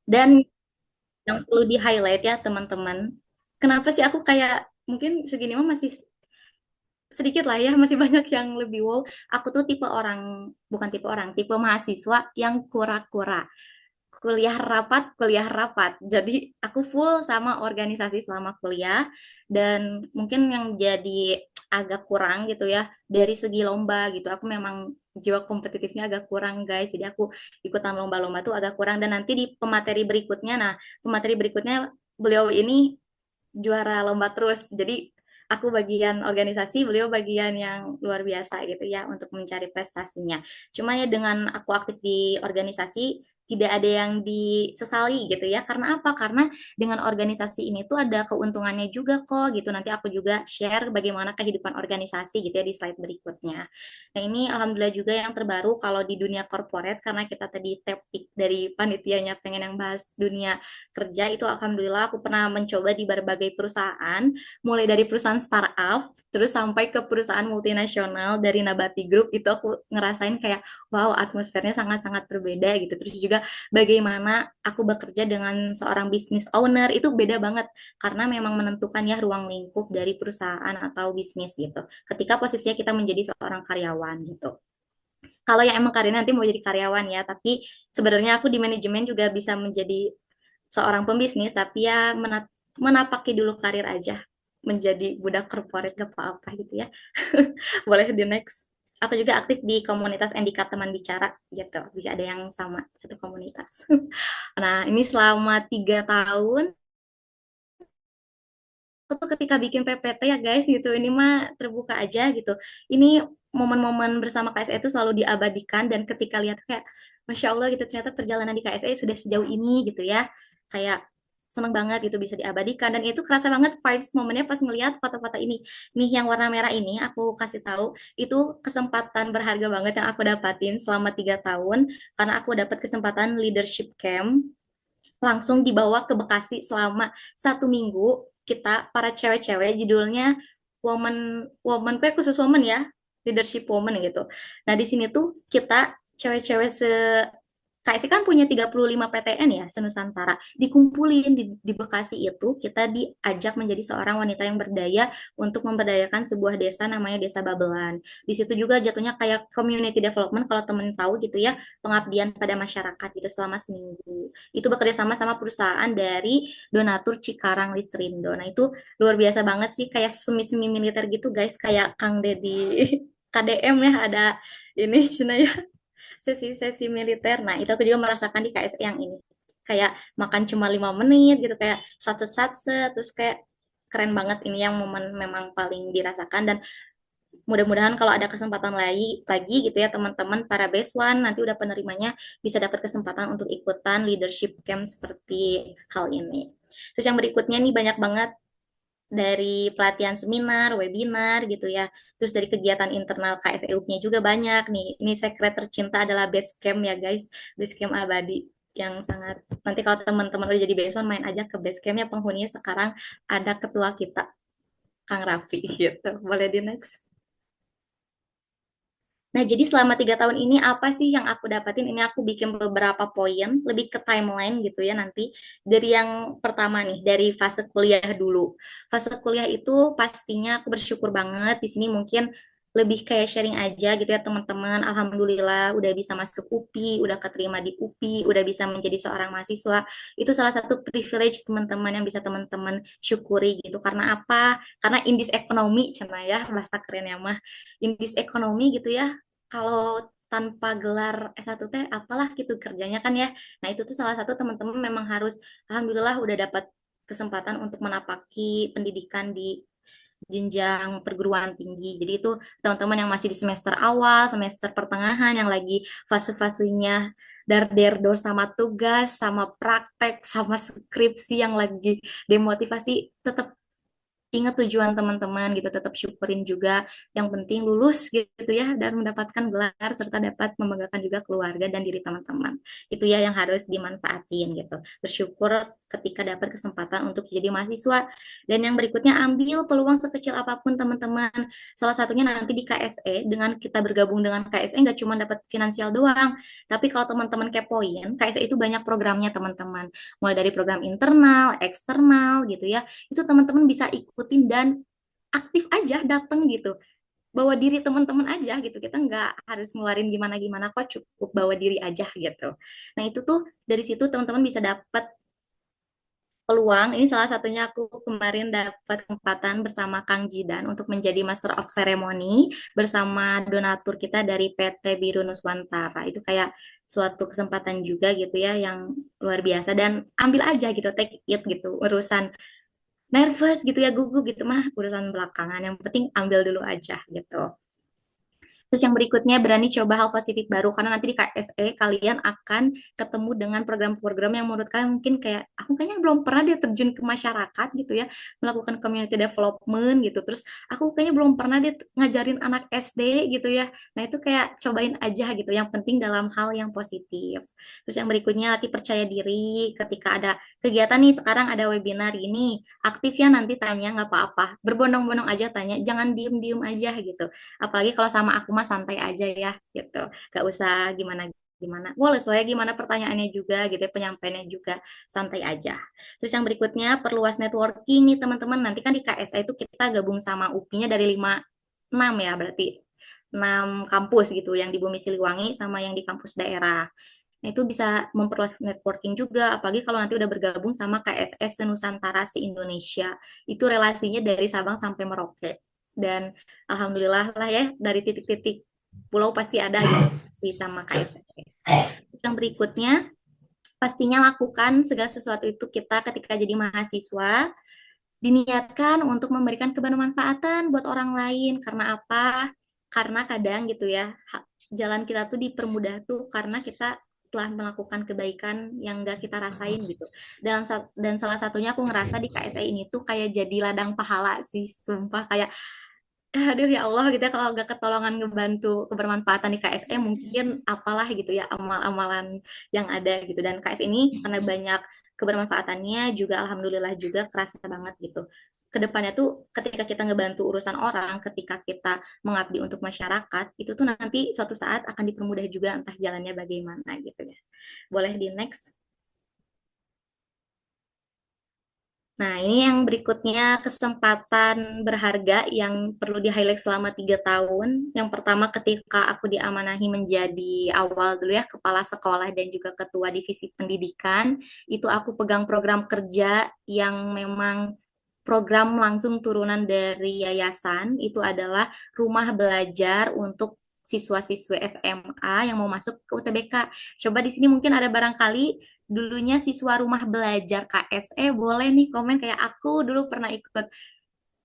Dan yang perlu di highlight ya teman-teman, kenapa sih aku kayak mungkin segini mah masih sedikit lah ya, masih banyak yang lebih wow. Aku tuh tipe orang, bukan tipe orang, tipe mahasiswa yang kura-kura. Kuliah rapat. Jadi aku full sama organisasi selama kuliah dan mungkin yang jadi agak kurang gitu ya dari segi lomba gitu. Aku memang jiwa kompetitifnya agak kurang guys. Jadi aku ikutan lomba-lomba tuh agak kurang dan nanti di pemateri berikutnya, nah pemateri berikutnya beliau ini juara lomba terus. Jadi aku bagian organisasi, beliau bagian yang luar biasa gitu ya untuk mencari prestasinya. Cuma ya dengan aku aktif di organisasi tidak ada yang disesali gitu ya. Karena apa? Karena dengan organisasi ini tuh ada keuntungannya juga kok gitu. Nanti aku juga share bagaimana kehidupan organisasi gitu ya di slide berikutnya. Nah ini alhamdulillah juga yang terbaru kalau di dunia corporate karena kita tadi topik dari panitianya pengen yang bahas dunia kerja itu alhamdulillah aku pernah mencoba di berbagai perusahaan, mulai dari perusahaan startup, terus sampai ke perusahaan multinasional dari Nabati Group itu aku ngerasain kayak wow atmosfernya sangat-sangat berbeda gitu. Terus juga bagaimana aku bekerja dengan seorang business owner itu beda banget karena memang menentukan ya ruang lingkup dari perusahaan atau bisnis gitu. Ketika posisinya kita menjadi seorang karyawan gitu. Kalau yang emang karirnya nanti mau jadi karyawan ya, tapi sebenarnya aku di manajemen juga bisa menjadi seorang pembisnis, tapi ya menapaki dulu karir aja menjadi budak korporat gak apa-apa gitu ya. Boleh di next. Aku juga aktif di komunitas Endika Teman Bicara gitu. Bisa ada yang sama satu komunitas. Nah, ini selama 3 tahun aku tuh ketika bikin PPT ya guys gitu, ini mah terbuka aja gitu. Ini momen-momen bersama KSE itu selalu diabadikan dan ketika lihat kayak Masya Allah gitu ternyata perjalanan di KSE sudah sejauh ini gitu ya. Kayak seneng banget gitu bisa diabadikan dan itu kerasa banget vibes momennya pas ngelihat foto-foto ini. Nih yang warna merah ini aku kasih tahu itu kesempatan berharga banget yang aku dapatin selama 3 tahun karena aku dapat kesempatan leadership camp langsung dibawa ke Bekasi selama 1 minggu kita para cewek-cewek judulnya woman woman kayak khusus woman ya leadership woman gitu. Nah di sini tuh kita cewek-cewek KSI kan punya 35 PTN ya, senusantara. Dikumpulin di Bekasi itu, kita diajak menjadi seorang wanita yang berdaya untuk memberdayakan sebuah desa namanya Desa Babelan. Di situ juga jatuhnya kayak community development, kalau temen tahu gitu ya, pengabdian pada masyarakat itu selama seminggu. Itu bekerja sama sama perusahaan dari donatur Cikarang Listrindo. Nah itu luar biasa banget sih, kayak semi-semi militer gitu guys, kayak Kang Deddy KDM ya, ada ini Cina ya sesi-sesi militer. Nah, itu aku juga merasakan di KS yang ini. Kayak makan cuma 5 menit gitu, kayak satset-satset, terus kayak keren banget ini yang momen memang paling dirasakan dan mudah-mudahan kalau ada kesempatan lagi gitu ya teman-teman para best one nanti udah penerimanya bisa dapat kesempatan untuk ikutan leadership camp seperti hal ini. Terus yang berikutnya nih banyak banget dari pelatihan seminar, webinar gitu ya. Terus dari kegiatan internal KSEU-nya juga banyak nih. Ini sekret tercinta adalah Basecamp ya guys. Basecamp abadi yang sangat nanti kalau teman-teman udah jadi Baseone main aja ke Basecamp ya penghuninya sekarang ada ketua kita Kang Raffi gitu. Boleh di next. Nah, jadi selama 3 tahun ini apa sih yang aku dapatin? Ini aku bikin beberapa poin, lebih ke timeline gitu ya nanti. Dari yang pertama nih, dari fase kuliah dulu. Fase kuliah itu pastinya aku bersyukur banget. Di sini mungkin lebih kayak sharing aja gitu ya teman-teman. Alhamdulillah udah bisa masuk UPI, udah keterima di UPI, udah bisa menjadi seorang mahasiswa. Itu salah satu privilege teman-teman yang bisa teman-teman syukuri gitu. Karena apa? Karena in this economy, cina ya bahasa kerennya mah in this economy gitu ya kalau tanpa gelar S1 teh apalah gitu kerjanya kan ya. Nah, itu tuh salah satu teman-teman memang harus alhamdulillah udah dapat kesempatan untuk menapaki pendidikan di jenjang perguruan tinggi. Jadi itu teman-teman yang masih di semester awal, semester pertengahan yang lagi fase-fasenya dar-der-dor sama tugas, sama praktek, sama skripsi yang lagi demotivasi tetap ingat tujuan teman-teman gitu, tetap syukurin juga. Yang penting lulus gitu ya dan mendapatkan gelar serta dapat membanggakan juga keluarga dan diri teman-teman. Itu ya yang harus dimanfaatin gitu. Bersyukur ketika dapat kesempatan untuk jadi mahasiswa. Dan yang berikutnya ambil peluang sekecil apapun teman-teman. Salah satunya nanti di KSE, dengan kita bergabung dengan KSE nggak cuma dapat finansial doang, tapi kalau teman-teman kepoin, KSE itu banyak programnya teman-teman. Mulai dari program internal, eksternal gitu ya, itu teman-teman bisa ikutin dan aktif aja dateng gitu, bawa diri teman-teman aja gitu, kita nggak harus ngeluarin gimana-gimana kok, cukup bawa diri aja gitu. Nah itu tuh dari situ teman-teman bisa dapat peluang. Ini salah satunya aku kemarin dapat kesempatan bersama Kang Jidan untuk menjadi Master of Ceremony bersama donatur kita dari PT Biru Nuswantara. Itu kayak suatu kesempatan juga gitu ya yang luar biasa, dan ambil aja gitu, take it gitu. Urusan nervous gitu ya, gugup gitu mah urusan belakangan, yang penting ambil dulu aja gitu. Terus yang berikutnya berani coba hal positif baru, karena nanti di KSE kalian akan ketemu dengan program-program yang menurut kalian mungkin kayak aku kayaknya belum pernah dia terjun ke masyarakat gitu ya, melakukan community development gitu. Terus aku kayaknya belum pernah dia ngajarin anak SD gitu ya. Nah, itu kayak cobain aja gitu. Yang penting dalam hal yang positif. Terus yang berikutnya latih percaya diri ketika ada kegiatan nih, sekarang ada webinar ini, aktif ya, nanti tanya nggak apa-apa. Berbondong-bondong aja tanya, jangan diem-diem aja gitu. Apalagi kalau sama aku mah santai aja ya gitu, gak usah gimana gimana, boleh soalnya gimana pertanyaannya juga gitu ya, penyampaiannya juga santai aja. Terus yang berikutnya perluas networking nih teman-teman, nanti kan di KSA itu kita gabung sama UPI-nya dari 6 ya, berarti 6 kampus gitu, yang di Bumi Siliwangi sama yang di kampus daerah. Nah, itu bisa memperluas networking juga, apalagi kalau nanti udah bergabung sama KSS Nusantara se-Indonesia. Itu relasinya dari Sabang sampai Merauke. Dan alhamdulillah lah ya, dari titik-titik pulau pasti ada gitu sih sama KSS. Yang berikutnya, pastinya lakukan segala sesuatu itu kita ketika jadi mahasiswa, diniatkan untuk memberikan kebermanfaatan buat orang lain. Karena apa? Karena kadang gitu ya, jalan kita tuh dipermudah tuh karena kita telah melakukan kebaikan yang gak kita rasain gitu. Dan salah satunya aku ngerasa di KSI ini tuh kayak jadi ladang pahala sih, sumpah kayak aduh ya Allah gitu ya, kalau gak ketolongan ngebantu kebermanfaatan di KSE mungkin apalah gitu ya amal-amalan yang ada gitu. Dan KSE ini karena banyak kebermanfaatannya juga alhamdulillah juga kerasa banget gitu. Kedepannya tuh ketika kita ngebantu urusan orang, ketika kita mengabdi untuk masyarakat, itu tuh nanti suatu saat akan dipermudah juga entah jalannya bagaimana gitu ya. Boleh di next. Nah, ini yang berikutnya kesempatan berharga yang perlu di-highlight selama 3 tahun. Yang pertama ketika aku diamanahi menjadi awal dulu ya, kepala sekolah dan juga ketua divisi pendidikan, itu aku pegang program kerja yang memang program langsung turunan dari yayasan, itu adalah rumah belajar untuk siswa-siswi SMA yang mau masuk ke UTBK. Coba di sini mungkin ada barangkali dulunya siswa rumah belajar KSE, boleh nih komen kayak aku dulu pernah ikut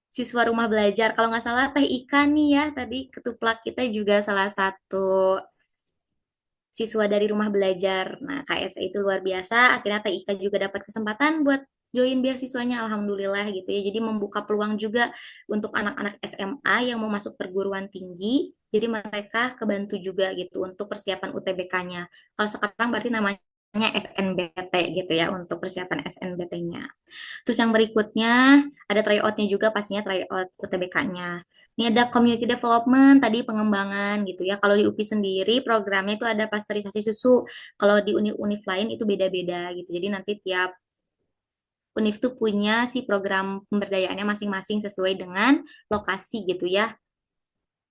siswa rumah belajar. Kalau nggak salah Teh Ika nih ya, tadi ketuplak kita juga salah satu siswa dari rumah belajar. Nah, KSE itu luar biasa. Akhirnya Teh Ika juga dapat kesempatan buat join beasiswanya, alhamdulillah gitu ya. Jadi membuka peluang juga untuk anak-anak SMA yang mau masuk perguruan tinggi. Jadi mereka kebantu juga gitu untuk persiapan UTBK-nya. Kalau sekarang berarti namanya SNBT gitu ya, untuk persiapan SNBT-nya. Terus yang berikutnya ada tryout-nya juga, pastinya tryout UTBK-nya. Ini ada community development, tadi pengembangan gitu ya. Kalau di UPI sendiri programnya itu ada pasteurisasi susu. Kalau di univ-univ lain itu beda-beda gitu. Jadi nanti tiap univ tuh punya si program pemberdayaannya masing-masing sesuai dengan lokasi gitu ya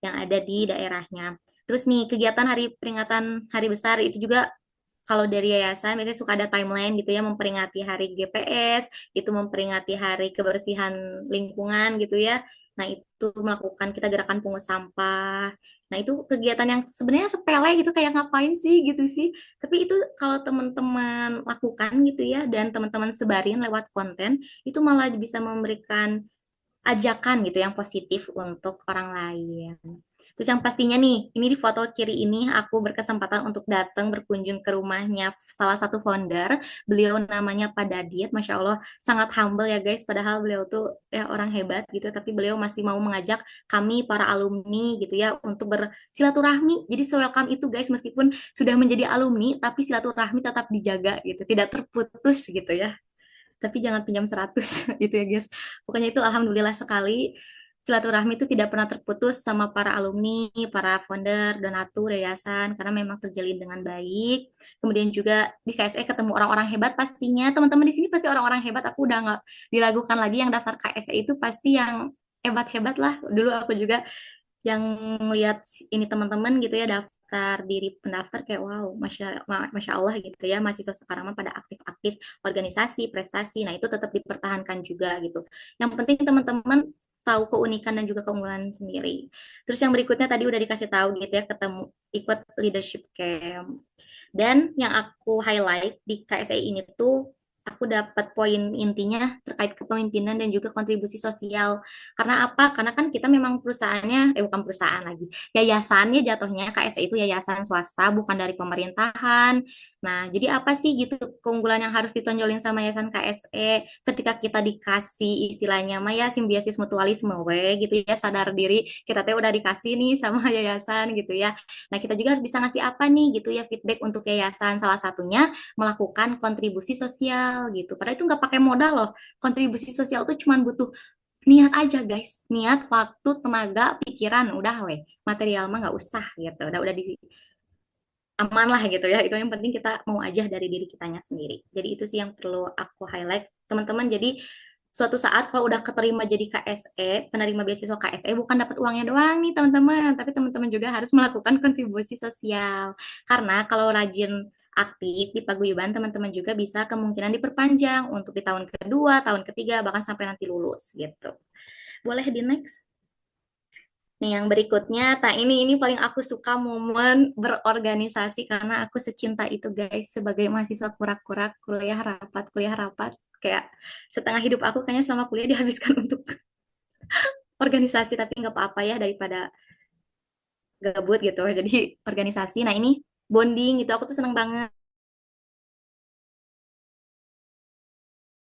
yang ada di daerahnya. Terus nih kegiatan hari peringatan hari besar itu juga kalau dari yayasan biasanya suka ada timeline gitu ya, memperingati hari GPS, itu memperingati hari kebersihan lingkungan gitu ya. Nah, itu melakukan kita gerakan pungut sampah. Nah, itu kegiatan yang sebenarnya sepele gitu, kayak ngapain sih gitu sih. Tapi itu kalau teman-teman lakukan gitu ya, dan teman-teman sebarin lewat konten, itu malah bisa memberikan ajakan gitu yang positif untuk orang lain. Terus yang pastinya nih, ini di foto kiri ini aku berkesempatan untuk datang berkunjung ke rumahnya salah satu founder. Beliau namanya Pak Dadit, Masya Allah sangat humble ya guys. Padahal beliau tuh ya orang hebat gitu, tapi beliau masih mau mengajak kami para alumni gitu ya untuk bersilaturahmi. Jadi welcome itu guys, meskipun sudah menjadi alumni, tapi silaturahmi tetap dijaga gitu, tidak terputus gitu ya, tapi jangan pinjam 100 gitu ya guys. Pokoknya itu alhamdulillah sekali silaturahmi itu tidak pernah terputus sama para alumni, para founder, donatur, yayasan karena memang terjalin dengan baik. Kemudian juga di KSE ketemu orang-orang hebat pastinya. Teman-teman di sini pasti orang-orang hebat. Aku udah nggak diragukan lagi yang daftar KSE itu pasti yang hebat-hebat lah. Dulu aku juga yang lihat ini teman-teman gitu ya daftar diri pendaftar kayak wow, masya Allah gitu ya, mahasiswa sekarang mah pada aktif-aktif organisasi prestasi, nah itu tetap dipertahankan juga gitu. Yang penting teman-teman tahu keunikan dan juga keunggulan sendiri. Terus yang berikutnya tadi udah dikasih tahu gitu ya, ketemu ikut leadership camp. Dan yang aku highlight di KSI ini tuh aku dapat poin intinya terkait kepemimpinan dan juga kontribusi sosial. Karena apa? Karena kan kita memang perusahaannya, bukan perusahaan lagi, yayasannya jatuhnya KSI itu yayasan swasta, bukan dari pemerintahan. Nah, jadi apa sih gitu keunggulan yang harus ditonjolin sama yayasan KSE ketika kita dikasih istilahnya mah ya simbiosis mutualisme, we gitu ya, sadar diri kita teh udah dikasih nih sama yayasan gitu ya. Nah, kita juga harus bisa ngasih apa nih gitu ya feedback untuk yayasan. Salah satunya melakukan kontribusi sosial gitu. Padahal itu nggak pakai modal loh. Kontribusi sosial tuh cuma butuh niat aja guys. Niat, waktu, tenaga, pikiran, udah weh. Material mah nggak usah gitu. Udah di aman lah gitu ya. Itu yang penting kita mau aja dari diri kitanya sendiri. Jadi itu sih yang perlu aku highlight teman-teman. Jadi suatu saat kalau udah keterima jadi KSE, penerima beasiswa KSE bukan dapat uangnya doang nih teman-teman, tapi teman-teman juga harus melakukan kontribusi sosial. Karena kalau rajin aktif di paguyuban, teman-teman juga bisa kemungkinan diperpanjang untuk di tahun kedua, tahun ketiga, bahkan sampai nanti lulus gitu. Boleh di next? Nih yang berikutnya, tak ini paling aku suka momen berorganisasi karena aku secinta itu guys sebagai mahasiswa kurak-kurak kuliah rapat kayak setengah hidup aku kayaknya sama kuliah dihabiskan untuk organisasi, tapi nggak apa-apa ya daripada gabut gitu. Jadi organisasi. Nah ini bonding gitu aku tuh seneng banget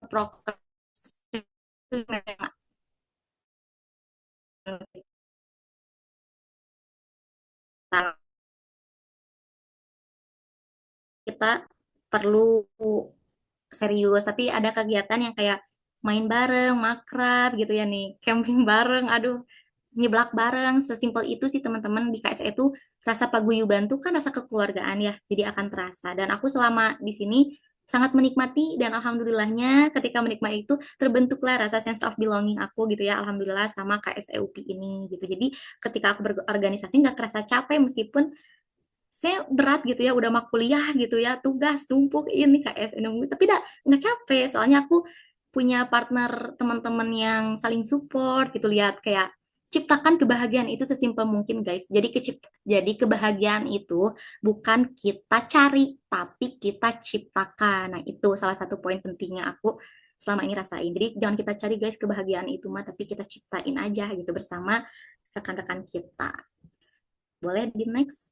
proker kita perlu serius, tapi ada kegiatan yang kayak main bareng, makrab gitu ya nih, camping bareng, aduh, nyeblak bareng, sesimpel itu sih teman-teman di KSE itu rasa paguyuban tuh kan rasa kekeluargaan ya, jadi akan terasa. Dan aku selama di sini sangat menikmati dan alhamdulillahnya ketika menikmati itu terbentuklah rasa sense of belonging aku gitu ya, alhamdulillah sama KSE UPI ini gitu. Jadi ketika aku berorganisasi nggak kerasa capek meskipun saya berat gitu ya udah mah kuliah gitu ya tugas numpuk ini KS nunggu tapi nggak capek soalnya aku punya partner teman-teman yang saling support gitu lihat kayak ciptakan kebahagiaan itu sesimpel mungkin guys jadi kebahagiaan itu bukan kita cari tapi kita ciptakan. Nah itu salah satu poin pentingnya aku selama ini rasain. Jadi jangan kita cari guys kebahagiaan itu mah tapi kita ciptain aja gitu bersama rekan-rekan kita. Boleh di next.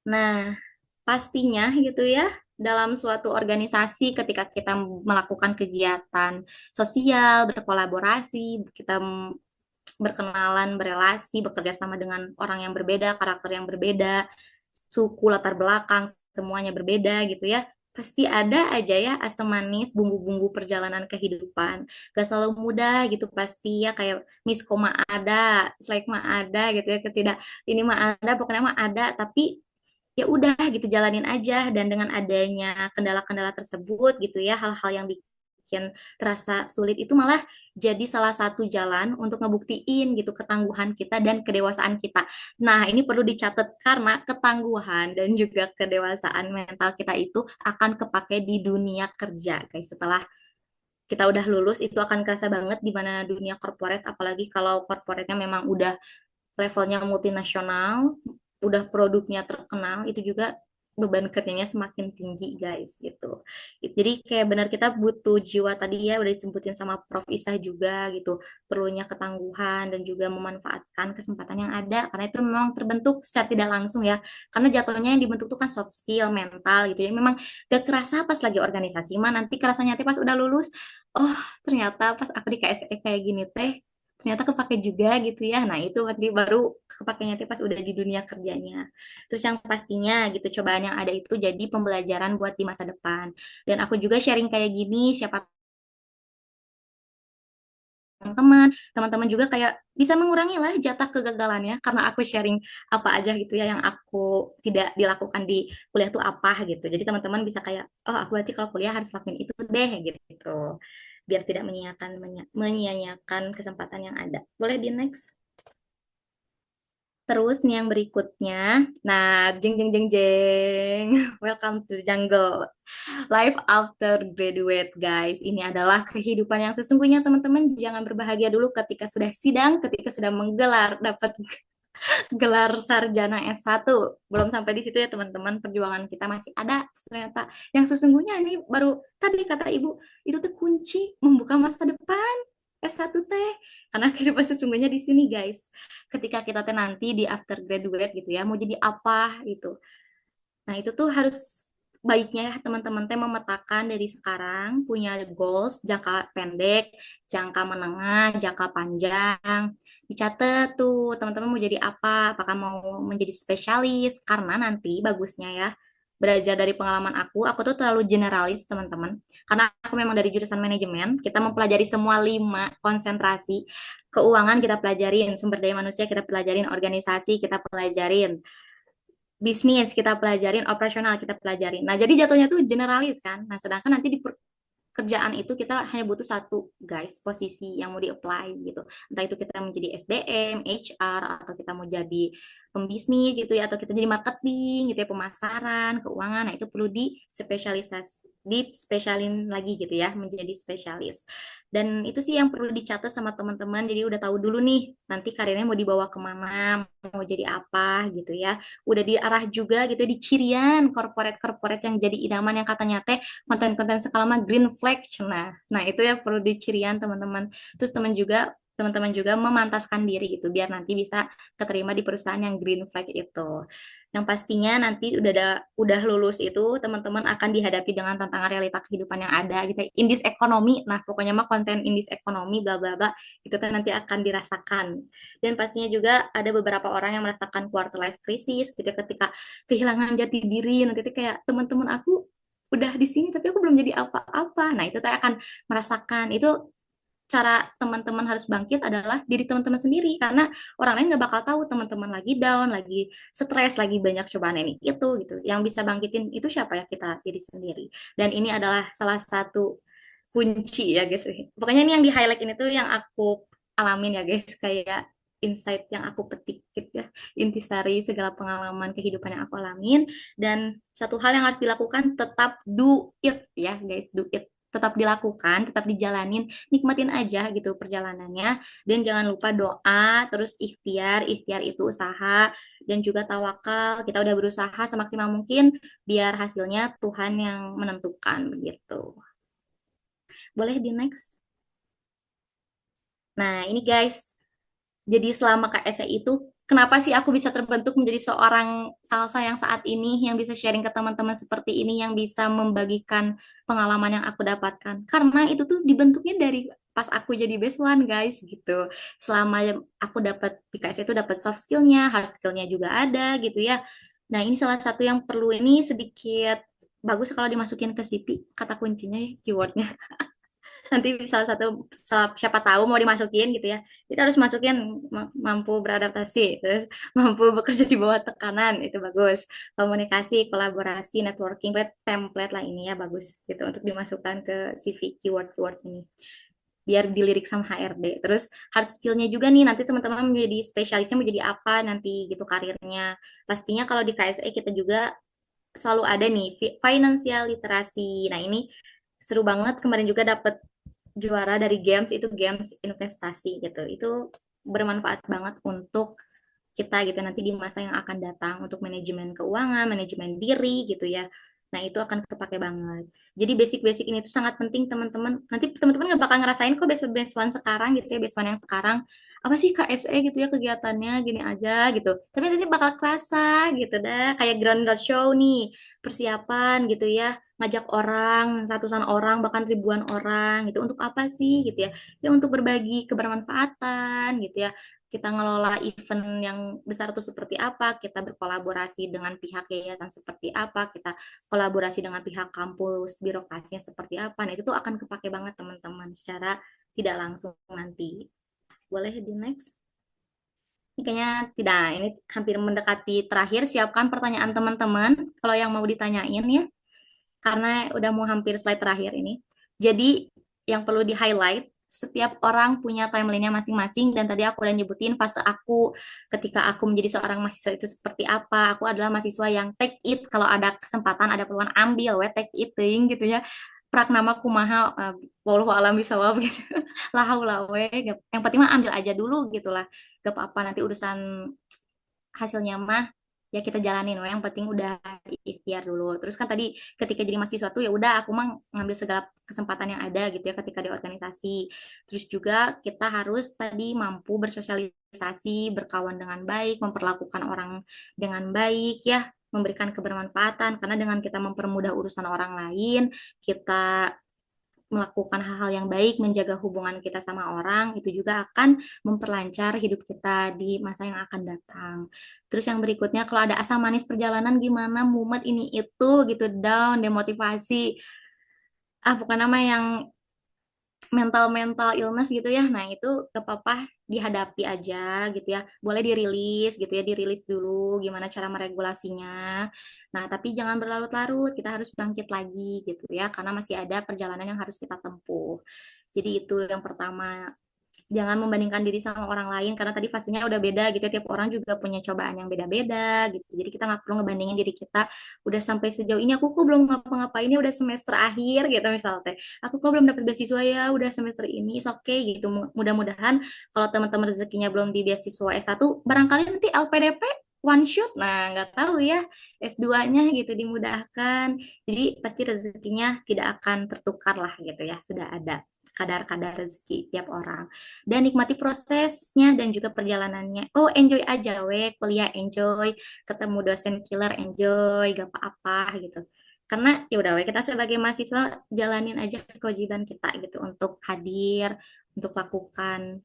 Nah, pastinya gitu ya, dalam suatu organisasi ketika kita melakukan kegiatan sosial, berkolaborasi, kita berkenalan, berelasi, bekerja sama dengan orang yang berbeda, karakter yang berbeda, suku, latar belakang, semuanya berbeda gitu ya. Pasti ada aja ya asam manis, bumbu-bumbu perjalanan kehidupan. Gak selalu mudah gitu pasti ya, kayak miskom mah ada, slack mah ada gitu ya, ketidak ini mah ada, pokoknya mah ada, tapi ya udah gitu jalanin aja. Dan dengan adanya kendala-kendala tersebut gitu ya, hal-hal yang bikin terasa sulit itu malah jadi salah satu jalan untuk ngebuktiin gitu ketangguhan kita dan kedewasaan kita. Nah, ini perlu dicatat karena ketangguhan dan juga kedewasaan mental kita itu akan kepake di dunia kerja, guys. Setelah kita udah lulus itu akan kerasa banget di mana dunia korporat, apalagi kalau korporatnya memang udah levelnya multinasional, udah produknya terkenal, itu juga beban kerjanya semakin tinggi guys gitu. Jadi kayak benar kita butuh jiwa tadi ya udah disebutin sama Prof. Isa juga gitu. Perlunya ketangguhan dan juga memanfaatkan kesempatan yang ada karena itu memang terbentuk secara tidak langsung ya. Karena jatuhnya yang dibentuk itu kan soft skill, mental gitu ya. Memang gak kerasa pas lagi organisasi mah nanti kerasanya nanti pas udah lulus, oh ternyata pas aku di KSE kayak gini teh ternyata kepake juga gitu ya. Nah, itu nanti baru kepakainya teh pas udah di dunia kerjanya. Terus yang pastinya gitu cobaan yang ada itu jadi pembelajaran buat di masa depan. Dan aku juga sharing kayak gini, siapa teman-teman, teman-teman juga kayak bisa mengurangi lah jatah kegagalannya karena aku sharing apa aja gitu ya yang aku tidak dilakukan di kuliah tuh apa gitu. Jadi teman-teman bisa kayak, oh aku berarti kalau kuliah harus lakuin itu deh gitu. Biar tidak menyia-nyiakan kesempatan yang ada. Boleh di next? Terus nih yang berikutnya, nah jeng jeng jeng jeng, welcome to the jungle. Life after graduate, guys. Ini adalah kehidupan yang sesungguhnya teman-teman jangan berbahagia dulu ketika sudah sidang, ketika sudah menggelar, dapat gelar sarjana S1. Belum sampai di situ ya teman-teman, perjuangan kita masih ada ternyata. Yang sesungguhnya ini baru tadi kata Ibu, itu tuh kunci membuka masa depan. S1 teh karena kehidupan sesungguhnya di sini guys ketika kita teh nanti di after graduate gitu ya mau jadi apa gitu. Nah, itu tuh harus baiknya ya teman-teman teh memetakan dari sekarang punya goals jangka pendek, jangka menengah, jangka panjang. Dicatat tuh teman-teman mau jadi apa, apakah mau menjadi spesialis karena nanti bagusnya ya belajar dari pengalaman aku tuh terlalu generalis teman-teman. Karena aku memang dari jurusan manajemen, kita mempelajari semua lima konsentrasi. Keuangan kita pelajarin, sumber daya manusia kita pelajarin, organisasi kita pelajarin, bisnis kita pelajarin, operasional kita pelajarin. Nah, jadi jatuhnya tuh generalis kan. Nah, sedangkan nanti di kerjaan itu kita hanya butuh satu guys posisi yang mau di-apply gitu. Entah itu kita menjadi SDM, HR, atau kita mau jadi pembisnis gitu ya, atau kita jadi marketing gitu ya, pemasaran, keuangan. Nah, itu perlu di spesialin lagi gitu ya, menjadi spesialis. Dan itu sih yang perlu dicatat sama teman-teman. Jadi udah tahu dulu nih nanti karirnya mau dibawa kemana, mau jadi apa gitu ya. Udah diarah juga gitu ya, di cirian corporate-corporate yang jadi idaman yang katanya teh konten-konten skala mah green flag. Nah itu ya perlu dicirian teman-teman. Terus teman-teman juga memantaskan diri gitu biar nanti bisa keterima di perusahaan yang green flag itu. Yang pastinya nanti udah lulus itu teman-teman akan dihadapi dengan tantangan realita kehidupan yang ada gitu. Indis ekonomi, nah pokoknya mah konten indis ekonomi bla bla bla itu kan nanti akan dirasakan. Dan pastinya juga ada beberapa orang yang merasakan quarter life crisis gitu ketika kehilangan jati diri. Nanti kayak teman-teman aku udah di sini tapi aku belum jadi apa-apa. Nah, itu saya akan merasakan itu cara teman-teman harus bangkit adalah diri teman-teman sendiri karena orang lain nggak bakal tahu teman-teman lagi down, lagi stres, lagi banyak cobaan ini itu gitu. Yang bisa bangkitin itu siapa ya kita diri sendiri. Dan ini adalah salah satu kunci ya guys. Pokoknya ini yang di highlight ini tuh yang aku alamin ya guys kayak insight yang aku petik gitu ya intisari segala pengalaman kehidupan yang aku alamin dan satu hal yang harus dilakukan tetap do it ya guys do it tetap dilakukan tetap dijalanin nikmatin aja gitu perjalanannya dan jangan lupa doa terus ikhtiar ikhtiar itu usaha dan juga tawakal kita udah berusaha semaksimal mungkin biar hasilnya Tuhan yang menentukan begitu. Boleh di next. Nah, ini guys, jadi selama KSE itu, kenapa sih aku bisa terbentuk menjadi seorang salsa yang saat ini, yang bisa sharing ke teman-teman seperti ini, yang bisa membagikan pengalaman yang aku dapatkan? Karena itu tuh dibentuknya dari pas aku jadi best one, guys, gitu. Selama aku dapat di KSE itu dapat soft skillnya, hard skillnya juga ada, gitu ya. Nah, ini salah satu yang perlu ini sedikit bagus kalau dimasukin ke CV, kata kuncinya, ya, keywordnya nanti salah satu siapa tahu mau dimasukin gitu ya kita harus masukin mampu beradaptasi terus mampu bekerja di bawah tekanan itu bagus komunikasi kolaborasi networking template lah ini ya bagus gitu untuk dimasukkan ke CV keyword-keyword ini biar dilirik sama HRD terus hard skillnya juga nih nanti teman-teman menjadi spesialisnya mau jadi apa nanti gitu karirnya pastinya kalau di KSE kita juga selalu ada nih financial literasi nah ini seru banget kemarin juga dapat juara dari games itu games investasi gitu. Itu bermanfaat banget untuk kita gitu nanti di masa yang akan datang untuk manajemen keuangan, manajemen diri gitu ya. Nah, itu akan kepake banget. Jadi basic-basic ini tuh sangat penting teman-teman. Nanti teman-teman nggak bakal ngerasain kok best one sekarang gitu ya, best one yang sekarang. Apa sih KSE gitu ya kegiatannya gini aja gitu. Tapi nanti bakal kerasa gitu dah. Kayak ground show nih, persiapan gitu ya. Ngajak orang, ratusan orang, bahkan ribuan orang gitu. Untuk apa sih gitu ya? Ya untuk berbagi kebermanfaatan gitu ya. Kita ngelola event yang besar itu seperti apa, kita berkolaborasi dengan pihak yayasan seperti apa, kita kolaborasi dengan pihak kampus, birokrasinya seperti apa. Nah, itu tuh akan kepake banget teman-teman secara tidak langsung nanti. Boleh di next? Ini kayaknya tidak, ini hampir mendekati terakhir. Siapkan pertanyaan teman-teman kalau yang mau ditanyain ya, karena udah mau hampir slide terakhir ini. Jadi yang perlu di-highlight, setiap orang punya timeline-nya masing-masing dan tadi aku udah nyebutin fase aku ketika aku menjadi seorang mahasiswa itu seperti apa. Aku adalah mahasiswa yang take it kalau ada kesempatan, ada peluang ambil, we take it ting, gitu ya. Praknama kumaha wallahu alam bisawab gitu. La haula we. Yang penting mah ambil aja dulu gitu lah. Gak apa-apa nanti urusan hasilnya mah ya kita jalanin we. Yang penting udah ikhtiar dulu. Terus kan tadi ketika jadi mahasiswa tuh ya udah aku mah ngambil segala kesempatan yang ada gitu ya ketika di organisasi. Terus juga kita harus tadi mampu bersosialisasi, berkawan dengan baik, memperlakukan orang dengan baik ya, memberikan kebermanfaatan karena dengan kita mempermudah urusan orang lain, kita melakukan hal-hal yang baik, menjaga hubungan kita sama orang, itu juga akan memperlancar hidup kita di masa yang akan datang. Terus yang berikutnya, kalau ada asam manis perjalanan gimana, mumet ini itu gitu, down, demotivasi, bukan nama yang mental-mental illness gitu ya. Nah, itu gak apa-apa dihadapi aja gitu ya. Boleh dirilis gitu ya, dirilis dulu gimana cara meregulasinya. Nah, tapi jangan berlarut-larut, kita harus bangkit lagi gitu ya, karena masih ada perjalanan yang harus kita tempuh. Jadi itu yang pertama, jangan membandingkan diri sama orang lain karena tadi fasenya udah beda gitu ya. Tiap orang juga punya cobaan yang beda-beda gitu. Jadi kita nggak perlu ngebandingin diri kita udah sampai sejauh ini aku kok belum ngapa-ngapainnya udah semester akhir gitu misalnya teh. Aku kok belum dapat beasiswa ya udah semester ini is oke gitu. Mudah-mudahan kalau teman-teman rezekinya belum di beasiswa S1 barangkali nanti LPDP one shot. Nah, nggak tahu ya S2-nya gitu dimudahkan. Jadi pasti rezekinya tidak akan tertukar lah gitu ya. Sudah ada kadar-kadar rezeki tiap orang dan nikmati prosesnya dan juga perjalanannya. Oh, enjoy aja, we kuliah enjoy, ketemu dosen killer enjoy, gak apa-apa gitu. Karena ya udah, we kita sebagai mahasiswa jalanin aja kewajiban kita gitu untuk hadir, untuk lakukan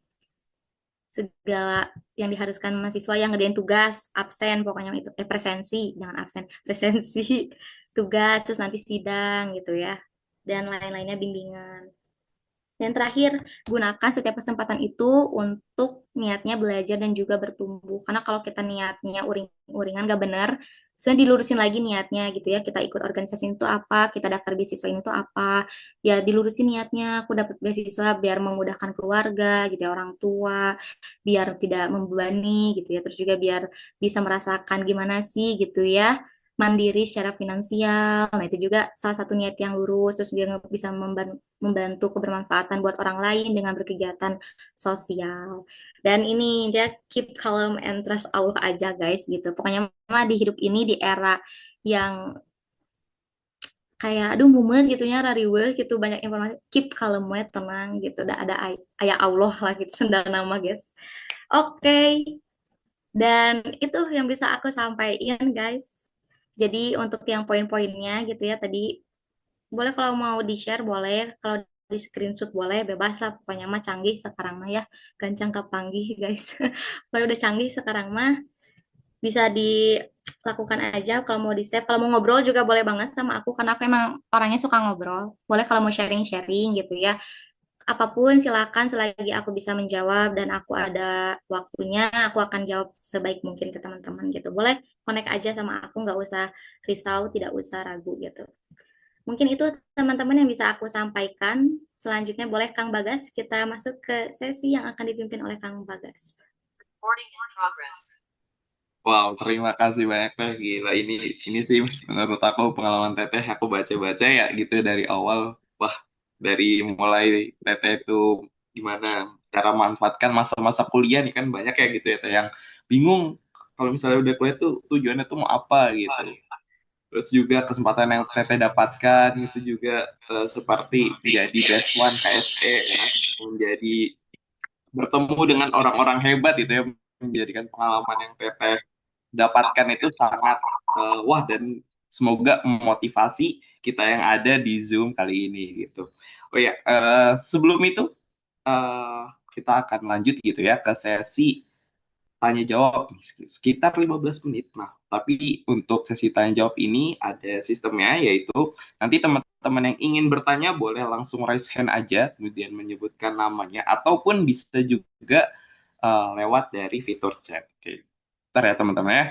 segala yang diharuskan mahasiswa yang ngerjain tugas, absen pokoknya itu presensi, jangan absen, presensi, tugas, terus nanti sidang gitu ya. Dan lain-lainnya bimbingan. Dan terakhir, gunakan setiap kesempatan itu untuk niatnya belajar dan juga bertumbuh. Karena kalau kita niatnya uring-uringan gak bener, sebenarnya dilurusin lagi niatnya gitu ya. Kita ikut organisasi itu apa, kita daftar beasiswa ini tuh apa. Ya dilurusin niatnya, aku dapat beasiswa biar memudahkan keluarga gitu ya, orang tua, biar tidak membebani gitu ya. Terus juga biar bisa merasakan gimana sih gitu ya mandiri secara finansial. Nah, itu juga salah satu niat yang lurus, terus dia bisa membantu kebermanfaatan buat orang lain dengan berkegiatan sosial. Dan ini dia keep calm and trust Allah aja guys gitu. Pokoknya mah di hidup ini di era yang kayak aduh mumet gitunya rariweh gitu banyak informasi keep calm we tenang gitu udah ada ayat Allah lah gitu senda nama guys. Oke, dan itu yang bisa aku sampaikan guys. Jadi untuk yang poin-poinnya gitu ya tadi boleh kalau mau di-share boleh, kalau di screenshot boleh, bebas lah. Pokoknya mah canggih sekarang mah ya, gancang kepanggih guys. Kalau udah canggih sekarang mah bisa dilakukan aja kalau mau di-save. Kalau mau ngobrol juga boleh banget sama aku karena aku emang orangnya suka ngobrol. Boleh kalau mau sharing-sharing gitu ya. Apapun silakan selagi aku bisa menjawab dan aku ada waktunya, aku akan jawab sebaik mungkin ke teman-teman gitu. Boleh connect aja sama aku, nggak usah risau, tidak usah ragu gitu. Mungkin itu teman-teman yang bisa aku sampaikan. Selanjutnya boleh Kang Bagas, kita masuk ke sesi yang akan dipimpin oleh Kang Bagas. Wow, terima kasih banyak teh. Gila, ini sih menurut aku pengalaman teteh aku baca-baca ya gitu dari awal. Wah, dari mulai teteh itu gimana cara manfaatkan masa-masa kuliah nih kan banyak ya gitu ya teh yang bingung kalau misalnya udah kuliah tuh tujuannya tuh mau apa gitu. Terus juga kesempatan yang Teteh dapatkan itu juga seperti menjadi best one KSE ya, menjadi bertemu dengan orang-orang hebat itu ya, menjadikan pengalaman yang Teteh dapatkan itu sangat wah, dan semoga memotivasi kita yang ada di Zoom kali ini gitu. Oh ya, sebelum itu eh, kita akan lanjut gitu ya ke sesi tanya jawab nih, sekitar 15 menit. Nah, tapi untuk sesi tanya jawab ini ada sistemnya, yaitu nanti teman-teman yang ingin bertanya boleh langsung raise hand aja, kemudian menyebutkan namanya, ataupun bisa juga lewat dari fitur chat. Oke, ntar ya teman-teman ya.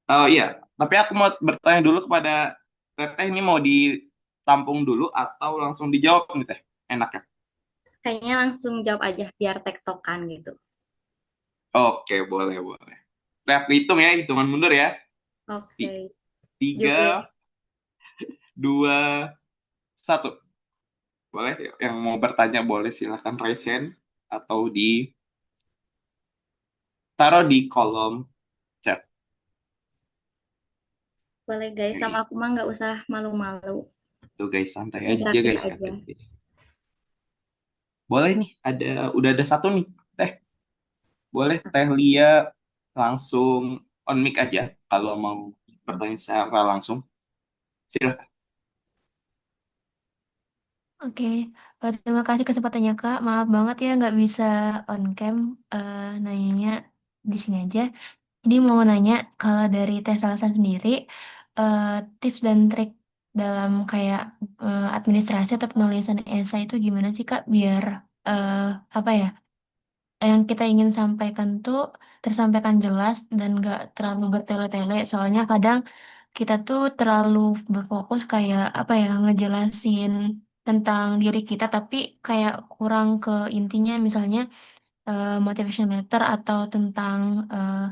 Oh iya, tapi aku mau bertanya dulu kepada Teteh, ini mau ditampung dulu atau langsung dijawab nih Teh? Enak ya? Kayaknya langsung jawab aja biar tektokan gitu. Oke, boleh, boleh. Teh, aku hitung ya, hitungan mundur ya. Oke, yuk guys. Tiga, dua, satu. Boleh, yang mau bertanya boleh silahkan raise hand atau ditaruh di kolom chat. Boleh guys, sama Oke. aku mah nggak usah malu-malu. Tuh guys, santai aja Interaktif guys, aja. santai guys. Boleh nih, udah ada satu nih, Teh. Boleh Teh Lia langsung on mic aja kalau mau bertanya secara langsung. Silahkan. Oke, terima kasih kesempatannya Kak. Maaf banget ya nggak bisa on cam, nanyanya di sini aja. Jadi mau nanya kalau dari Teh Salsa sendiri, eh, tips dan trik dalam kayak administrasi atau penulisan esai itu gimana sih Kak? Biar eh, apa ya, yang kita ingin sampaikan tuh tersampaikan jelas dan nggak terlalu bertele-tele. Soalnya kadang kita tuh terlalu berfokus kayak apa ya ngejelasin tentang diri kita tapi kayak kurang ke intinya misalnya motivation letter atau tentang eh,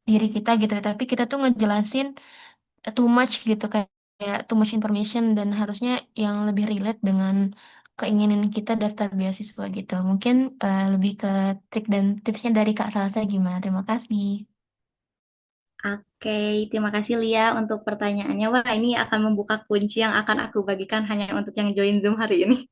diri kita gitu ya. Tapi kita tuh ngejelasin too much gitu kayak too much information dan harusnya yang lebih relate dengan keinginan kita daftar beasiswa gitu. Mungkin lebih ke trik dan tipsnya dari Kak Salsa gimana? Terima kasih. Oke, terima kasih Lia untuk pertanyaannya. Wah, ini akan membuka kunci yang akan aku bagikan hanya untuk yang join Zoom hari ini.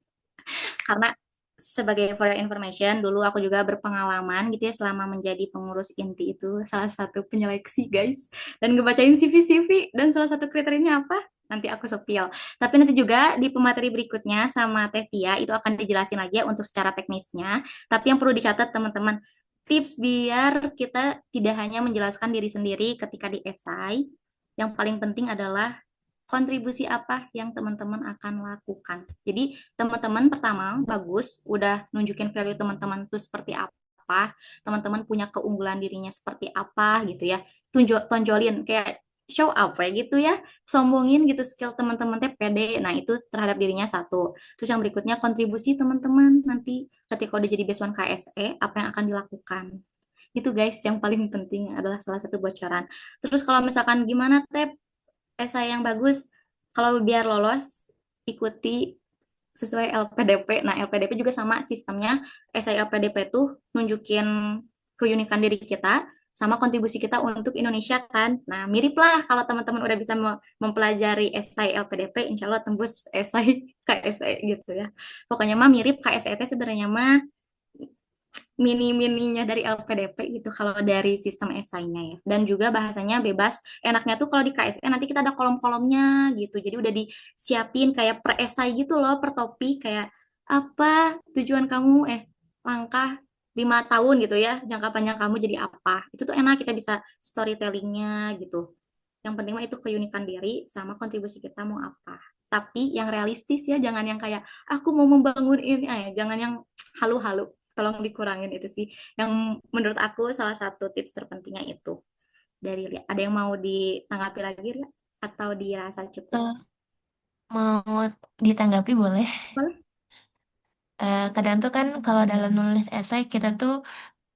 Karena sebagai for your information, dulu aku juga berpengalaman gitu ya selama menjadi pengurus inti itu salah satu penyeleksi guys. Dan ngebacain CV-CV dan salah satu kriterianya apa? Nanti aku sepil. Tapi nanti juga di pemateri berikutnya sama Teh Tia itu akan dijelasin lagi ya untuk secara teknisnya. Tapi yang perlu dicatat teman-teman, tips biar kita tidak hanya menjelaskan diri sendiri ketika di esai, yang paling penting adalah kontribusi apa yang teman-teman akan lakukan. Jadi teman-teman pertama bagus udah nunjukin value teman-teman itu seperti apa, teman-teman punya keunggulan dirinya seperti apa gitu ya. Tonjolin kayak show apa ya gitu ya, sombongin gitu skill teman-teman teh pede. Nah, itu terhadap dirinya satu. Terus yang berikutnya kontribusi teman-teman nanti ketika udah jadi best one KSE apa yang akan dilakukan. Itu guys yang paling penting adalah salah satu bocoran. Terus kalau misalkan gimana teh esai yang bagus, kalau biar lolos ikuti sesuai LPDP. Nah, LPDP juga sama sistemnya. Esai LPDP tuh nunjukin keunikan diri kita sama kontribusi kita untuk Indonesia kan. Nah, mirip lah kalau teman-teman udah bisa mempelajari esai LPDP, insya Allah tembus esai KSE gitu ya. Pokoknya mah mirip KSET sebenarnya mah mini-mininya dari LPDP gitu kalau dari sistem esainya ya. Dan juga bahasanya bebas. Enaknya tuh kalau di KSE nanti kita ada kolom-kolomnya gitu. Jadi udah disiapin kayak per esai gitu loh, per topik kayak apa tujuan kamu langkah 5 tahun gitu ya, jangka panjang kamu jadi apa. Itu tuh enak kita bisa storytellingnya gitu. Yang penting mah itu keunikan diri sama kontribusi kita mau apa. Tapi yang realistis ya, jangan yang kayak aku mau membangun ini, jangan yang halu-halu. Tolong dikurangin itu sih. Yang menurut aku salah satu tips terpentingnya itu dari Ria. Ada yang mau ditanggapi lagi Ria? Atau dirasa cukup? Eh, mau ditanggapi boleh? Boleh? Kadang tuh kan kalau dalam nulis esai kita tuh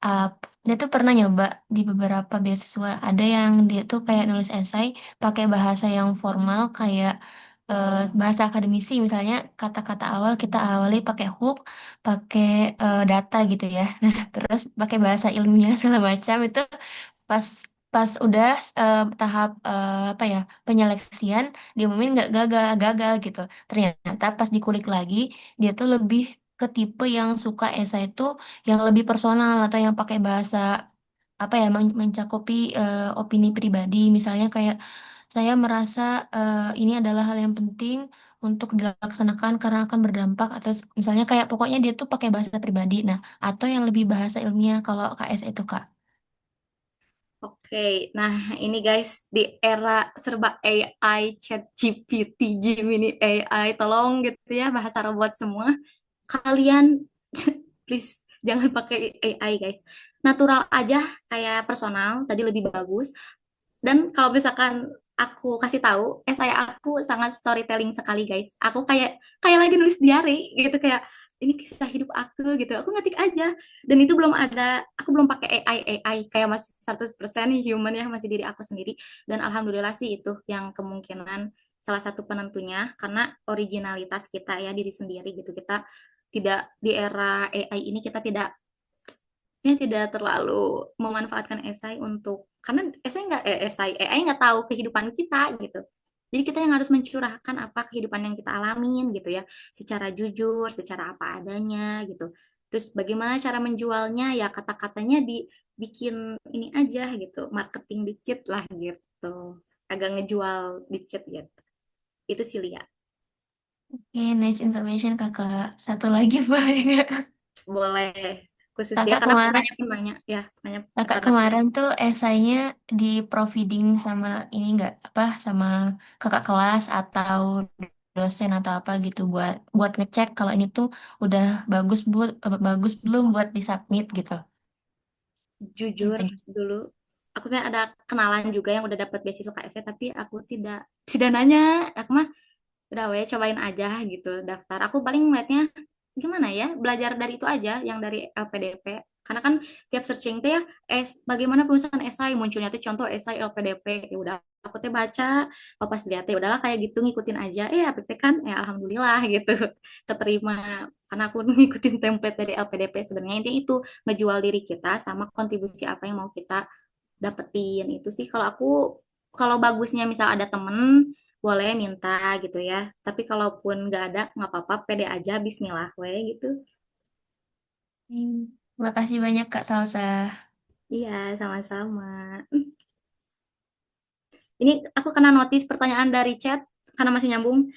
uh, dia tuh pernah nyoba di beberapa beasiswa ada yang dia tuh kayak nulis esai pakai bahasa yang formal kayak bahasa akademisi misalnya kata-kata awal kita awali pakai hook, pakai data gitu ya. Nah, terus pakai bahasa ilmiah segala macam itu pas pas udah tahap apa ya penyeleksian diumumin nggak gagal gagal gitu. Ternyata pas dikulik lagi dia tuh lebih ke tipe yang suka esai itu yang lebih personal atau yang pakai bahasa apa ya mencakupi opini pribadi. Misalnya kayak saya merasa ini adalah hal yang penting untuk dilaksanakan karena akan berdampak atau misalnya kayak pokoknya dia tuh pakai bahasa pribadi. Nah, atau yang lebih bahasa ilmiah kalau KS itu Kak. Oke, nah ini guys di era serba AI, Chat GPT, Gemini AI, tolong gitu ya bahasa robot semua. Kalian please jangan pakai AI guys. Natural aja kayak personal tadi lebih bagus. Dan kalau misalkan aku kasih tahu, saya aku sangat storytelling sekali guys. Aku kayak kayak lagi nulis diary gitu kayak ini kisah hidup aku gitu. Aku ngetik aja. Dan itu belum ada, aku belum pakai AI kayak masih 100% human ya, masih diri aku sendiri. Dan alhamdulillah sih itu yang kemungkinan salah satu penentunya karena originalitas kita ya diri sendiri gitu. Kita tidak di era AI ini kita tidak terlalu memanfaatkan esai untuk karena esai nggak esai AI nggak tahu kehidupan kita gitu. Jadi kita yang harus mencurahkan apa kehidupan yang kita alamin gitu ya, secara jujur, secara apa adanya gitu. Terus bagaimana cara menjualnya ya kata-katanya dibikin ini aja gitu, marketing dikit lah gitu, agak ngejual dikit gitu. Itu sih Lia. Oke, nice information kakak. Satu lagi Pak. Boleh khusus dia Kakak karena kemarin, banyak penanya ya, banyak kakak karena kemarin tuh esainya di providing sama ini nggak apa sama kakak kelas atau dosen atau apa gitu buat buat ngecek kalau ini tuh udah bagus belum buat disubmit gitu. jujur Gitu. dulu aku punya ada kenalan juga yang udah dapat beasiswa KSC tapi aku tidak tidak nanya aku mah udah we cobain aja gitu daftar aku paling ngeliatnya gimana ya belajar dari itu aja yang dari LPDP karena kan tiap searching teh ya bagaimana penulisan esai munculnya tuh contoh esai LPDP ya udah aku teh baca oh pas lihat ya udahlah kayak gitu ngikutin aja apik teh kan ya alhamdulillah gitu keterima karena aku ngikutin template dari LPDP sebenarnya intinya itu ngejual diri kita sama kontribusi apa yang mau kita dapetin itu sih kalau aku kalau bagusnya misal ada temen boleh minta gitu ya tapi kalaupun nggak ada nggak apa-apa pede aja Bismillah we gitu. Hmm. Makasih banyak Kak Salsa. Iya sama-sama. Ini aku kena notice pertanyaan dari chat karena masih nyambung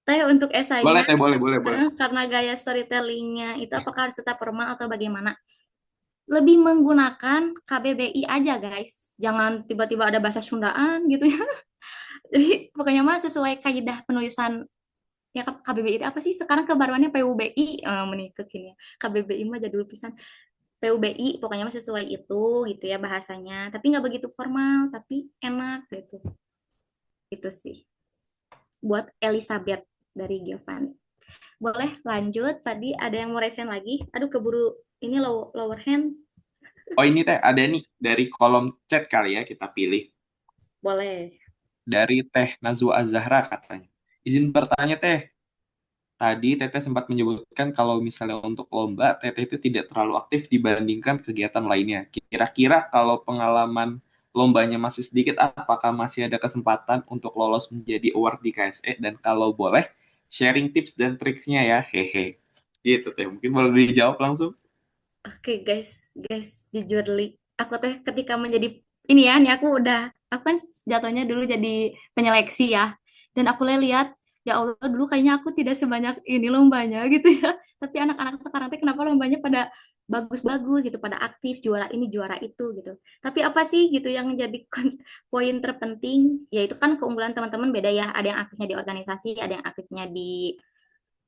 teh untuk Boleh esainya teh, boleh, boleh, boleh. karena gaya storytellingnya itu apakah harus tetap formal atau bagaimana lebih menggunakan KBBI aja guys jangan tiba-tiba ada bahasa Sundaan gitu ya. Jadi pokoknya mah sesuai kaidah penulisan ya KBBI itu apa sih sekarang kebaruannya PUBI menih kekini ya. KBBI mah jadul pisan PUBI pokoknya mah sesuai itu gitu ya bahasanya tapi nggak begitu formal tapi enak gitu itu sih buat Elizabeth dari Giovanni boleh lanjut tadi ada yang mau resen lagi aduh keburu ini lower hand Oh ini teh ada nih dari kolom chat kali ya kita pilih. boleh. Dari Teh Nazwa Azahra katanya. Izin bertanya Teh, tadi Teteh sempat menyebutkan kalau misalnya untuk lomba, Teteh itu tidak terlalu aktif dibandingkan kegiatan lainnya. Kira-kira kalau pengalaman lombanya masih sedikit, apakah masih ada kesempatan untuk lolos menjadi award di KSE? Dan kalau boleh, sharing tips dan triksnya ya, hehe. Gitu Teh, mungkin boleh dijawab langsung. Oke guys, jujur li, aku teh ketika menjadi ini ya, nih aku kan jatuhnya dulu jadi penyeleksi ya, dan aku lihat ya Allah dulu kayaknya aku tidak sebanyak ini lombanya gitu ya, tapi anak-anak sekarang teh kenapa lombanya pada bagus-bagus gitu, pada aktif juara ini juara itu gitu. Tapi apa sih gitu yang jadi poin terpenting, yaitu kan keunggulan teman-teman beda ya, ada yang aktifnya di organisasi, ada yang aktifnya di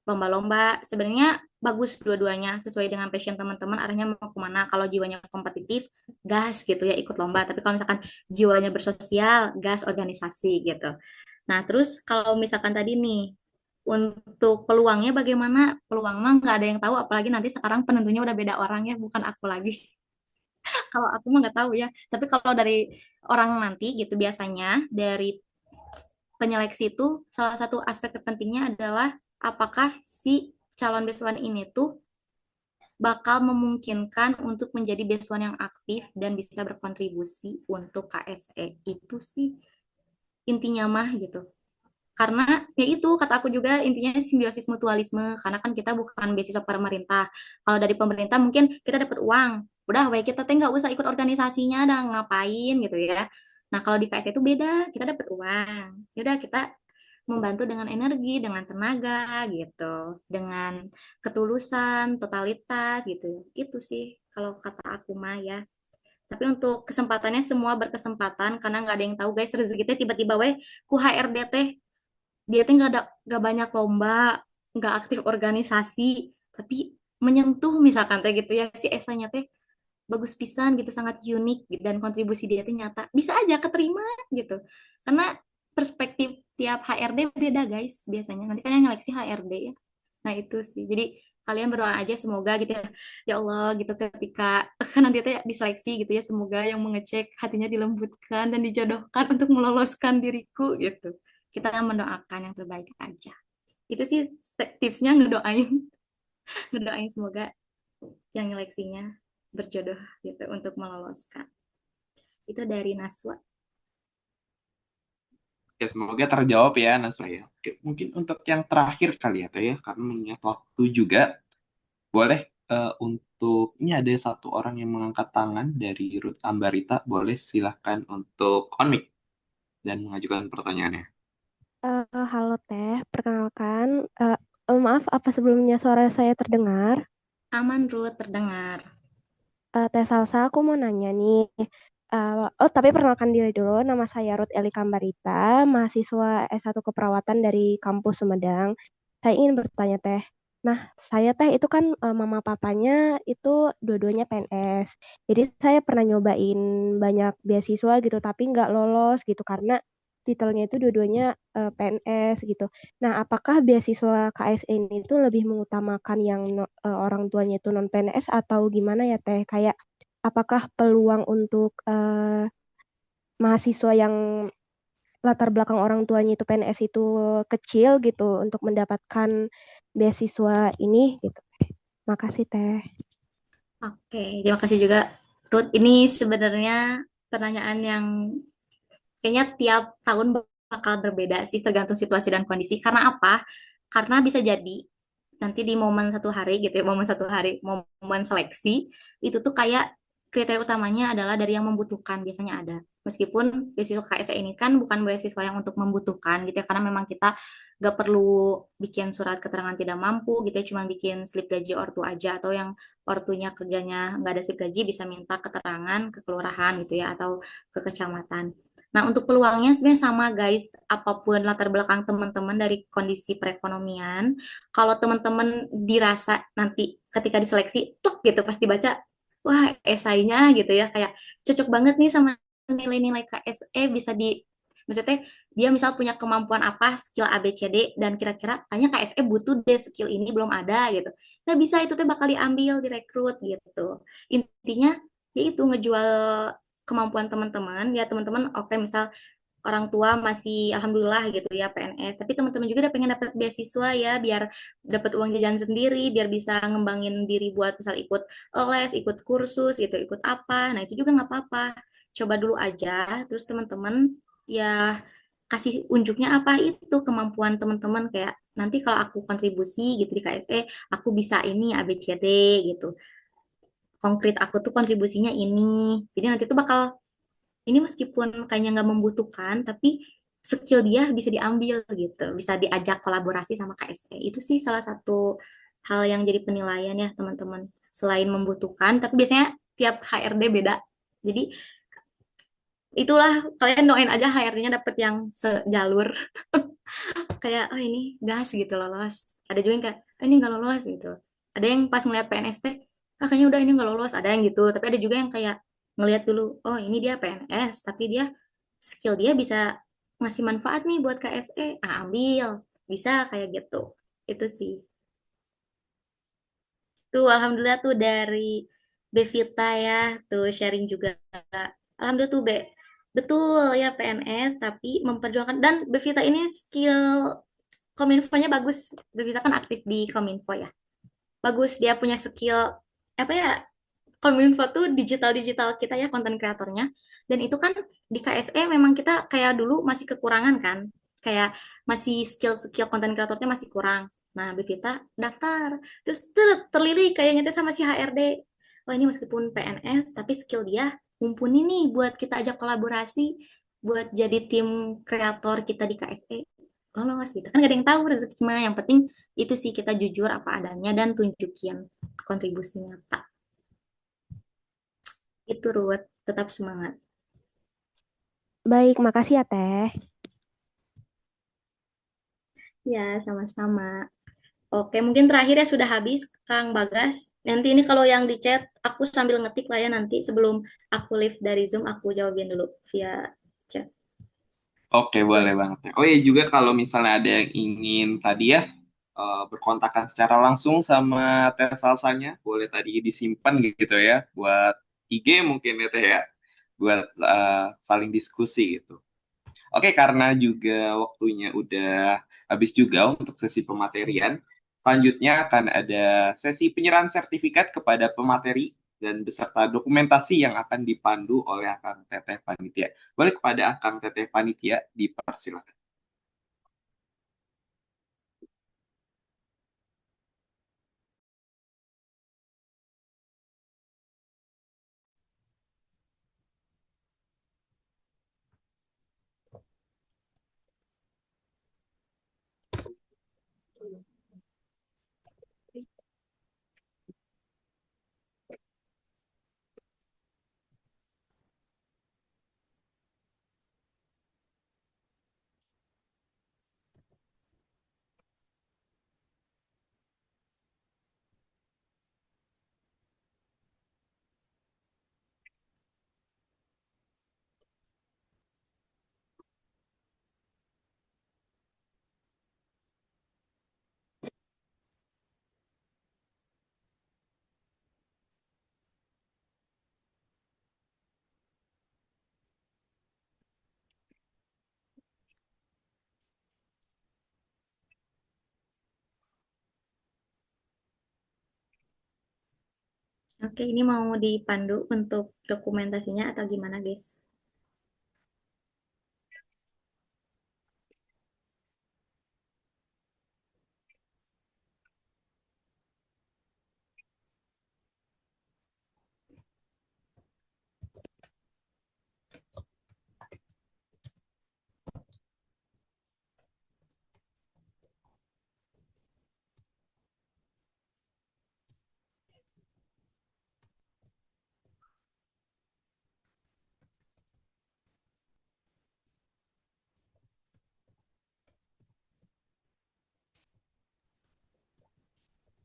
lomba-lomba sebenarnya bagus dua-duanya sesuai dengan passion teman-teman arahnya mau kemana kalau jiwanya kompetitif gas gitu ya ikut lomba tapi kalau misalkan jiwanya bersosial gas organisasi gitu. Nah terus kalau misalkan tadi nih untuk peluangnya bagaimana peluang mah nggak ada yang tahu apalagi nanti sekarang penentunya udah beda orang ya bukan aku lagi. Kalau aku mah nggak tahu ya tapi kalau dari orang nanti gitu biasanya dari penyeleksi itu salah satu aspek terpentingnya adalah apakah si calon besuan ini tuh bakal memungkinkan untuk menjadi beasiswan yang aktif dan bisa berkontribusi untuk KSE. Itu sih intinya mah gitu. Karena ya itu kata aku juga intinya simbiosis mutualisme karena kan kita bukan beasiswa pemerintah. Kalau dari pemerintah mungkin kita dapat uang, udah baik kita teh nggak usah ikut organisasinya dan ngapain gitu ya. Nah kalau di KS itu beda, kita dapat uang. Ya udah kita membantu dengan energi, dengan tenaga gitu, dengan ketulusan, totalitas gitu. Itu sih kalau kata aku mah ya. Tapi untuk kesempatannya semua berkesempatan karena nggak ada yang tahu guys rezeki teh tiba-tiba weh ku HRD teh dia tuh nggak banyak lomba, nggak aktif organisasi, tapi menyentuh misalkan teh gitu ya si esanya teh bagus pisan gitu, sangat unik gitu, dan kontribusi dia tuh nyata, bisa aja keterima gitu. Karena perspektif tiap HRD beda guys biasanya. Nanti kan yang ngeleksi HRD ya. Nah itu sih. Jadi kalian berdoa aja semoga gitu ya, ya Allah gitu ketika kan nanti teh diseleksi gitu ya, semoga yang mengecek hatinya dilembutkan dan dijodohkan untuk meloloskan diriku gitu. Kita mendoakan yang terbaik aja. Itu sih tipsnya ngedoain, ngedoain semoga yang nyeleksinya berjodoh gitu untuk meloloskan. Itu dari Naswa. Ya, semoga terjawab ya, Naswa ya. Oke, mungkin untuk yang terakhir kali ya, Teh, ya, karena mengingat waktu juga, boleh untuk, ini ada satu orang yang mengangkat tangan dari Ruth Ambarita, boleh silahkan untuk on mic dan mengajukan pertanyaannya. Halo Teh, perkenalkan. Maaf, apa sebelumnya suara saya terdengar? Aman, Ruth, terdengar. Teh Salsa, aku mau nanya nih. Tapi perkenalkan diri dulu. Nama saya Ruth Eli Kambarita, mahasiswa S1 Keperawatan dari kampus Sumedang. Saya ingin bertanya Teh. Nah, saya Teh itu kan mama papanya itu dua-duanya PNS. Jadi saya pernah nyobain banyak beasiswa gitu, tapi nggak lolos gitu karena titelnya itu dua-duanya PNS gitu. Nah, apakah beasiswa KSN itu lebih mengutamakan yang orang tuanya itu non PNS atau gimana ya Teh? Kayak apakah peluang untuk mahasiswa yang latar belakang orang tuanya itu PNS itu kecil gitu untuk mendapatkan beasiswa ini gitu. Makasih Teh. Oke, terima kasih juga, Ruth. Ini sebenarnya pertanyaan yang kayaknya tiap tahun bakal berbeda sih, tergantung situasi dan kondisi. Karena apa? Karena bisa jadi nanti di momen satu hari gitu ya, momen satu hari, momen seleksi, itu tuh kayak kriteria utamanya adalah dari yang membutuhkan, biasanya ada. Meskipun beasiswa KSE ini kan bukan beasiswa yang untuk membutuhkan gitu ya, karena memang kita gak perlu bikin surat keterangan tidak mampu gitu ya, cuma bikin slip gaji ortu aja, atau yang ortunya kerjanya nggak ada slip gaji bisa minta keterangan ke kelurahan gitu ya, atau ke kecamatan. Nah, untuk peluangnya sebenarnya sama guys, apapun latar belakang teman-teman dari kondisi perekonomian, kalau teman-teman dirasa nanti ketika diseleksi, tuk gitu pasti baca, wah esainya gitu ya, kayak cocok banget nih sama nilai-nilai KSE, bisa di, maksudnya dia misal punya kemampuan apa, skill A, B, C, D, dan kira-kira kayaknya KSE butuh deh skill ini belum ada gitu. Nah bisa itu tuh bakal diambil, direkrut gitu. Intinya yaitu ngejual kemampuan teman-teman, ya teman-teman oke misal orang tua masih alhamdulillah gitu ya PNS, tapi teman-teman juga udah pengen dapat beasiswa ya biar dapat uang jajan sendiri, biar bisa ngembangin diri buat misal ikut les, ikut kursus gitu, ikut apa. Nah, itu juga nggak apa-apa. Coba dulu aja, terus teman-teman ya kasih unjuknya apa itu kemampuan teman-teman, kayak nanti kalau aku kontribusi gitu di KSE, aku bisa ini A B C D gitu. Konkret aku tuh kontribusinya ini. Jadi nanti tuh bakal ini meskipun kayaknya nggak membutuhkan, tapi skill dia bisa diambil gitu, bisa diajak kolaborasi sama KSE. Itu sih salah satu hal yang jadi penilaian ya teman-teman. Selain membutuhkan, tapi biasanya tiap HRD beda. Jadi itulah kalian doain aja HRD-nya dapet yang sejalur. Kayak, oh ini gas gitu lolos. Ada juga yang kayak, oh, ini nggak lolos gitu. Ada yang pas ngeliat PNS teh, ah, kayaknya udah ini nggak lolos. Ada yang gitu. Tapi ada juga yang kayak ngeliat dulu, oh ini dia PNS, tapi dia skill dia bisa ngasih manfaat nih buat KSE. Ah, ambil. Bisa kayak gitu. Itu sih. Tuh, alhamdulillah tuh dari Bevita ya, tuh sharing juga. Alhamdulillah tuh betul ya PNS, tapi memperjuangkan. Dan Bevita ini skill Kominfo-nya bagus. Bevita kan aktif di Kominfo ya. Bagus, dia punya skill apa ya, Kominfo tuh digital-digital kita ya konten kreatornya. Dan itu kan di KSE memang kita kayak dulu masih kekurangan kan. Kayak masih skill-skill konten kreatornya masih kurang. Nah, Bivita daftar. Terus terlirik kayaknya tuh sama si HRD. Wah, ini meskipun PNS, tapi skill dia mumpuni nih buat kita ajak kolaborasi, buat jadi tim kreator kita di KSE. Lolos gitu. Kan gak ada yang tahu rezeki mah. Yang penting itu sih kita jujur apa adanya dan tunjukin kontribusinya, Pak. Itu Ruwet, tetap semangat. Baik, makasih ya Teh. Ya, sama-sama. Oke, mungkin terakhir ya sudah habis, Kang Bagas. Nanti ini kalau yang di chat, aku sambil ngetik lah ya nanti sebelum aku live dari Zoom, aku jawabin dulu via chat. Oke, boleh banget ya. Oh iya juga kalau misalnya ada yang ingin tadi ya berkontakkan secara langsung sama Teh Salsanya, boleh tadi disimpan gitu ya buat IG mungkin ya Teh ya, buat saling diskusi gitu. Oke, karena juga waktunya udah habis juga untuk sesi pematerian, selanjutnya akan ada sesi penyerahan sertifikat kepada pemateri dan beserta dokumentasi yang akan dipandu oleh Akang Teteh Panitia. Boleh kepada Akang Teteh Panitia dipersilakan. Oke, ini mau dipandu untuk dokumentasinya atau gimana, guys?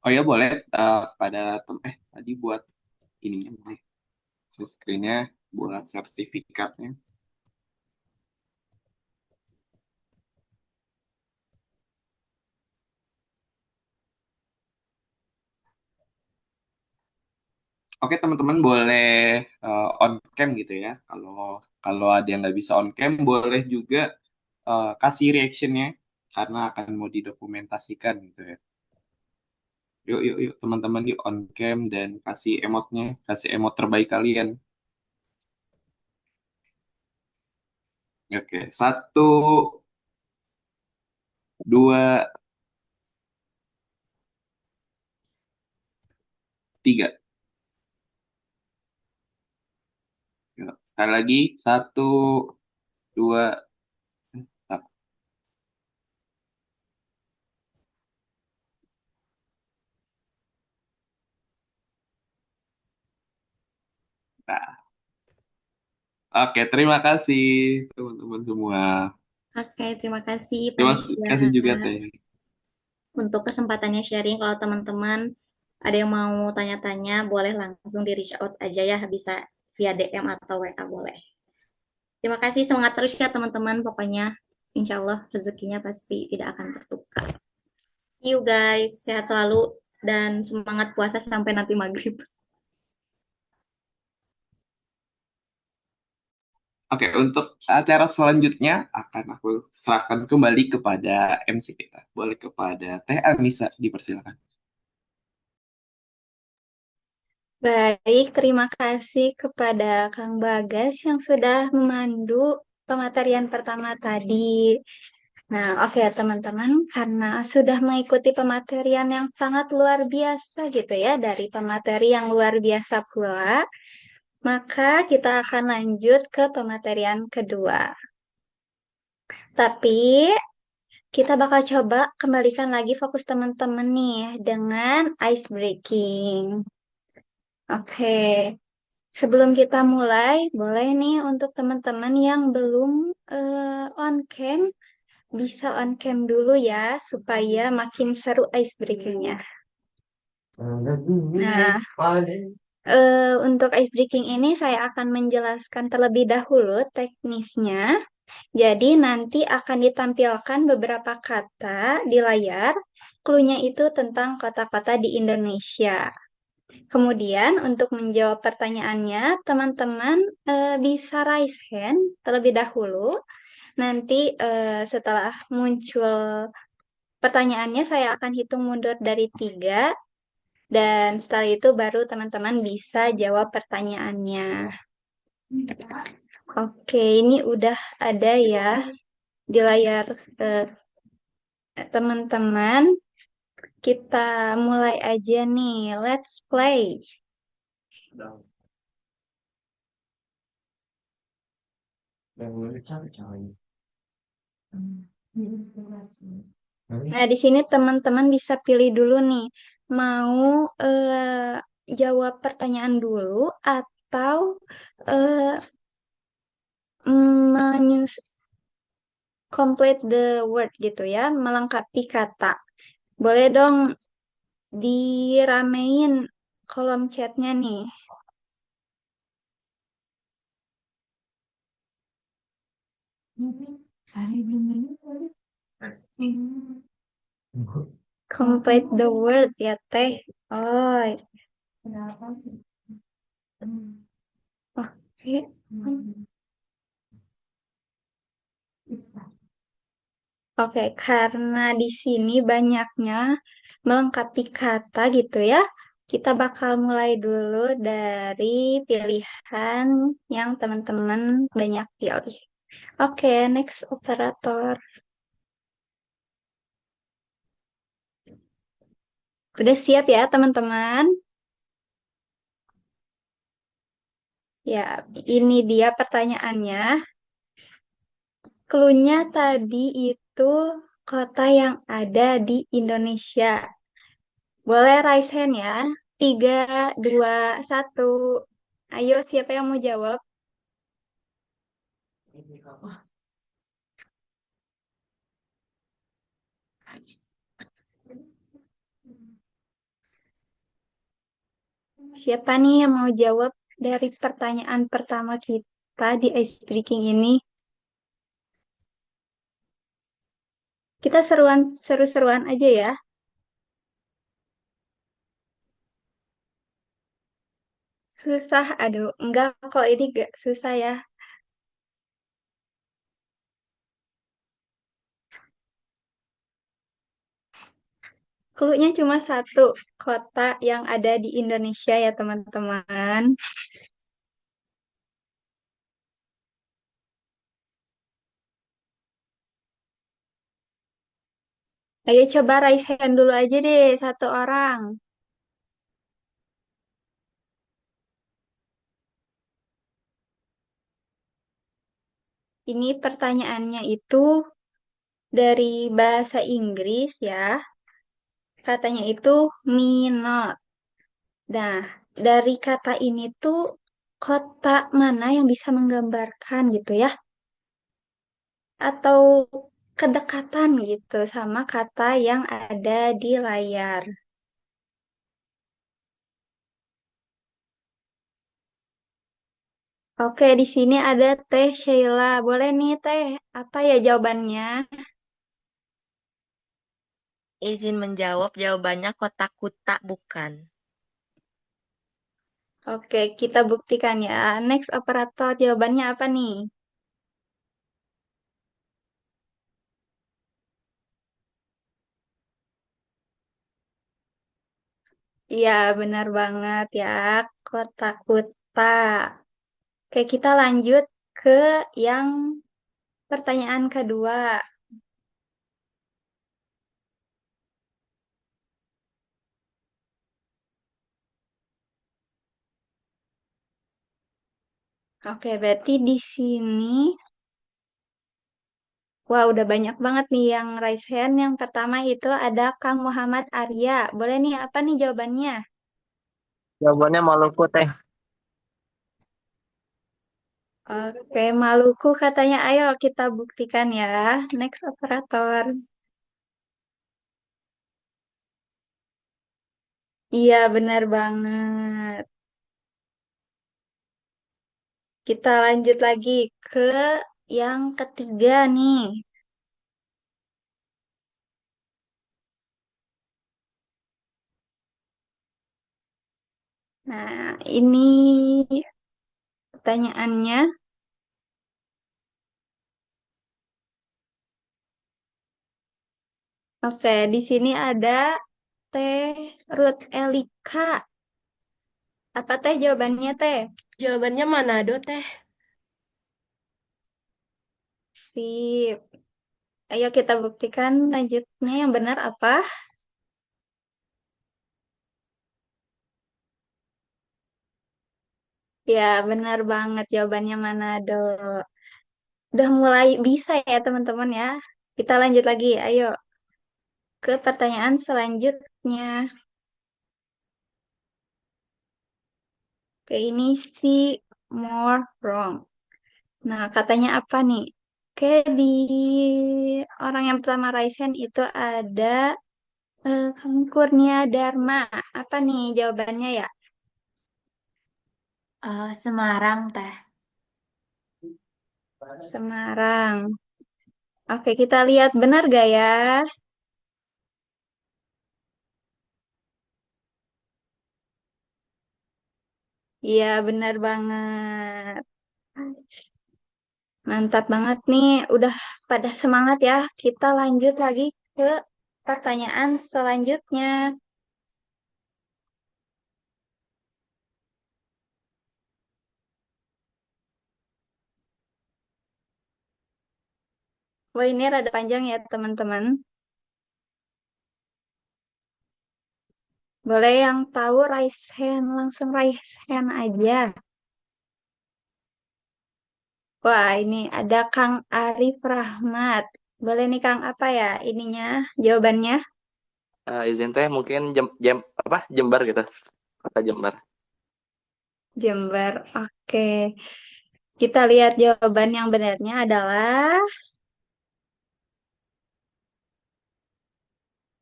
Oh ya boleh pada tadi buat ininya boleh share screen-nya buat sertifikatnya. Oke teman-teman boleh on cam gitu ya. Kalau kalau ada yang nggak bisa on cam boleh juga kasih reactionnya karena akan mau didokumentasikan gitu ya. Yuk yuk yuk teman-teman yuk on cam dan kasih emotnya, kasih emot terbaik kalian. Oke, satu, dua, tiga. Yuk, sekali lagi, satu, dua, satu. Nah, oke, terima kasih teman-teman semua. Oke, terima kasih Terima Panitia kasih juga Teh. untuk kesempatannya sharing. Kalau teman-teman ada yang mau tanya-tanya, boleh langsung di reach out aja ya, bisa via DM atau WA boleh. Terima kasih, semangat terus ya teman-teman. Pokoknya insya Allah rezekinya pasti tidak akan tertukar. See you guys, sehat selalu dan semangat puasa sampai nanti maghrib. Oke, untuk acara selanjutnya akan aku serahkan kembali kepada MC kita. Boleh kepada Teh Anissa, dipersilakan. Baik, terima kasih kepada Kang Bagas yang sudah memandu pematerian pertama tadi. Nah, oke teman-teman, karena sudah mengikuti pematerian yang sangat luar biasa gitu ya, dari pemateri yang luar biasa pula, maka kita akan lanjut ke pematerian kedua. Tapi kita bakal coba kembalikan lagi fokus teman-teman nih dengan ice breaking. Oke, sebelum kita mulai, boleh nih untuk teman-teman yang belum on cam, bisa on cam dulu ya, supaya makin seru ice breakingnya. Nah, untuk ice breaking ini saya akan menjelaskan terlebih dahulu teknisnya. Jadi nanti akan ditampilkan beberapa kata di layar. Clue-nya itu tentang kota-kota di Indonesia. Kemudian untuk menjawab pertanyaannya, teman-teman bisa raise hand terlebih dahulu. Nanti setelah muncul pertanyaannya, saya akan hitung mundur dari 3. Dan setelah itu baru teman-teman bisa jawab pertanyaannya. Oke, ini udah ada ya di layar teman-teman. Kita mulai aja nih. Let's play. Nah, di sini teman-teman bisa pilih dulu nih, mau jawab pertanyaan dulu atau eh, complete the word gitu ya, melengkapi kata. Boleh dong diramein kolom chatnya nih. Complete the word ya teh. Oh, oke. Oke, karena di sini banyaknya melengkapi kata gitu ya. Kita bakal mulai dulu dari pilihan yang teman-teman banyak pilih. Oke, next operator. Udah siap ya teman-teman? Ya, ini dia pertanyaannya. Clue-nya tadi itu kota yang ada di Indonesia. Boleh raise hand ya. 3, 2, 1. Ayo, siapa yang mau jawab? Siapa nih yang mau jawab dari pertanyaan pertama kita di ice breaking ini? Kita seru-seruan aja ya. Susah, aduh, enggak kok ini gak susah ya. Clue-nya cuma satu, kota yang ada di Indonesia ya teman-teman. Ayo coba raise hand dulu aja deh, satu orang. Ini pertanyaannya itu dari bahasa Inggris ya. Katanya itu me not. Nah, dari kata ini tuh kota mana yang bisa menggambarkan gitu ya? Atau kedekatan gitu sama kata yang ada di layar. Oke, di sini ada Teh Sheila. Boleh nih Teh, apa ya jawabannya? Izin menjawab, jawabannya kota Kuta bukan. Oke, kita buktikan ya. Next operator, jawabannya apa nih? Iya, benar banget ya. Kota Kuta. Oke, kita lanjut ke yang pertanyaan kedua. Oke, berarti di sini, wah udah banyak banget nih yang raise hand. Yang pertama itu ada Kang Muhammad Arya. Boleh nih, apa nih jawabannya? Jawabannya Maluku teh. Oke, Maluku katanya. Ayo kita buktikan ya. Next operator. Iya, benar banget. Kita lanjut lagi ke yang ketiga nih. Nah, ini pertanyaannya. Oke, di sini ada Teh Ruth Elika. Apa teh jawabannya teh? Jawabannya Manado, Teh. Sip. Ayo kita buktikan lanjutnya yang benar apa? Ya, benar banget jawabannya Manado. Udah mulai bisa ya teman-teman ya. Kita lanjut lagi. Ayo ke pertanyaan selanjutnya. Oke, ini sih more wrong. Nah, katanya apa nih? Oke, di orang yang pertama Raisen itu ada Kang Kurnia Dharma. Apa nih jawabannya ya? Semarang, Teh. Semarang. Oke, kita lihat benar gak ya? Iya, benar banget. Mantap banget nih. Udah pada semangat ya. Kita lanjut lagi ke pertanyaan selanjutnya. Wah, ini rada panjang ya, teman-teman. Boleh yang tahu raise hand, langsung raise hand aja. Wah, ini ada Kang Arif Rahmat. Boleh nih Kang, apa ya ininya, jawabannya? Izin teh mungkin apa Jember gitu. Kota Jember. Jember. Oke. Kita lihat jawaban yang benarnya adalah,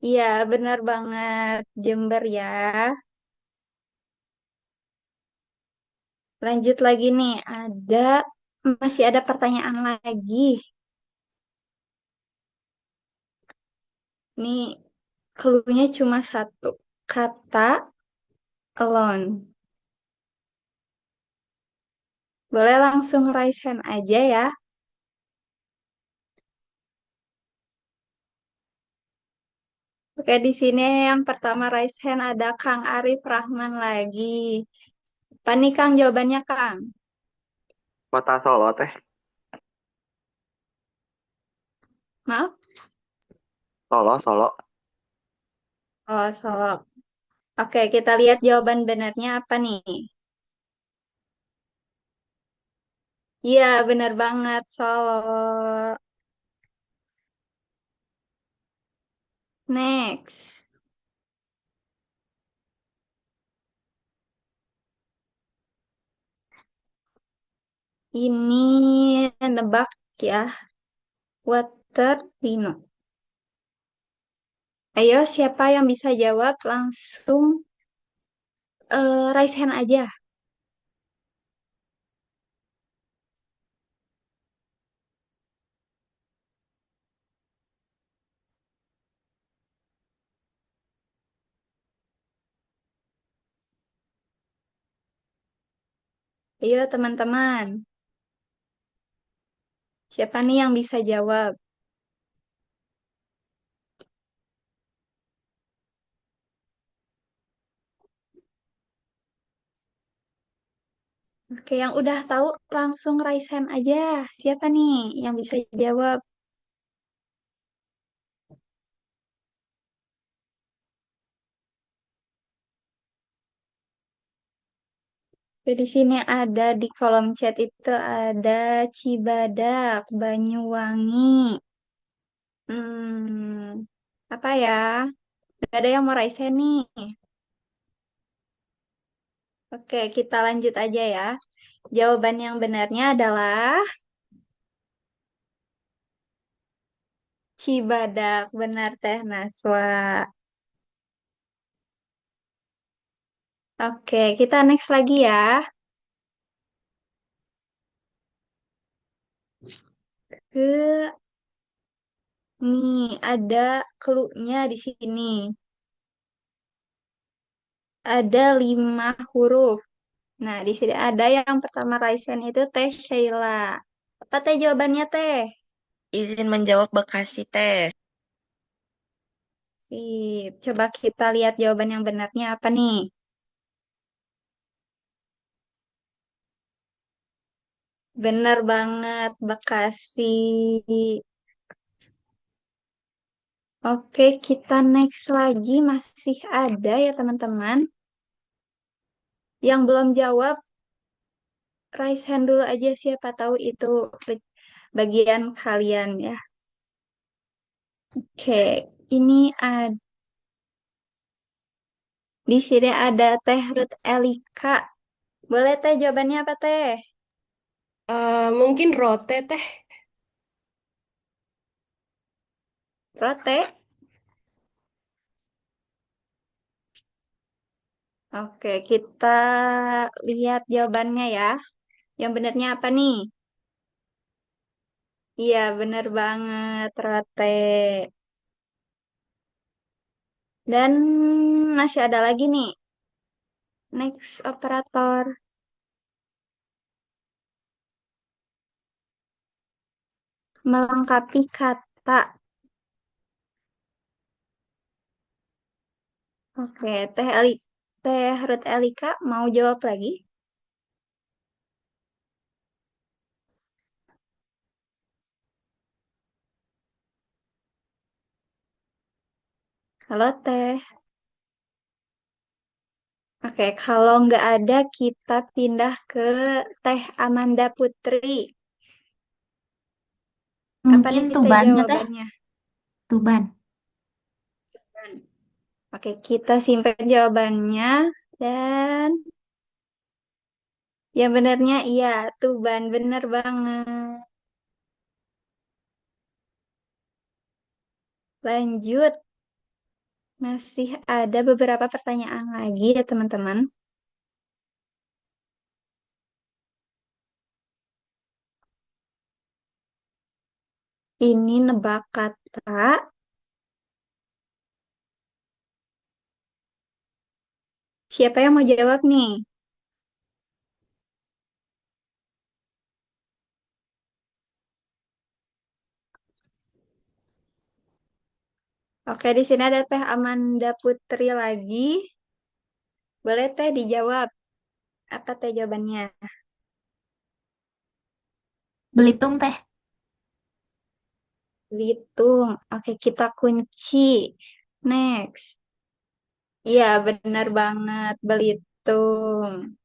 iya benar banget, Jember ya. Lanjut lagi nih, masih ada pertanyaan lagi. Nih, clue-nya cuma satu. Kata alone. Boleh langsung raise hand aja ya. Oke, di sini yang pertama raise hand ada Kang Arif Rahman lagi. Apa nih Kang jawabannya Kang? Kota Solo teh. Maaf? Solo. Oh, Solo. Oke, kita lihat jawaban benarnya apa nih? Iya, benar banget, Solo. Next. Ini nebak ya. Water Dino. Ayo, siapa yang bisa jawab langsung raise hand aja. Ayo, teman-teman. Siapa nih yang bisa jawab? Oke, yang udah tahu langsung raise hand aja. Siapa nih yang bisa jawab? Di sini ada di kolom chat itu ada Cibadak, Banyuwangi. Hmm, apa ya? Gak ada yang mau raise hand nih. Oke, kita lanjut aja ya. Jawaban yang benarnya adalah Cibadak. Benar Teh Naswa. Oke, kita next lagi ya. Ke nih ada clue-nya di sini. Ada 5 huruf. Nah, di sini ada yang pertama Raisen itu Teh Sheila. Apa Teh jawabannya Teh? Izin menjawab Bekasi teh. Sip. Coba kita lihat jawaban yang benarnya apa nih? Bener banget, Bekasi. Oke, kita next lagi. Masih ada ya teman-teman. Yang belum jawab, raise hand dulu aja siapa tahu itu bagian kalian ya. Oke, ini ada di sini ada Teh Ruth Elika. Boleh Teh jawabannya apa Teh? Mungkin rote teh. Rote? Oke, kita lihat jawabannya ya. Yang benarnya apa nih? Iya, benar banget, rote. Dan masih ada lagi nih. Next operator. Melengkapi kata. Oke, Teh Ruth Elika mau jawab lagi? Halo Teh. Oke, kalau nggak ada kita pindah ke Teh Amanda Putri. Apa Mungkin nih Teh Tubannya teh, jawabannya? Tuban. Oke, kita simpan jawabannya. Dan yang benarnya iya, Tuban. Bener banget. Lanjut. Masih ada beberapa pertanyaan lagi ya teman-teman. Ini nebak kata. Siapa yang mau jawab nih? Oke, di sini ada Teh Amanda Putri lagi. Boleh Teh dijawab. Apa Teh jawabannya? Belitung teh. Belitung. Oke, kita kunci. Next. Iya, benar banget. Belitung.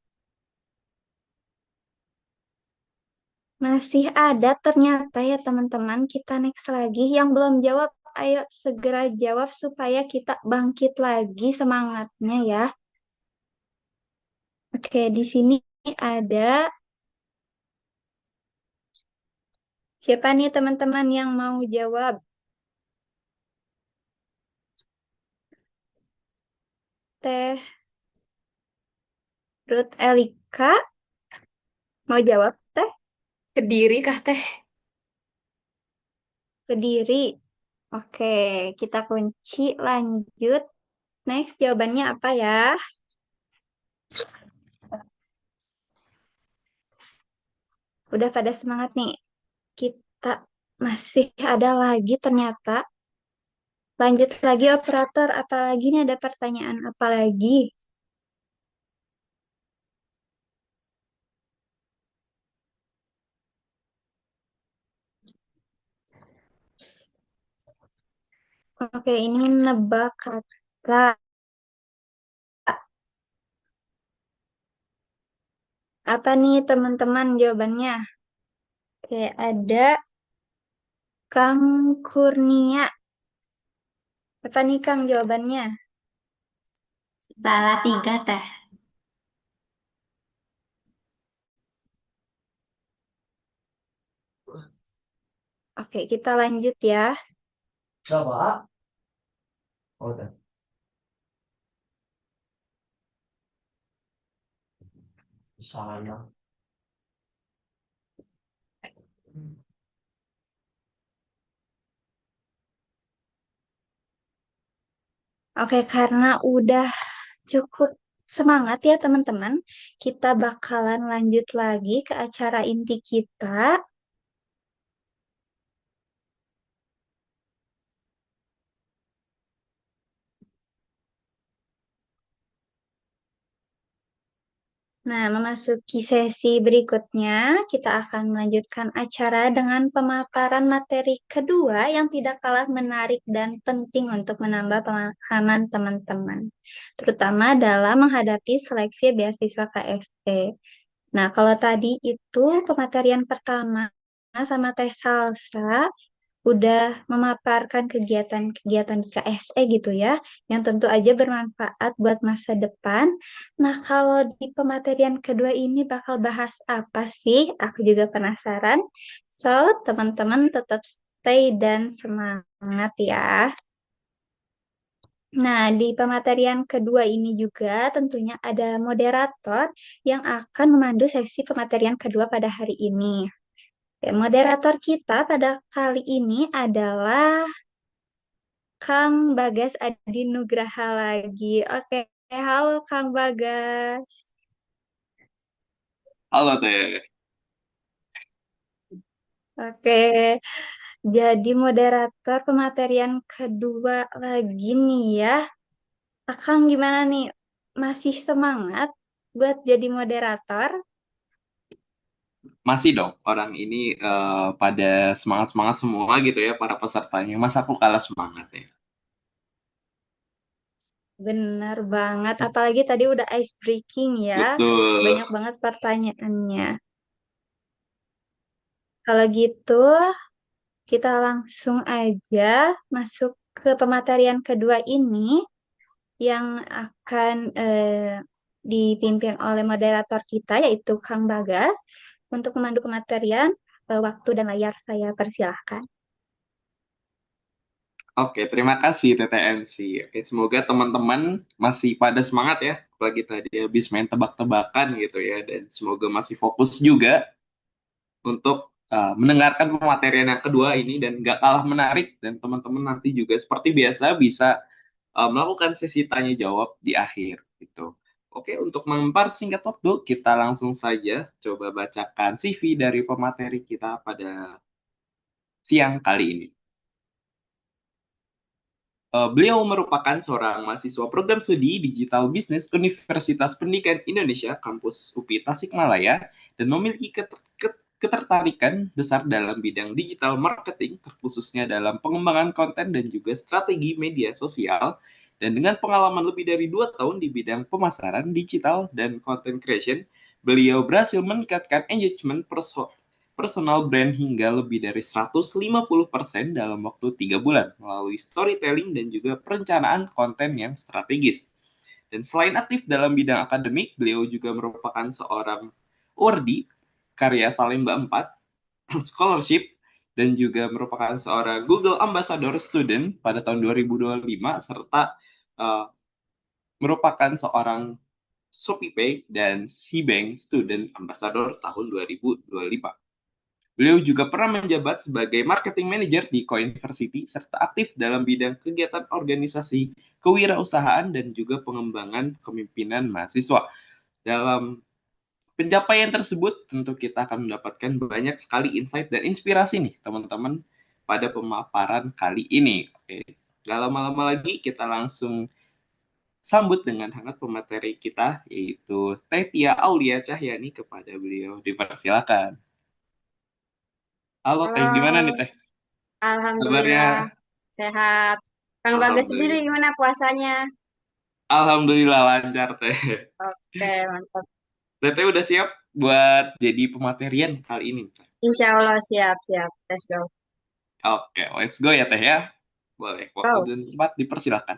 Masih ada ternyata ya teman-teman. Kita next lagi. Yang belum jawab, ayo segera jawab supaya kita bangkit lagi semangatnya ya. Oke, di sini ada siapa nih teman-teman yang mau jawab? Teh Ruth Elika mau jawab Teh? Kediri kah teh? Kediri. Oke, kita kunci lanjut. Next jawabannya apa ya? Udah pada semangat nih. Kita masih ada lagi ternyata. Lanjut lagi operator, apalagi nih ada pertanyaan apa lagi? Oke, ini nebak kata. Apa nih teman-teman jawabannya? Oke, ada Kang Kurnia. Apa nih Kang jawabannya? Salah 3 teh. Oke, kita lanjut ya. Oke, karena udah cukup semangat ya teman-teman, kita bakalan lanjut lagi ke acara inti kita. Nah, memasuki sesi berikutnya, kita akan melanjutkan acara dengan pemaparan materi kedua yang tidak kalah menarik dan penting untuk menambah pemahaman teman-teman, terutama dalam menghadapi seleksi beasiswa KSE. Nah, kalau tadi itu pematerian pertama sama Teh Salsa udah memaparkan kegiatan-kegiatan di KSE gitu ya, yang tentu aja bermanfaat buat masa depan. Nah, kalau di pematerian kedua ini bakal bahas apa sih? Aku juga penasaran. So, teman-teman tetap stay dan semangat ya. Nah, di pematerian kedua ini juga tentunya ada moderator yang akan memandu sesi pematerian kedua pada hari ini. Oke, moderator kita pada kali ini adalah Kang Bagas Adi Nugraha lagi. Oke, halo Kang Bagas. Halo Teh. Oke, jadi moderator pematerian kedua lagi nih ya. Akang gimana nih? Masih semangat buat jadi moderator? Masih dong, orang ini pada semangat-semangat semua gitu ya, para pesertanya. Masa aku kalah semangat ya? Benar banget. Apalagi tadi udah ice breaking ya. Betul. Banyak banget pertanyaannya. Kalau gitu, kita langsung aja masuk ke pematerian kedua ini yang akan dipimpin oleh moderator kita yaitu Kang Bagas. Untuk memandu pematerian, waktu dan layar saya persilahkan. Oke, terima kasih TTNC. Oke, semoga teman-teman masih pada semangat ya. Apalagi tadi habis main tebak-tebakan gitu ya. Dan semoga masih fokus juga untuk mendengarkan pematerian yang kedua ini dan gak kalah menarik. Dan teman-teman nanti juga seperti biasa bisa melakukan sesi tanya jawab di akhir gitu. Oke, untuk mempersingkat waktu, kita langsung saja coba bacakan CV dari pemateri kita pada siang kali ini. Beliau merupakan seorang mahasiswa program studi Digital Business Universitas Pendidikan Indonesia, kampus UPI Tasikmalaya, dan memiliki ketertarikan besar dalam bidang digital marketing, terkhususnya dalam pengembangan konten dan juga strategi media sosial, dan dengan pengalaman lebih dari 2 tahun di bidang pemasaran digital dan content creation, beliau berhasil meningkatkan engagement personal brand hingga lebih dari 150% dalam waktu 3 bulan melalui storytelling dan juga perencanaan konten yang strategis. Dan selain aktif dalam bidang akademik, beliau juga merupakan seorang awardee karya Salemba 4 scholarship dan juga merupakan seorang Google Ambassador Student pada tahun 2025 serta uh, merupakan seorang ShopeePay dan Cbank Student Ambassador tahun 2025. Beliau juga pernah menjabat sebagai marketing manager di Coinversity serta aktif dalam bidang kegiatan organisasi, kewirausahaan, dan juga pengembangan kepemimpinan mahasiswa. Dalam pencapaian tersebut, tentu kita akan mendapatkan banyak sekali insight dan inspirasi nih, teman-teman, pada pemaparan kali ini. Oke, gak lama-lama lagi, kita langsung sambut dengan hangat pemateri kita, yaitu Teh Tia Aulia Cahyani. Kepada beliau dipersilakan. Halo Teh, gimana nih Halo, Teh? Kabarnya? Alhamdulillah sehat. Kang Bagas sendiri Alhamdulillah. gimana puasanya? Alhamdulillah lancar teh. Oke, mantap. Teteh udah siap buat jadi pematerian kali ini. Insya Allah siap-siap. Let's go. Oke, let's go ya teh ya. Boleh, waktu Go. dan tempat dipersilakan.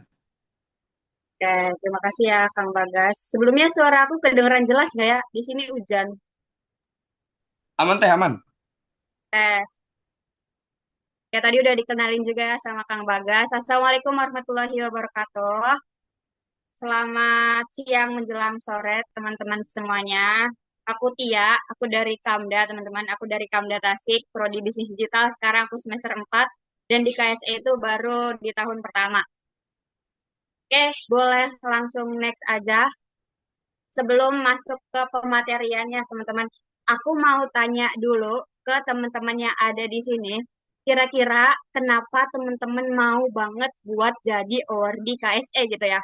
Oke, terima kasih ya Kang Bagas. Sebelumnya suara aku kedengeran jelas nggak ya? Di sini hujan. Aman teh, aman. Eh, ya tadi udah dikenalin juga sama Kang Bagas. Assalamualaikum warahmatullahi wabarakatuh. Selamat siang menjelang sore teman-teman semuanya. Aku Tia, aku dari Kamda teman-teman. Aku dari Kamda Tasik, Prodi Bisnis Digital. Sekarang aku semester 4 dan di KSE itu baru di tahun pertama. Oke, boleh langsung next aja. Sebelum masuk ke pemateriannya, teman-teman, aku mau tanya dulu ke teman-teman yang ada di sini. Kira-kira kenapa teman-teman mau banget buat jadi award di KSE gitu ya?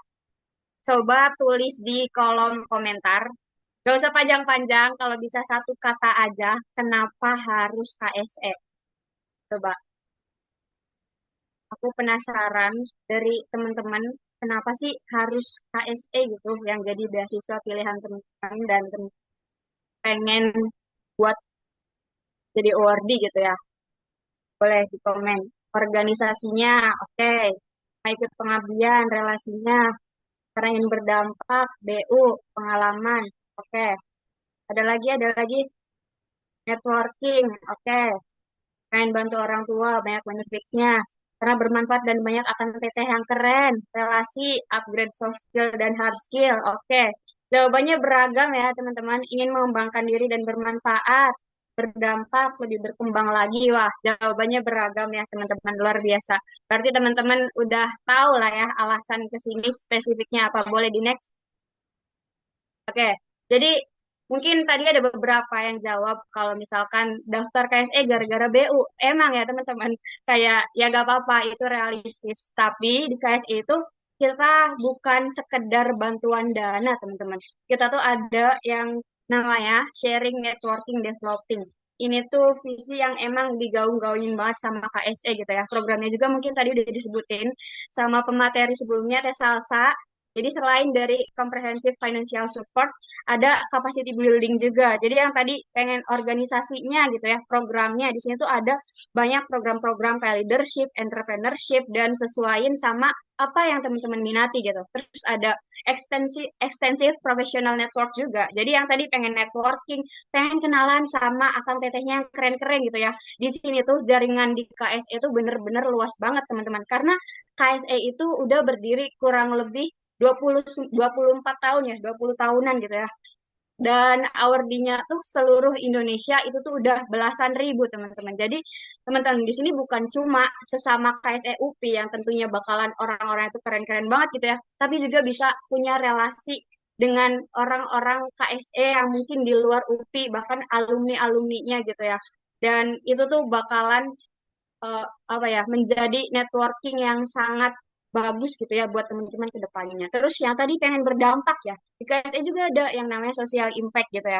Coba tulis di kolom komentar. Gak usah panjang-panjang, kalau bisa satu kata aja, kenapa harus KSE? Coba, aku penasaran dari teman-teman, kenapa sih harus KSE gitu yang jadi beasiswa pilihan teman-teman dan pengen buat jadi awardee gitu ya. Boleh di komen. Organisasinya, oke. Mau ikut pengabdian, relasinya, karena ingin berdampak, BU, pengalaman, oke. Ada lagi, networking, oke. Pengen bantu orang tua, banyak benefitnya. Karena bermanfaat dan banyak akan teteh yang keren. Relasi, upgrade soft skill dan hard skill, oke. Jawabannya beragam ya teman-teman. Ingin mengembangkan diri dan bermanfaat, berdampak, lebih berkembang lagi. Wah, jawabannya beragam ya teman-teman, luar biasa. Berarti teman-teman udah tahu lah ya alasan kesini spesifiknya apa. Boleh di next? Oke, jadi mungkin tadi ada beberapa yang jawab kalau misalkan daftar KSE gara-gara BU. Emang ya teman-teman, kayak ya gak apa-apa, itu realistis. Tapi di KSE itu kita bukan sekedar bantuan dana teman-teman. Kita tuh ada yang namanya sharing, networking, developing. Ini tuh visi yang emang digaung-gaungin banget sama KSE gitu ya. Programnya juga mungkin tadi udah disebutin sama pemateri sebelumnya, Teh Salsa. Jadi selain dari comprehensive financial support, ada capacity building juga. Jadi yang tadi pengen organisasinya gitu ya, programnya di sini tuh ada banyak program-program kayak leadership, entrepreneurship, dan sesuaiin sama apa yang teman-teman minati gitu. Terus ada extensive professional network juga. Jadi yang tadi pengen networking, pengen kenalan sama akang tetehnya yang keren-keren gitu ya. Di sini tuh jaringan di KSE itu bener-bener luas banget teman-teman. Karena KSE itu udah berdiri kurang lebih 24 tahun ya, 20 tahunan gitu ya. Dan awardee-nya tuh seluruh Indonesia itu tuh udah belasan ribu teman-teman. Jadi teman-teman di sini bukan cuma sesama KSE UPI yang tentunya bakalan orang-orang itu keren-keren banget gitu ya, tapi juga bisa punya relasi dengan orang-orang KSE yang mungkin di luar UPI, bahkan alumni-alumninya gitu ya. Dan itu tuh bakalan apa ya, menjadi networking yang sangat bagus gitu ya buat teman-teman ke depannya. Terus yang tadi pengen berdampak ya, di KSE juga ada yang namanya social impact gitu ya.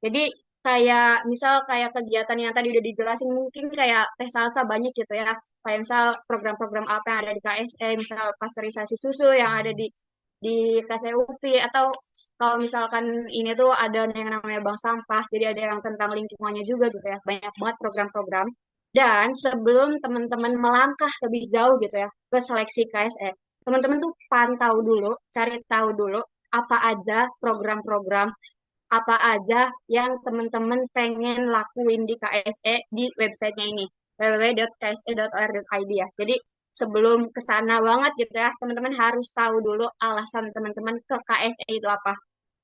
Jadi kayak misal kayak kegiatan yang tadi udah dijelasin mungkin kayak Teh Salsa banyak gitu ya. Kayak misal program-program apa yang ada di KSE, misal pasteurisasi susu yang ada di KSEUPI, atau kalau misalkan ini tuh ada yang namanya bank sampah, jadi ada yang tentang lingkungannya juga gitu ya. Banyak banget program-program. Dan sebelum teman-teman melangkah lebih jauh gitu ya ke seleksi KSE, teman-teman tuh pantau dulu, cari tahu dulu apa aja program-program, apa aja yang teman-teman pengen lakuin di KSE di websitenya ini, www.kse.or.id ya. Jadi sebelum ke sana banget gitu ya, teman-teman harus tahu dulu alasan teman-teman ke KSE itu apa.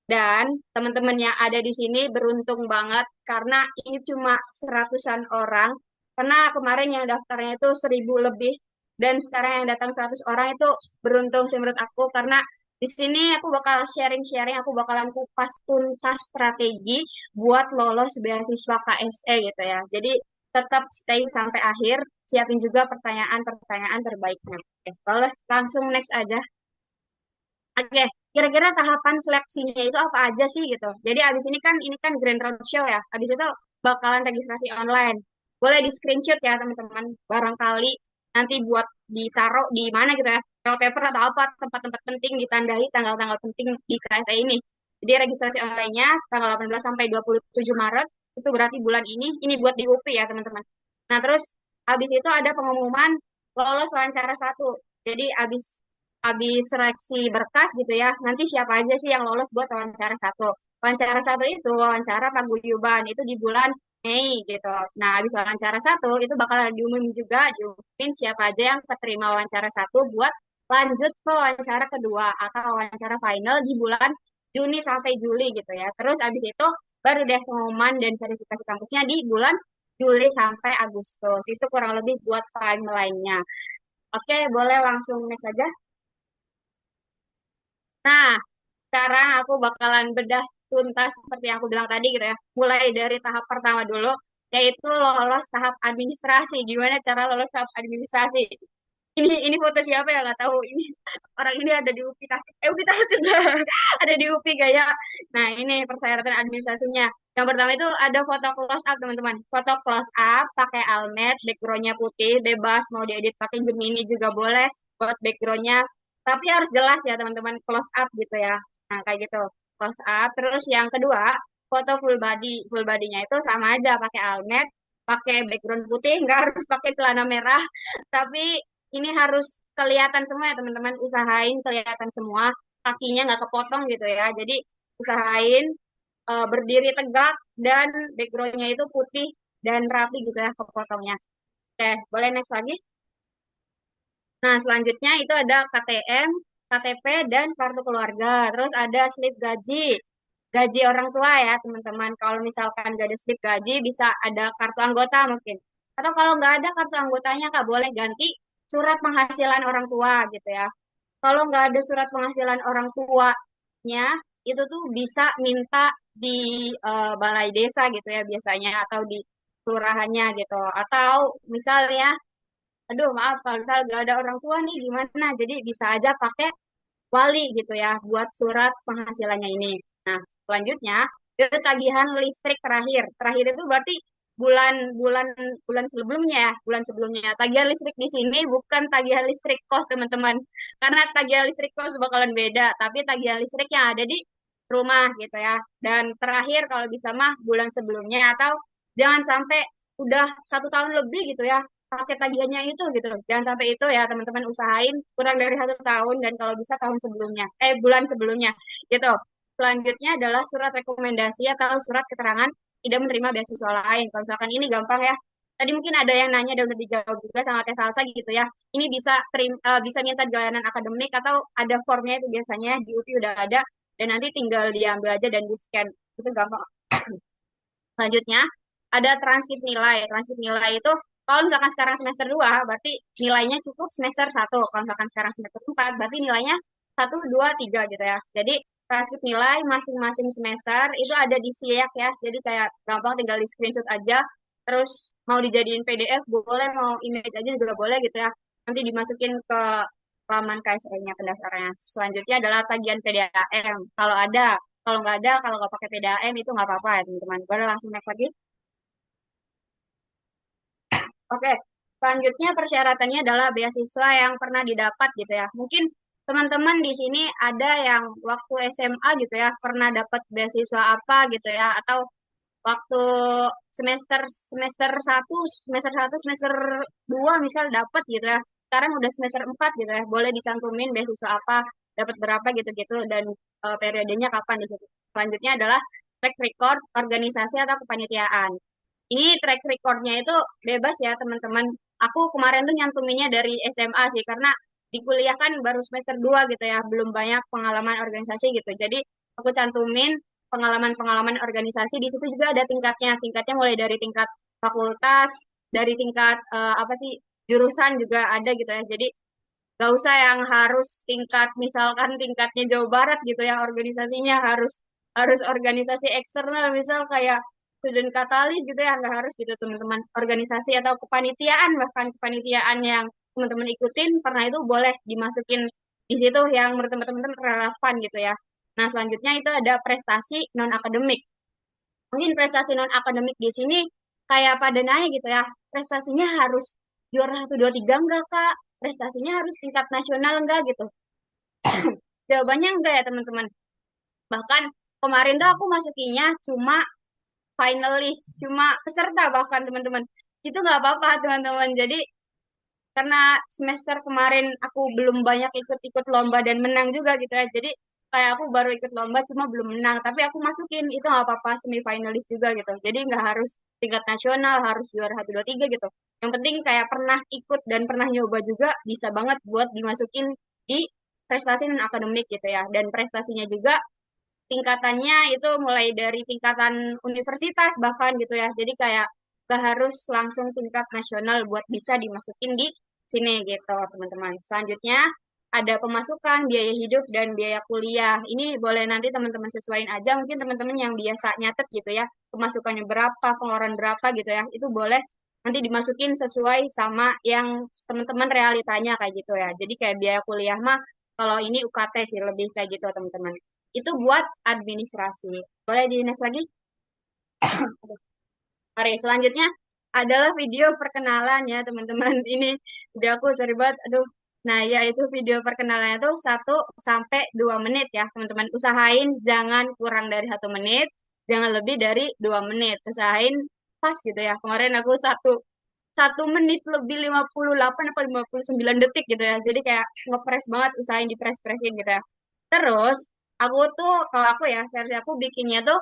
Dan teman-teman yang ada di sini beruntung banget karena ini cuma seratusan orang. Karena kemarin yang daftarnya itu 1.000 lebih dan sekarang yang datang 100 orang itu beruntung sih menurut aku, karena di sini aku bakal sharing-sharing, aku bakalan kupas tuntas strategi buat lolos beasiswa KSE gitu ya. Jadi tetap stay sampai akhir, siapin juga pertanyaan-pertanyaan terbaiknya. Oke, boleh langsung next aja. Oke, kira-kira tahapan seleksinya itu apa aja sih gitu. Jadi abis ini kan Grand Roadshow ya. Abis itu bakalan registrasi online. Boleh di screenshot ya teman-teman. Barangkali nanti buat ditaruh di mana gitu ya, roll paper atau apa, tempat-tempat penting ditandai tanggal-tanggal penting di KSE ini. Jadi registrasi online-nya tanggal 18 sampai 27 Maret, itu berarti bulan ini buat di UPI ya teman-teman. Nah terus habis itu ada pengumuman lolos wawancara satu. Jadi habis seleksi berkas gitu ya, nanti siapa aja sih yang lolos buat wawancara satu. Wawancara satu itu wawancara paguyuban, itu di bulan Mei gitu. Nah, habis wawancara satu itu bakal diumumin juga, diumumin siapa aja yang keterima wawancara satu buat lanjut ke wawancara kedua atau wawancara final di bulan Juni sampai Juli gitu ya. Terus habis itu baru deh pengumuman dan verifikasi kampusnya di bulan Juli sampai Agustus. Itu kurang lebih buat timeline-nya. Oke, boleh langsung next aja. Nah, sekarang aku bakalan bedah tuntas seperti yang aku bilang tadi gitu ya. Mulai dari tahap pertama dulu, yaitu lolos tahap administrasi. Gimana cara lolos tahap administrasi? Ini foto siapa ya nggak tahu. Ini orang ini ada di UPI Tasik. UPI Tasik ada di UPI kayak. Nah, ini persyaratan administrasinya. Yang pertama itu ada foto close up teman-teman. Foto close up pakai almet, backgroundnya putih, bebas mau diedit pakai Gemini juga boleh buat backgroundnya. Tapi harus jelas ya teman-teman, close up gitu ya. Nah, kayak gitu. Close up. Terus yang kedua, foto full body. Full body-nya itu sama aja pakai almet, pakai background putih, nggak harus pakai celana merah. Tapi ini harus kelihatan semua ya teman-teman. Usahain kelihatan semua. Kakinya nggak kepotong gitu ya. Jadi usahain berdiri tegak dan backgroundnya itu putih dan rapi gitu ya kepotongnya. Oke, boleh next lagi. Nah, selanjutnya itu ada KTM, KTP, dan kartu keluarga. Terus ada slip gaji. Gaji orang tua ya, teman-teman. Kalau misalkan gak ada slip gaji, bisa ada kartu anggota mungkin. Atau kalau nggak ada kartu anggotanya, Kak, boleh ganti surat penghasilan orang tua gitu ya. Kalau nggak ada surat penghasilan orang tuanya, itu tuh bisa minta di balai desa gitu ya biasanya, atau di kelurahannya gitu. Atau misalnya aduh maaf kalau misalnya gak ada orang tua nih gimana, jadi bisa aja pakai wali gitu ya buat surat penghasilannya ini. Nah selanjutnya itu tagihan listrik terakhir. Terakhir itu berarti bulan bulan bulan sebelumnya ya, bulan sebelumnya. Tagihan listrik di sini bukan tagihan listrik kos teman-teman, karena tagihan listrik kos bakalan beda, tapi tagihan listrik yang ada di rumah gitu ya. Dan terakhir kalau bisa mah bulan sebelumnya, atau jangan sampai udah 1 tahun lebih gitu ya pakai tagihannya itu gitu. Jangan sampai itu ya teman-teman, usahain kurang dari 1 tahun dan kalau bisa tahun sebelumnya, bulan sebelumnya gitu. Selanjutnya adalah surat rekomendasi atau surat keterangan tidak menerima beasiswa lain. Kalau misalkan ini gampang ya. Tadi mungkin ada yang nanya dan udah dijawab juga sama Teh Salsa gitu ya. Ini bisa minta jalanan akademik atau ada formnya itu biasanya di UPI udah ada dan nanti tinggal diambil aja dan di scan. Itu gampang. Selanjutnya ada transkrip nilai. Transkrip nilai itu kalau misalkan sekarang semester 2 berarti nilainya cukup semester 1. Kalau misalkan sekarang semester 4 berarti nilainya 1, 2, 3 gitu ya. Jadi transkrip nilai masing-masing semester itu ada di SIAK ya. Jadi kayak gampang tinggal di screenshot aja. Terus mau dijadiin PDF boleh, mau image aja juga boleh gitu ya. Nanti dimasukin ke laman KSE-nya pendaftarannya. Selanjutnya adalah tagihan PDAM. Kalau ada, kalau nggak ada, kalau nggak pakai PDAM itu nggak apa-apa ya teman-teman. Boleh langsung next lagi. Oke, selanjutnya persyaratannya adalah beasiswa yang pernah didapat gitu ya. Mungkin teman-teman di sini ada yang waktu SMA gitu ya, pernah dapat beasiswa apa gitu ya, atau waktu semester semester satu semester 2 misal dapat gitu ya. Sekarang udah semester 4 gitu ya. Boleh dicantumin beasiswa apa, dapat berapa gitu-gitu dan periodenya kapan di situ. Selanjutnya adalah track record organisasi atau kepanitiaan. Ini track recordnya itu bebas ya teman-teman. Aku kemarin tuh nyantuminnya dari SMA sih, karena di kuliah kan baru semester 2 gitu ya, belum banyak pengalaman organisasi gitu. Jadi aku cantumin pengalaman-pengalaman organisasi. Di situ juga ada tingkatnya. Tingkatnya mulai dari tingkat fakultas, dari tingkat apa sih, jurusan juga ada gitu ya. Jadi gak usah yang harus tingkat misalkan tingkatnya Jawa Barat gitu ya, organisasinya harus harus organisasi eksternal misal kayak student katalis gitu ya, nggak harus gitu teman-teman. Organisasi atau kepanitiaan, bahkan kepanitiaan yang teman-teman ikutin pernah itu boleh dimasukin di situ yang menurut teman-teman relevan gitu ya. Nah selanjutnya itu ada prestasi non akademik. Mungkin prestasi non akademik di sini kayak pada nanya gitu ya, prestasinya harus juara 1, 2, 3 enggak Kak? Prestasinya harus tingkat nasional enggak gitu? Jawabannya enggak ya teman-teman. Bahkan kemarin tuh aku masukinya cuma finalis, cuma peserta bahkan teman-teman. Itu nggak apa-apa teman-teman. Jadi karena semester kemarin aku belum banyak ikut-ikut lomba dan menang juga gitu ya. Jadi kayak aku baru ikut lomba cuma belum menang, tapi aku masukin itu nggak apa-apa semifinalis juga gitu. Jadi nggak harus tingkat nasional, harus juara 1, 2, 3 gitu. Yang penting kayak pernah ikut dan pernah nyoba juga bisa banget buat dimasukin di prestasi non akademik gitu ya. Dan prestasinya juga tingkatannya itu mulai dari tingkatan universitas bahkan gitu ya. Jadi kayak gak harus langsung tingkat nasional buat bisa dimasukin di sini gitu teman-teman. Selanjutnya ada pemasukan, biaya hidup, dan biaya kuliah. Ini boleh nanti teman-teman sesuaiin aja. Mungkin teman-teman yang biasa nyatet gitu ya, pemasukannya berapa, pengeluaran berapa gitu ya. Itu boleh nanti dimasukin sesuai sama yang teman-teman realitanya kayak gitu ya. Jadi kayak biaya kuliah mah kalau ini UKT sih lebih kayak gitu teman-teman. Itu buat administrasi. Boleh di next lagi? Oke, selanjutnya adalah video perkenalan ya teman-teman. Ini udah aku sorry banget. Aduh. Nah, ya itu video perkenalannya tuh 1 sampai 2 menit ya teman-teman. Usahain jangan kurang dari 1 menit, jangan lebih dari 2 menit. Usahain pas gitu ya. Kemarin aku 1 menit lebih 58 atau 59 detik gitu ya. Jadi kayak ngepres banget, usahain dipres-presin gitu ya. Terus aku tuh kalau aku ya versi aku bikinnya tuh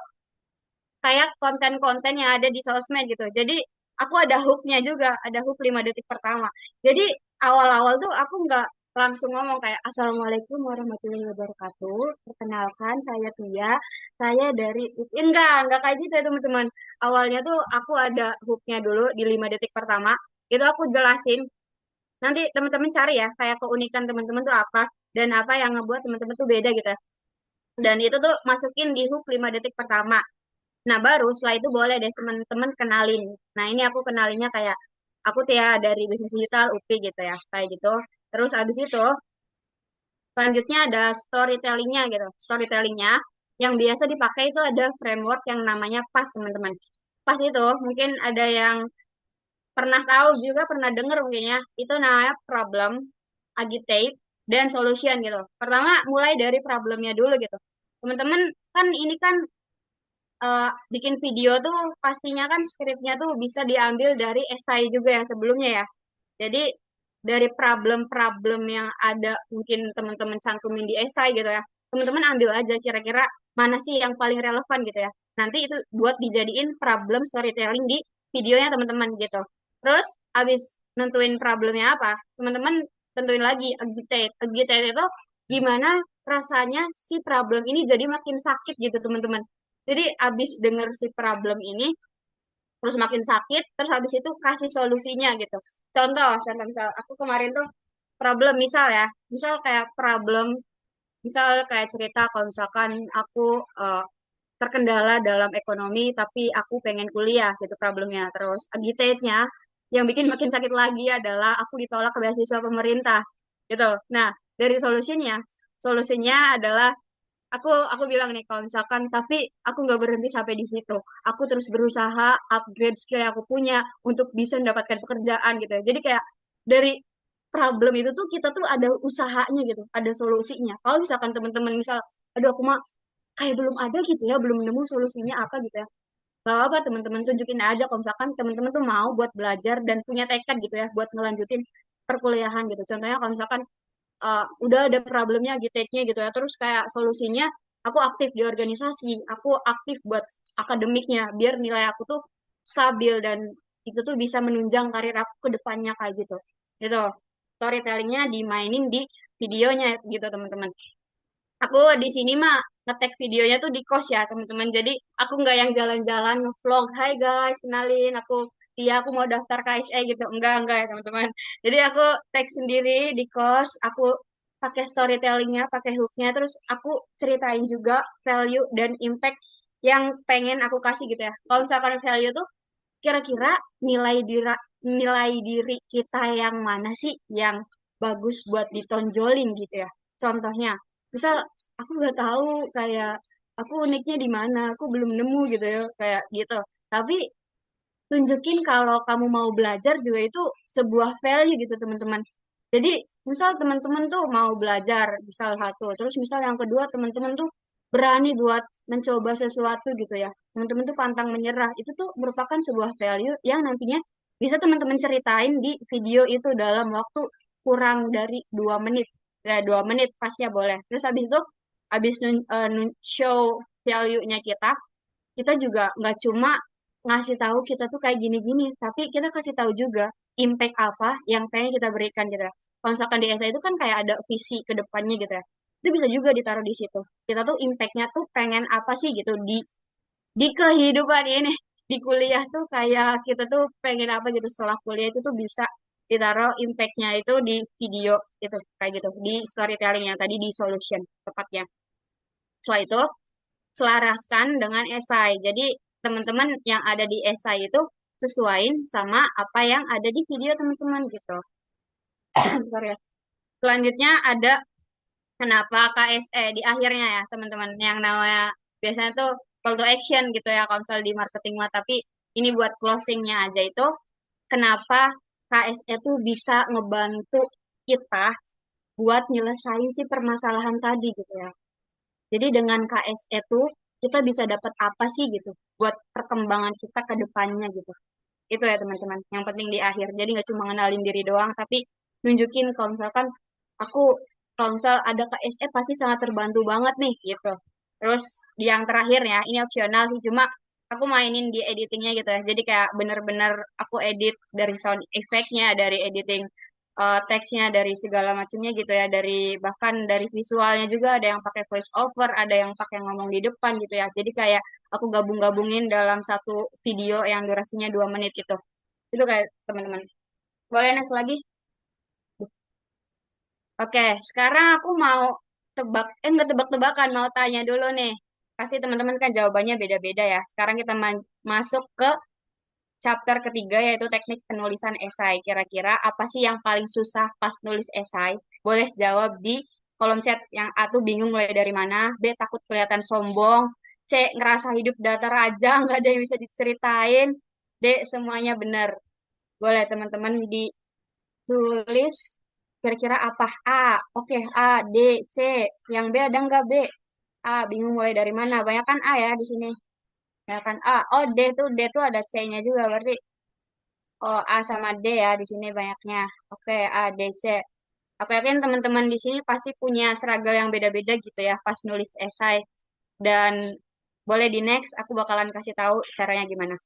kayak konten-konten yang ada di sosmed gitu. Jadi aku ada hooknya juga, ada hook 5 detik pertama. Jadi awal-awal tuh aku nggak langsung ngomong kayak Assalamualaikum warahmatullahi wabarakatuh. Perkenalkan saya Tia, saya dari enggak kayak gitu ya teman-teman. Awalnya tuh aku ada hooknya dulu di 5 detik pertama. Itu aku jelasin. Nanti teman-teman cari ya kayak keunikan teman-teman tuh apa dan apa yang ngebuat teman-teman tuh beda gitu. Dan itu tuh masukin di hook 5 detik pertama. Nah, baru setelah itu boleh deh teman-teman kenalin. Nah, ini aku kenalinnya kayak aku Tia dari Bisnis Digital UPI gitu ya, kayak gitu. Terus abis itu selanjutnya ada storytellingnya gitu. Storytellingnya yang biasa dipakai itu ada framework yang namanya PAS teman-teman. PAS itu mungkin ada yang pernah tahu juga pernah dengar mungkin ya. Itu namanya problem, agitate, dan solution gitu. Pertama mulai dari problemnya dulu gitu. Teman-teman kan ini kan bikin video tuh pastinya kan skripnya tuh bisa diambil dari esai juga yang sebelumnya ya. Jadi dari problem-problem yang ada mungkin teman-teman cantumin di esai gitu ya. Teman-teman ambil aja kira-kira mana sih yang paling relevan gitu ya. Nanti itu buat dijadiin problem storytelling di videonya teman-teman gitu. Terus abis nentuin problemnya apa, teman-teman tentuin lagi agitate. Agitate itu gimana rasanya si problem ini jadi makin sakit gitu teman-teman. Jadi abis denger si problem ini, terus makin sakit, terus habis itu kasih solusinya gitu. Contoh misal aku kemarin tuh problem misal ya, misal kayak problem, misal kayak cerita kalau misalkan aku terkendala dalam ekonomi tapi aku pengen kuliah gitu problemnya. Terus agitate-nya yang bikin makin sakit lagi adalah aku ditolak ke beasiswa pemerintah gitu. Nah, dari solusinya adalah aku bilang nih kalau misalkan tapi aku nggak berhenti sampai di situ. Aku terus berusaha upgrade skill yang aku punya untuk bisa mendapatkan pekerjaan gitu ya. Jadi kayak dari problem itu tuh kita tuh ada usahanya gitu, ada solusinya. Kalau misalkan teman-teman misal aduh aku mah kayak belum ada gitu ya, belum nemu solusinya apa gitu ya. Gak apa teman-teman tunjukin aja kalau misalkan teman-teman tuh mau buat belajar dan punya tekad gitu ya buat ngelanjutin perkuliahan gitu. Contohnya kalau misalkan udah ada problemnya GTK-nya gitu ya. Terus kayak solusinya aku aktif di organisasi, aku aktif buat akademiknya biar nilai aku tuh stabil dan itu tuh bisa menunjang karir aku ke depannya kayak gitu. Gitu. Storytellingnya dimainin di videonya gitu teman-teman. Aku di sini mah ngetek videonya tuh di kos ya teman-teman. Jadi aku nggak yang jalan-jalan ngevlog. Hai guys, kenalin aku iya aku mau daftar KSE gitu. Enggak ya teman-teman. Jadi aku tag sendiri di kos. Aku pakai storytellingnya, pakai hooknya. Terus aku ceritain juga value dan impact yang pengen aku kasih gitu ya. Kalau misalkan value tuh kira-kira nilai diri kita yang mana sih yang bagus buat ditonjolin gitu ya. Contohnya, misal aku nggak tahu kayak aku uniknya di mana, aku belum nemu gitu ya kayak gitu. Tapi tunjukin kalau kamu mau belajar juga itu sebuah value gitu teman-teman. Jadi misal teman-teman tuh mau belajar misal satu, terus misal yang kedua teman-teman tuh berani buat mencoba sesuatu gitu ya. Teman-teman tuh pantang menyerah. Itu tuh merupakan sebuah value yang nantinya bisa teman-teman ceritain di video itu dalam waktu kurang dari 2 menit. Ya, 2 menit pasnya boleh. Terus habis itu, habis show value-nya kita juga nggak cuma ngasih tahu kita tuh kayak gini-gini, tapi kita kasih tahu juga impact apa yang pengen kita berikan gitu ya. Kalau misalkan di essay itu kan kayak ada visi ke depannya gitu ya. Itu bisa juga ditaruh di situ. Kita tuh impact-nya tuh pengen apa sih gitu di kehidupan ini. Di kuliah tuh kayak kita tuh pengen apa gitu setelah kuliah itu tuh bisa ditaruh impact-nya itu di video gitu kayak gitu di storytelling yang tadi di solution tepatnya. Setelah itu selaraskan dengan esai. Jadi teman-teman yang ada di esai itu sesuaiin sama apa yang ada di video teman-teman gitu. Sorry ya. Selanjutnya ada kenapa KSE di akhirnya ya teman-teman yang namanya biasanya tuh call to action gitu ya kalau misalnya di marketing mah, tapi ini buat closingnya aja itu kenapa KSE tuh bisa ngebantu kita buat nyelesain si permasalahan tadi gitu ya. Jadi dengan KSE tuh kita bisa dapat apa sih gitu buat perkembangan kita ke depannya gitu. Itu ya teman-teman. Yang penting di akhir. Jadi nggak cuma ngenalin diri doang, tapi nunjukin kalau misalkan aku kalau misal ada KSE pasti sangat terbantu banget nih gitu. Terus yang terakhir ya, ini opsional sih cuma aku mainin di editingnya gitu ya. Jadi kayak bener-bener aku edit dari sound effect-nya, dari editing teksnya, dari segala macamnya gitu ya. Dari bahkan dari visualnya juga ada yang pakai voice over, ada yang pakai ngomong di depan gitu ya. Jadi kayak aku gabung-gabungin dalam satu video yang durasinya 2 menit gitu. Itu kayak teman-teman. Boleh next lagi? Oke, sekarang aku mau nggak tebak-tebakan, mau tanya dulu nih. Pasti teman-teman kan jawabannya beda-beda ya. Sekarang kita masuk ke chapter ketiga yaitu teknik penulisan esai. Kira-kira apa sih yang paling susah pas nulis esai? Boleh jawab di kolom chat. Yang A tuh bingung mulai dari mana, B takut kelihatan sombong, C ngerasa hidup datar aja, nggak ada yang bisa diceritain, D semuanya benar. Boleh teman-teman ditulis kira-kira apa? A, oke, A, D, C. Yang B ada nggak B? A, bingung mulai dari mana? Banyak kan A ya di sini. Banyak kan A. Oh, D tuh ada C-nya juga berarti. Oh, A sama D ya di sini banyaknya. Oke, A, D, C. Aku yakin teman-teman di sini pasti punya struggle yang beda-beda gitu ya pas nulis esai. Dan boleh di next, aku bakalan kasih tahu caranya gimana.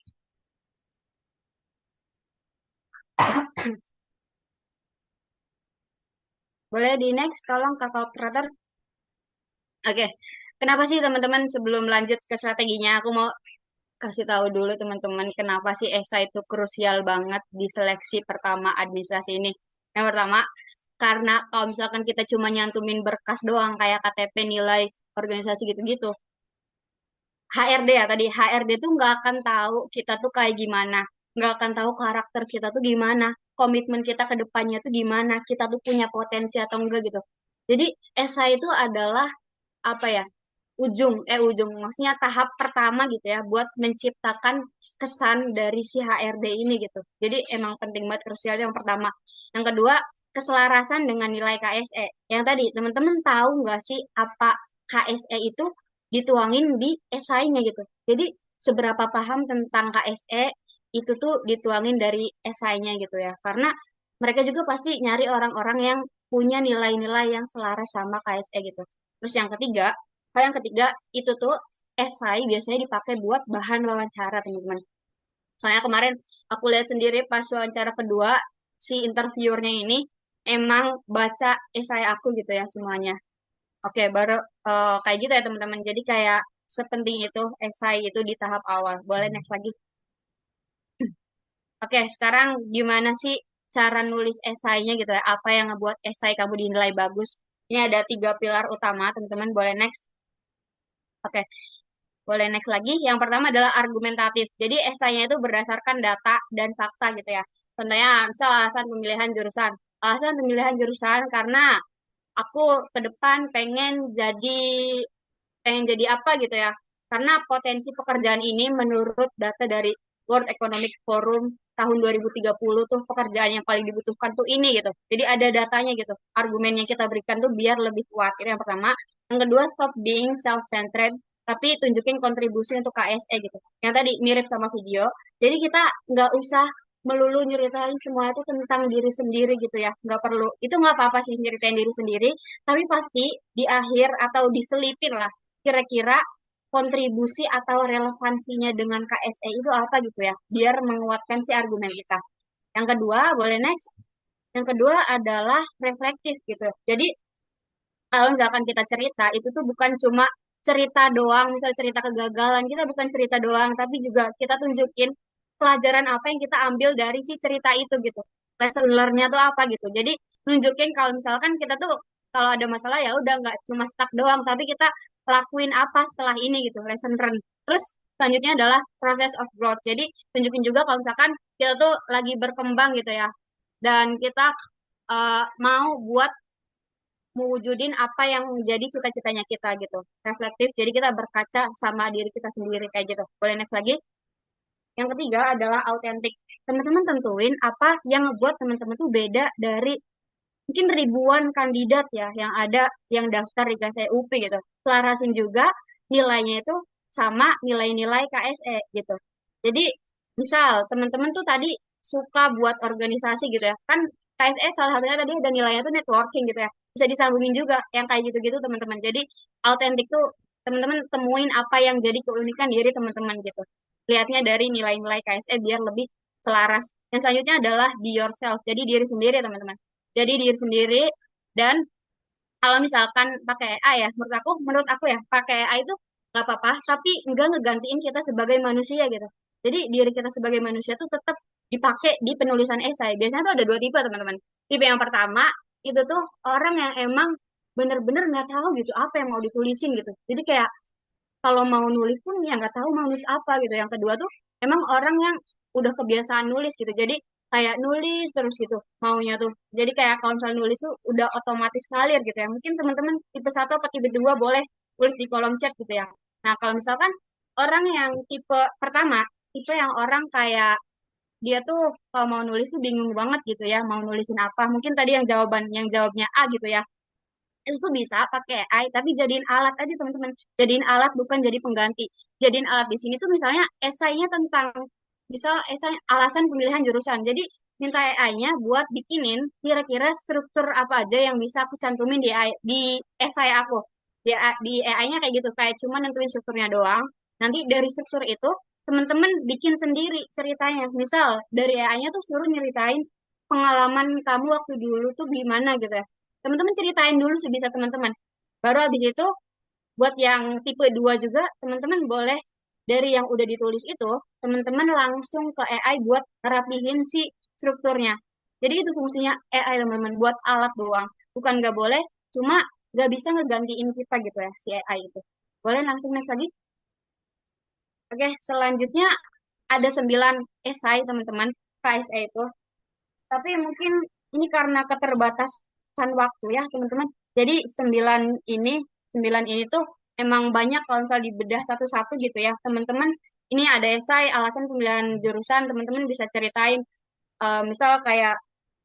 Boleh di next, tolong kakak operator. Oke, kenapa sih teman-teman sebelum lanjut ke strateginya, aku mau kasih tahu dulu teman-teman kenapa sih esai itu krusial banget di seleksi pertama administrasi ini. Yang pertama, karena kalau misalkan kita cuma nyantumin berkas doang kayak KTP, nilai, organisasi gitu-gitu, HRD ya tadi, HRD tuh nggak akan tahu kita tuh kayak gimana, nggak akan tahu karakter kita tuh gimana, komitmen kita ke depannya tuh gimana, kita tuh punya potensi atau enggak gitu. Jadi esai itu adalah apa ya, ujung maksudnya tahap pertama gitu ya buat menciptakan kesan dari si HRD ini gitu. Jadi emang penting banget, krusial yang pertama. Yang kedua, keselarasan dengan nilai KSE. Yang tadi teman-teman tahu nggak sih apa KSE itu dituangin di esainya gitu. Jadi seberapa paham tentang KSE itu tuh dituangin dari esainya gitu ya. Karena mereka juga pasti nyari orang-orang yang punya nilai-nilai yang selaras sama KSE gitu. Terus yang ketiga, hal yang ketiga itu tuh esai biasanya dipakai buat bahan wawancara teman-teman. Soalnya kemarin aku lihat sendiri pas wawancara kedua si interviewernya ini emang baca esai aku gitu ya semuanya. Oke, baru kayak gitu ya teman-teman. Jadi kayak sepenting itu esai itu di tahap awal. Boleh next lagi. Oke, sekarang gimana sih cara nulis esainya gitu ya? Apa yang ngebuat esai kamu dinilai bagus? Ini ada 3 pilar utama, teman-teman. Boleh next. Oke, boleh next lagi. Yang pertama adalah argumentatif. Jadi esainya itu berdasarkan data dan fakta gitu ya. Contohnya, misal alasan pemilihan jurusan. Alasan pemilihan jurusan karena aku ke depan pengen jadi apa gitu ya. Karena potensi pekerjaan ini menurut data dari World Economic Forum tahun 2030 tuh pekerjaan yang paling dibutuhkan tuh ini gitu. Jadi ada datanya gitu. Argumen yang kita berikan tuh biar lebih kuat. Itu yang pertama. Yang kedua, stop being self-centered, tapi tunjukin kontribusi untuk KSE gitu. Yang tadi mirip sama video. Jadi kita nggak usah melulu nyeritain semua itu tentang diri sendiri gitu ya. Nggak perlu. Itu nggak apa-apa sih nyeritain diri sendiri. Tapi pasti di akhir atau diselipin lah. Kira-kira kontribusi atau relevansinya dengan KSE itu apa gitu ya, biar menguatkan si argumen kita. Yang kedua, boleh next. Yang kedua adalah reflektif gitu. Jadi kalau misalkan kita cerita, itu tuh bukan cuma cerita doang, misal cerita kegagalan, kita bukan cerita doang, tapi juga kita tunjukin pelajaran apa yang kita ambil dari si cerita itu gitu. Lesson learn-nya tuh apa gitu. Jadi nunjukin kalau misalkan kita tuh kalau ada masalah ya udah nggak cuma stuck doang, tapi kita lakuin apa setelah ini gitu, lesson learn. Terus selanjutnya adalah process of growth. Jadi tunjukin juga kalau misalkan kita tuh lagi berkembang gitu ya, dan kita mau buat mewujudin apa yang menjadi cita-citanya kita gitu. Reflektif, jadi kita berkaca sama diri kita sendiri kayak gitu. Boleh next lagi? Yang ketiga adalah autentik. Teman-teman tentuin apa yang ngebuat teman-teman tuh beda dari mungkin ribuan kandidat ya yang ada yang daftar di KSEUP gitu. Selarasin juga nilainya itu sama nilai-nilai KSE gitu. Jadi misal teman-teman tuh tadi suka buat organisasi gitu ya. Kan KSE salah satunya tadi ada nilainya tuh networking gitu ya. Bisa disambungin juga yang kayak gitu-gitu teman-teman. Jadi autentik tuh teman-teman temuin apa yang jadi keunikan diri teman-teman gitu. Lihatnya dari nilai-nilai KSE biar lebih selaras. Yang selanjutnya adalah be yourself. Jadi diri sendiri teman-teman. Jadi diri sendiri dan kalau misalkan pakai AI ya, menurut aku ya pakai AI itu nggak apa-apa, tapi enggak ngegantiin kita sebagai manusia gitu. Jadi diri kita sebagai manusia tuh tetap dipakai di penulisan esai. Biasanya tuh ada dua tipe teman-teman. Tipe yang pertama itu tuh orang yang emang bener-bener nggak tahu gitu apa yang mau ditulisin gitu. Jadi kayak kalau mau nulis pun ya nggak tahu mau nulis apa gitu. Yang kedua tuh emang orang yang udah kebiasaan nulis gitu. Jadi kayak nulis terus gitu maunya tuh. Jadi kayak kalau misalnya nulis tuh udah otomatis ngalir gitu ya. Mungkin teman-teman tipe satu atau tipe dua boleh tulis di kolom chat gitu ya. Nah kalau misalkan orang yang tipe pertama, tipe yang orang kayak dia tuh kalau mau nulis tuh bingung banget gitu ya, mau nulisin apa. Mungkin tadi yang jawabnya A gitu ya itu bisa pakai AI tapi jadiin alat aja teman-teman, jadiin alat bukan jadi pengganti. Jadiin alat di sini tuh misalnya esainya tentang misal esai alasan pemilihan jurusan, jadi minta AI-nya buat bikinin kira-kira struktur apa aja yang bisa aku cantumin di esai aku di AI-nya kayak gitu, kayak cuma nentuin strukturnya doang. Nanti dari struktur itu teman-teman bikin sendiri ceritanya, misal dari AI-nya tuh suruh nyeritain pengalaman kamu waktu dulu tuh gimana gitu ya, teman-teman ceritain dulu sebisa teman-teman. Baru habis itu buat yang tipe 2 juga teman-teman boleh dari yang udah ditulis itu teman-teman langsung ke AI buat ngerapihin si strukturnya. Jadi itu fungsinya AI teman-teman, buat alat doang. Bukan nggak boleh, cuma nggak bisa ngegantiin kita gitu ya si AI itu. Boleh langsung next lagi? Oke, selanjutnya ada 9 esai teman-teman KSE itu. Tapi mungkin ini karena keterbatasan waktu ya teman-teman. Jadi 9 ini tuh emang banyak kalau misalnya dibedah satu-satu gitu ya teman-teman. Ini ada esai alasan pemilihan jurusan, teman-teman bisa ceritain. Misal kayak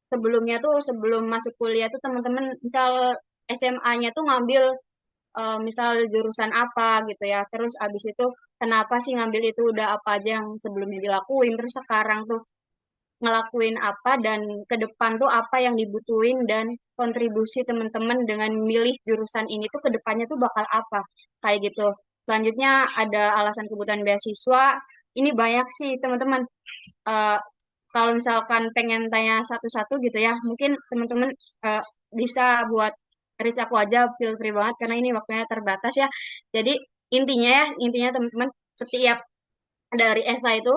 sebelumnya tuh sebelum masuk kuliah tuh teman-teman misal SMA-nya tuh ngambil misal jurusan apa gitu ya. Terus abis itu kenapa sih ngambil itu, udah apa aja yang sebelumnya dilakuin. Terus sekarang tuh ngelakuin apa dan ke depan tuh apa yang dibutuhin dan kontribusi teman-teman dengan milih jurusan ini tuh ke depannya tuh bakal apa kayak gitu. Selanjutnya ada alasan kebutuhan beasiswa. Ini banyak sih teman-teman. Eh, Kalau misalkan pengen tanya satu-satu gitu ya, mungkin teman-teman bisa buat reach aku aja, feel free banget karena ini waktunya terbatas ya. Jadi intinya teman-teman setiap dari esai itu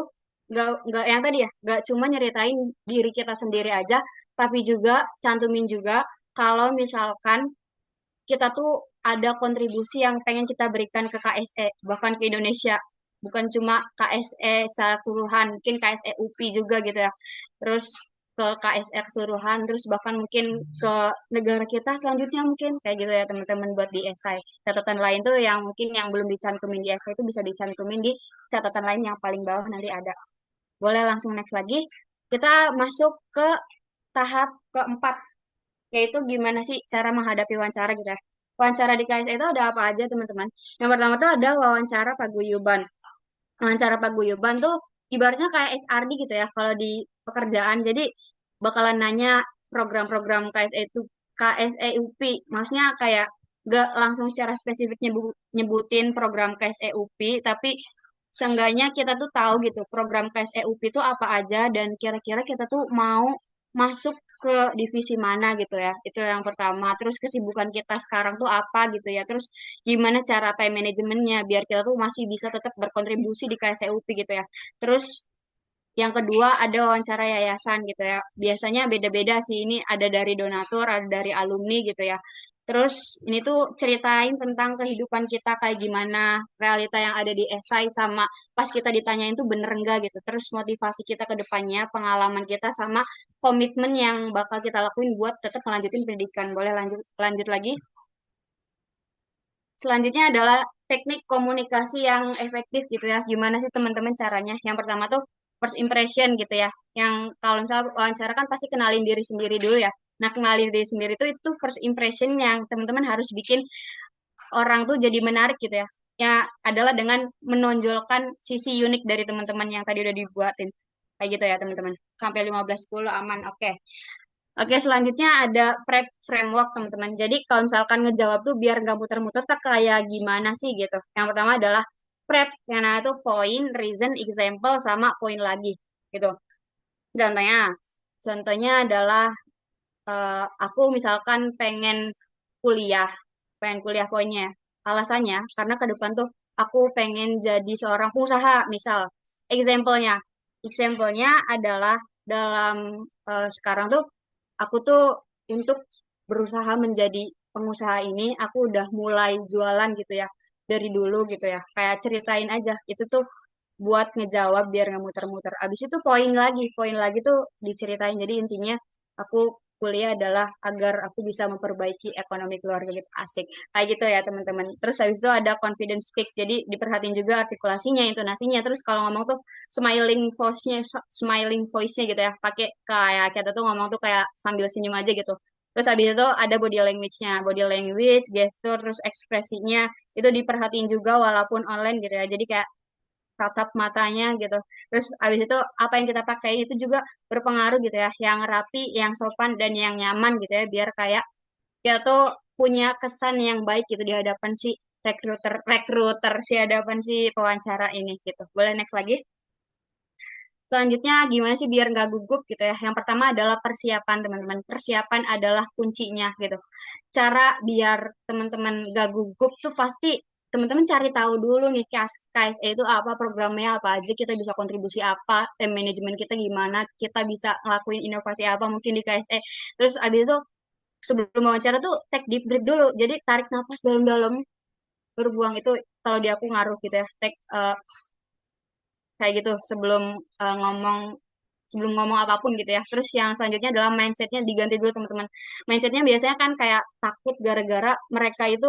nggak yang tadi ya, nggak cuma nyeritain diri kita sendiri aja, tapi juga cantumin juga kalau misalkan kita tuh ada kontribusi yang pengen kita berikan ke KSE bahkan ke Indonesia, bukan cuma KSE secara keseluruhan, mungkin KSE UPI juga gitu ya, terus ke KSE keseluruhan, terus bahkan mungkin ke negara kita selanjutnya mungkin kayak gitu ya teman-teman. Buat di esai catatan lain tuh yang mungkin yang belum dicantumin di esai itu bisa dicantumin di catatan lain yang paling bawah nanti ada. Boleh langsung next lagi. Kita masuk ke tahap keempat, yaitu gimana sih cara menghadapi wawancara gitu ya. Wawancara di KSE itu ada apa aja teman-teman? Yang pertama tuh ada wawancara paguyuban. Wawancara paguyuban tuh ibaratnya kayak SRD gitu ya kalau di pekerjaan. Jadi bakalan nanya program-program KSE itu KSEUP. Maksudnya kayak gak langsung secara spesifik nyebutin program KSEUP, tapi seenggaknya kita tuh tahu gitu program KSEUP itu apa aja dan kira-kira kita tuh mau masuk ke divisi mana gitu ya. Itu yang pertama. Terus kesibukan kita sekarang tuh apa gitu ya. Terus gimana cara time manajemennya biar kita tuh masih bisa tetap berkontribusi di KSEUP gitu ya. Terus yang kedua ada wawancara yayasan gitu ya. Biasanya beda-beda sih, ini ada dari donatur, ada dari alumni gitu ya. Terus ini tuh ceritain tentang kehidupan kita kayak gimana, realita yang ada di esai sama pas kita ditanyain tuh bener enggak gitu. Terus motivasi kita ke depannya, pengalaman kita sama komitmen yang bakal kita lakuin buat tetap melanjutin pendidikan. Boleh lanjut lanjut lagi. Selanjutnya adalah teknik komunikasi yang efektif gitu ya. Gimana sih teman-teman caranya? Yang pertama tuh first impression gitu ya. Yang kalau misalnya wawancara kan pasti kenalin diri sendiri dulu ya. Nah, kenalin diri sendiri itu first impression yang teman-teman harus bikin orang tuh jadi menarik gitu ya. Ya adalah dengan menonjolkan sisi unik dari teman-teman yang tadi udah dibuatin. Kayak gitu ya teman-teman. Sampai 15-10 aman. Oke. Oke, selanjutnya ada prep framework, teman-teman. Jadi, kalau misalkan ngejawab tuh biar nggak muter-muter, tak kayak gimana sih gitu. Yang pertama adalah prep, yang namanya tuh point, reason, example, sama point lagi, gitu. Contohnya, contohnya adalah aku misalkan pengen kuliah poinnya. Alasannya, karena ke depan tuh aku pengen jadi seorang pengusaha, misal. Example-nya, example-nya adalah dalam sekarang tuh aku tuh untuk berusaha menjadi pengusaha ini, aku udah mulai jualan gitu ya, dari dulu gitu ya. Kayak ceritain aja, itu tuh buat ngejawab biar nggak muter-muter. Abis itu poin lagi tuh diceritain. Jadi intinya aku kuliah adalah agar aku bisa memperbaiki ekonomi keluarga gitu. Asik. Kayak gitu ya teman-teman. Terus habis itu ada confidence speak. Jadi diperhatiin juga artikulasinya, intonasinya. Terus kalau ngomong tuh smiling voice-nya gitu ya. Pakai kayak kita tuh ngomong tuh kayak sambil senyum aja gitu. Terus habis itu ada body language-nya, body language, gestur, terus ekspresinya itu diperhatiin juga walaupun online gitu ya. Jadi kayak tatap matanya gitu. Terus abis itu apa yang kita pakai itu juga berpengaruh gitu ya. Yang rapi, yang sopan, dan yang nyaman gitu ya. Biar kayak kita tuh punya kesan yang baik gitu di hadapan si rekruter si hadapan si pewawancara ini gitu. Boleh next lagi? Selanjutnya gimana sih biar nggak gugup gitu ya. Yang pertama adalah persiapan teman-teman. Persiapan adalah kuncinya gitu. Cara biar teman-teman nggak gugup tuh pasti teman-teman cari tahu dulu nih KSE itu apa, programnya apa aja, kita bisa kontribusi apa, time management kita gimana, kita bisa ngelakuin inovasi apa mungkin di KSE. Terus abis itu sebelum wawancara tuh take deep breath dulu. Jadi tarik nafas dalam-dalam, berbuang itu kalau di aku ngaruh gitu ya. Kayak gitu sebelum ngomong apapun gitu ya. Terus yang selanjutnya adalah mindsetnya diganti dulu teman-teman. Mindsetnya biasanya kan kayak takut gara-gara mereka itu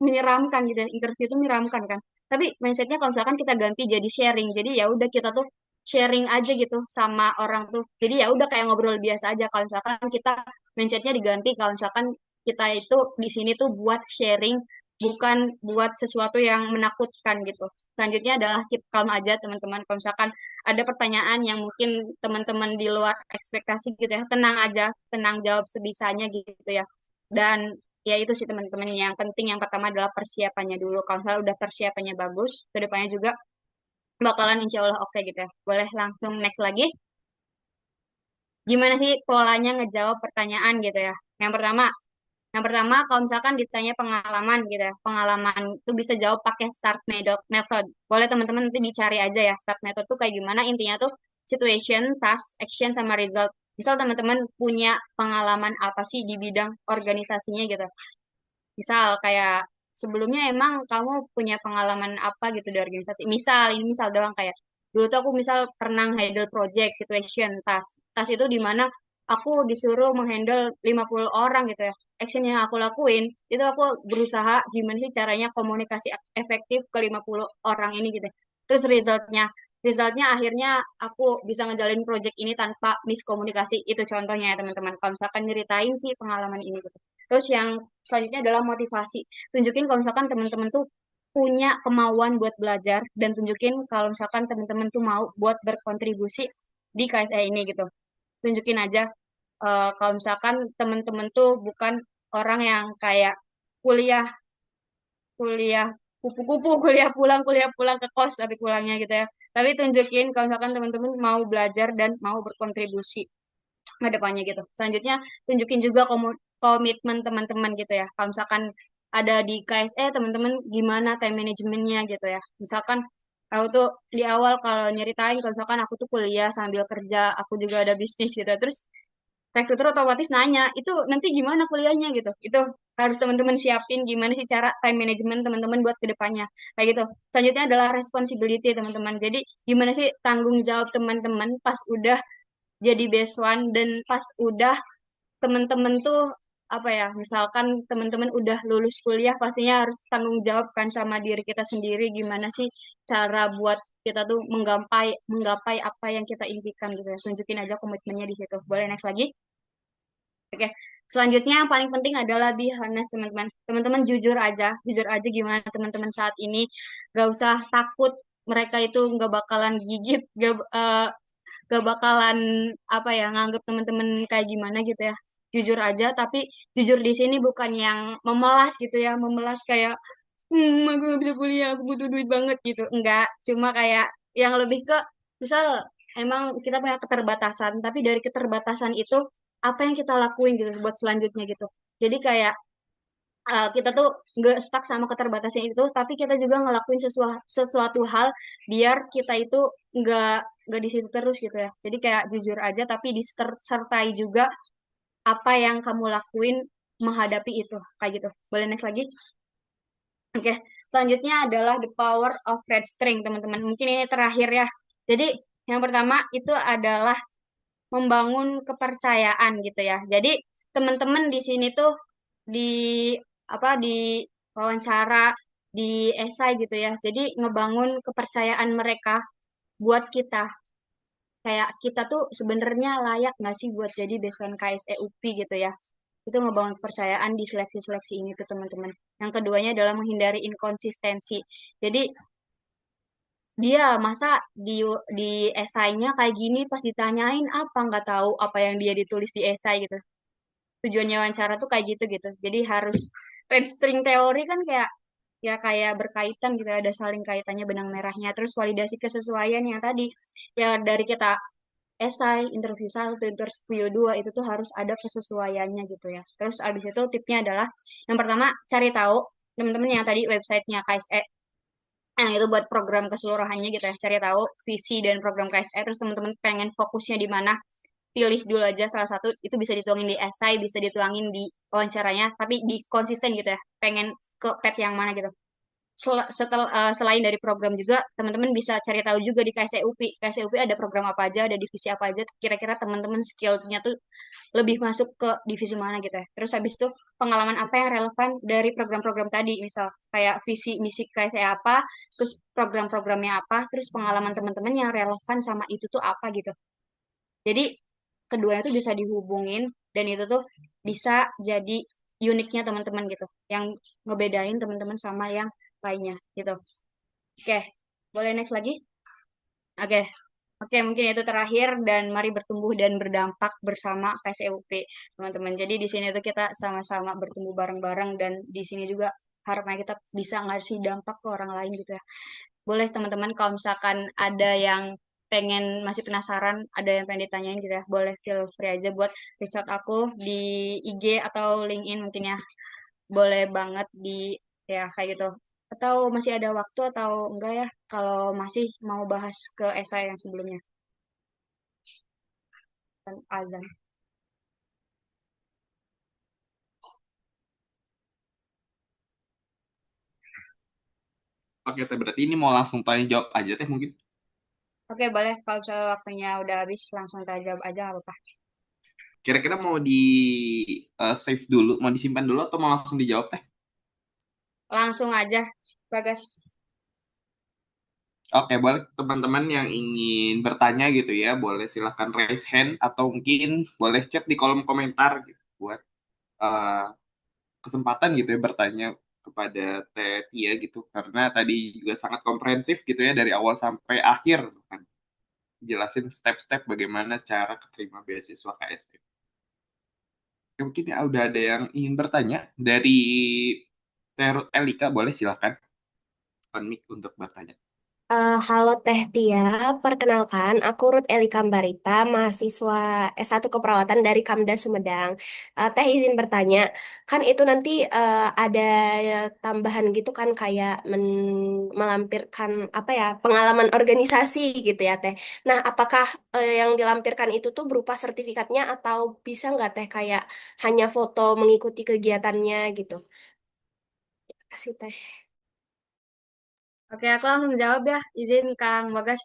menyeramkan gitu ya. Interview itu menyeramkan kan. Tapi mindsetnya kalau misalkan kita ganti jadi sharing. Jadi ya udah kita tuh sharing aja gitu sama orang tuh. Jadi ya udah kayak ngobrol biasa aja. Kalau misalkan kita mindsetnya diganti, kalau misalkan kita itu di sini tuh buat sharing, bukan buat sesuatu yang menakutkan gitu. Selanjutnya adalah keep calm aja teman-teman. Kalau misalkan ada pertanyaan yang mungkin teman-teman di luar ekspektasi gitu ya, tenang aja, tenang jawab sebisanya gitu ya. Dan ya itu sih teman-teman yang penting, yang pertama adalah persiapannya dulu. Kalau misalnya udah persiapannya bagus, kedepannya juga bakalan insya Allah oke gitu ya. Boleh langsung next lagi. Gimana sih polanya ngejawab pertanyaan gitu ya. Yang pertama, kalau misalkan ditanya pengalaman gitu ya, pengalaman itu bisa jawab pakai start method. Boleh teman-teman nanti dicari aja ya, start method tuh kayak gimana. Intinya tuh situation, task, action, sama result. Misal teman-teman punya pengalaman apa sih di bidang organisasinya gitu. Misal kayak sebelumnya emang kamu punya pengalaman apa gitu di organisasi. Ini misal doang kayak dulu tuh aku misal pernah handle project, situation, task. Task itu di mana aku disuruh menghandle 50 orang gitu ya. Action yang aku lakuin, itu aku berusaha gimana sih caranya komunikasi efektif ke 50 orang ini gitu. Terus resultnya, resultnya akhirnya aku bisa ngejalin project ini tanpa miskomunikasi. Itu contohnya ya teman-teman. Kalau misalkan nyeritain sih pengalaman ini gitu. Terus yang selanjutnya adalah motivasi. Tunjukin kalau misalkan teman-teman tuh punya kemauan buat belajar dan tunjukin kalau misalkan teman-teman tuh mau buat berkontribusi di KSE ini gitu. Tunjukin aja kalau misalkan teman-teman tuh bukan orang yang kayak kuliah kuliah kupu-kupu, kuliah pulang ke kos tapi pulangnya gitu ya. Tapi tunjukin kalau misalkan teman-teman mau belajar dan mau berkontribusi ke depannya gitu. Selanjutnya tunjukin juga komitmen teman-teman gitu ya. Kalau misalkan ada di KSE teman-teman gimana time manajemennya gitu ya. Misalkan aku tuh di awal kalau nyeritain kalau misalkan aku tuh kuliah sambil kerja, aku juga ada bisnis gitu. Terus rekruter otomatis nanya, itu nanti gimana kuliahnya gitu. Itu harus teman-teman siapin gimana sih cara time management teman-teman buat ke depannya. Kayak gitu. Selanjutnya adalah responsibility teman-teman. Jadi gimana sih tanggung jawab teman-teman pas udah jadi best one dan pas udah teman-teman tuh apa ya, misalkan teman-teman udah lulus kuliah pastinya harus tanggung jawab kan sama diri kita sendiri gimana sih cara buat kita tuh menggapai menggapai apa yang kita impikan gitu ya. Tunjukin aja komitmennya di situ. Boleh next lagi? Oke, selanjutnya yang paling penting adalah be honest teman-teman. Teman-teman jujur aja gimana teman-teman saat ini. Gak usah takut mereka itu nggak bakalan gigit, gak bakalan apa ya nganggap teman-teman kayak gimana gitu ya. Jujur aja, tapi jujur di sini bukan yang memelas gitu ya, memelas kayak aku gak bisa kuliah, aku butuh duit banget gitu. Enggak, cuma kayak yang lebih ke misal emang kita punya keterbatasan, tapi dari keterbatasan itu apa yang kita lakuin gitu buat selanjutnya gitu. Jadi kayak kita tuh nggak stuck sama keterbatasan itu, tapi kita juga ngelakuin sesuatu hal biar kita itu nggak di situ terus gitu ya. Jadi kayak jujur aja, tapi disertai juga apa yang kamu lakuin menghadapi itu, kayak gitu. Boleh next lagi? Oke, selanjutnya adalah the power of red string, teman-teman. Mungkin ini terakhir ya. Jadi yang pertama itu adalah membangun kepercayaan gitu ya. Jadi teman-teman di sini tuh di di wawancara, di esai gitu ya. Jadi ngebangun kepercayaan mereka buat kita. Kayak kita tuh sebenarnya layak nggak sih buat jadi besan KSE UPI gitu ya. Itu ngebangun kepercayaan di seleksi-seleksi ini tuh teman-teman. Yang keduanya adalah menghindari inkonsistensi. Jadi dia masa di esainya kayak gini pas ditanyain apa nggak tahu apa yang dia ditulis di esai gitu. Tujuannya wawancara tuh kayak gitu gitu. Jadi harus red string teori kan kayak berkaitan gitu ada saling kaitannya benang merahnya. Terus validasi kesesuaian yang tadi ya dari kita esai, interview satu, interview dua itu tuh harus ada kesesuaiannya gitu ya. Terus abis itu tipnya adalah yang pertama cari tahu teman-teman yang tadi websitenya KSE. Nah, itu buat program keseluruhannya gitu ya. Cari tahu visi dan program KSE. Terus teman-teman pengen fokusnya di mana, pilih dulu aja salah satu. Itu bisa dituangin di esai, bisa dituangin di wawancaranya. Tapi di konsisten gitu ya. Pengen ke pet yang mana gitu. Selain dari program juga, teman-teman bisa cari tahu juga di KSEUPI. KSEUPI ada program apa aja, ada divisi apa aja. Kira-kira teman-teman skillnya tuh lebih masuk ke divisi mana gitu ya. Terus habis itu pengalaman apa yang relevan dari program-program tadi, misal kayak visi misi KSE apa, terus program-programnya apa, terus pengalaman teman-teman yang relevan sama itu tuh apa gitu. Jadi keduanya tuh bisa dihubungin dan itu tuh bisa jadi uniknya teman-teman gitu, yang ngebedain teman-teman sama yang lainnya gitu. Oke, boleh next lagi? Oke, oke, mungkin itu terakhir dan mari bertumbuh dan berdampak bersama KSEUP, teman-teman. Jadi di sini tuh kita sama-sama bertumbuh bareng-bareng dan di sini juga harapannya kita bisa ngasih dampak ke orang lain gitu ya. Boleh teman-teman kalau misalkan ada yang pengen masih penasaran, ada yang pengen ditanyain gitu ya, boleh feel free aja buat reach out aku di IG atau LinkedIn mungkin ya. Boleh banget ya kayak gitu. Atau masih ada waktu atau enggak ya kalau masih mau bahas ke esai yang sebelumnya. Dan azan. Oke, teh berarti ini mau langsung tanya jawab aja teh mungkin. Oke, boleh. Kalau misalnya waktunya udah habis, langsung kita jawab aja nggak apa-apa. Kira-kira mau di save dulu, mau disimpan dulu atau mau langsung dijawab teh? Langsung aja, Bagas. Oke, boleh teman-teman yang ingin bertanya gitu ya, boleh silahkan raise hand atau mungkin boleh chat di kolom komentar gitu buat eh, kesempatan gitu ya bertanya kepada Teh Tia gitu karena tadi juga sangat komprehensif gitu ya dari awal sampai akhir kan jelasin step-step bagaimana cara keterima beasiswa KSE. Ya, mungkin ya udah ada yang ingin bertanya dari Terut Elika, boleh silakan on mic untuk bertanya. Halo Teh Tia, perkenalkan aku Ruth Eli Kambarita, mahasiswa S1 Keperawatan dari Kamda Sumedang. Teh izin bertanya, kan itu nanti ada tambahan gitu kan kayak melampirkan apa ya, pengalaman organisasi gitu ya Teh. Nah, apakah yang dilampirkan itu tuh berupa sertifikatnya atau bisa nggak Teh kayak hanya foto mengikuti kegiatannya gitu? Kasih Teh. Oke, aku langsung jawab ya, izin Kang Bagas.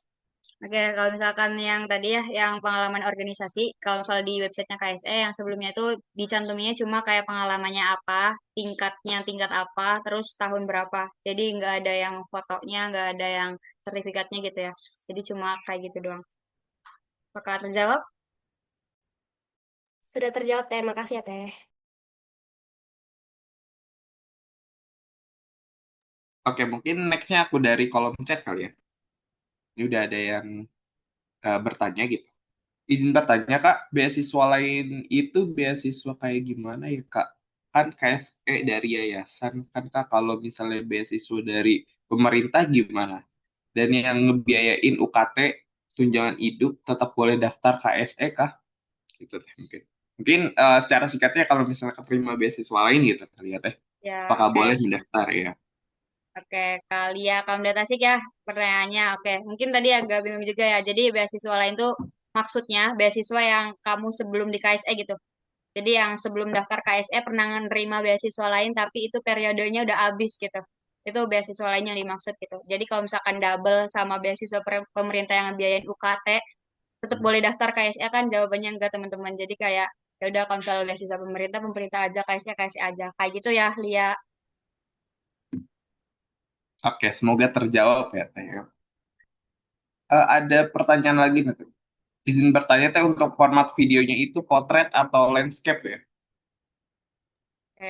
Oke, kalau misalkan yang tadi ya, yang pengalaman organisasi, kalau misalnya di websitenya KSE, yang sebelumnya itu dicantuminya cuma kayak pengalamannya apa, tingkatnya tingkat apa, terus tahun berapa. Jadi nggak ada yang fotonya, nggak ada yang sertifikatnya gitu ya. Jadi cuma kayak gitu doang. Apakah terjawab? Sudah terjawab Teh, makasih ya Teh. Oke, mungkin nextnya aku dari kolom chat kali ya. Ini udah ada yang bertanya gitu. Izin bertanya Kak, beasiswa lain itu beasiswa kayak gimana ya Kak? Kan KSE dari yayasan, kan Kak kalau misalnya beasiswa dari pemerintah gimana? Dan yang ngebiayain UKT, tunjangan hidup, tetap boleh daftar KSE kah? Gitu teh mungkin. Mungkin secara singkatnya kalau misalnya keterima beasiswa lain gitu kali ya teh. Ya, Apakah oke. boleh mendaftar ya? Oke, kali ya, Kaum Datasik ya pertanyaannya. Oke, mungkin tadi agak bingung juga ya. Jadi beasiswa lain tuh maksudnya beasiswa yang kamu sebelum di KSE gitu. Jadi yang sebelum daftar KSE pernah menerima beasiswa lain tapi itu periodenya udah habis gitu. Itu beasiswa lain yang dimaksud gitu. Jadi kalau misalkan double sama beasiswa pemerintah yang biayain UKT, tetap boleh daftar KSE kan? Jawabannya enggak teman-teman. Jadi kayak ya udah kalau misalnya beasiswa pemerintah, pemerintah aja, KSE, KSE aja. Kayak gitu ya, Lia. Oke, semoga terjawab ya teh. Ada pertanyaan lagi nih Teh. Izin bertanya teh untuk format videonya itu potret atau landscape ya?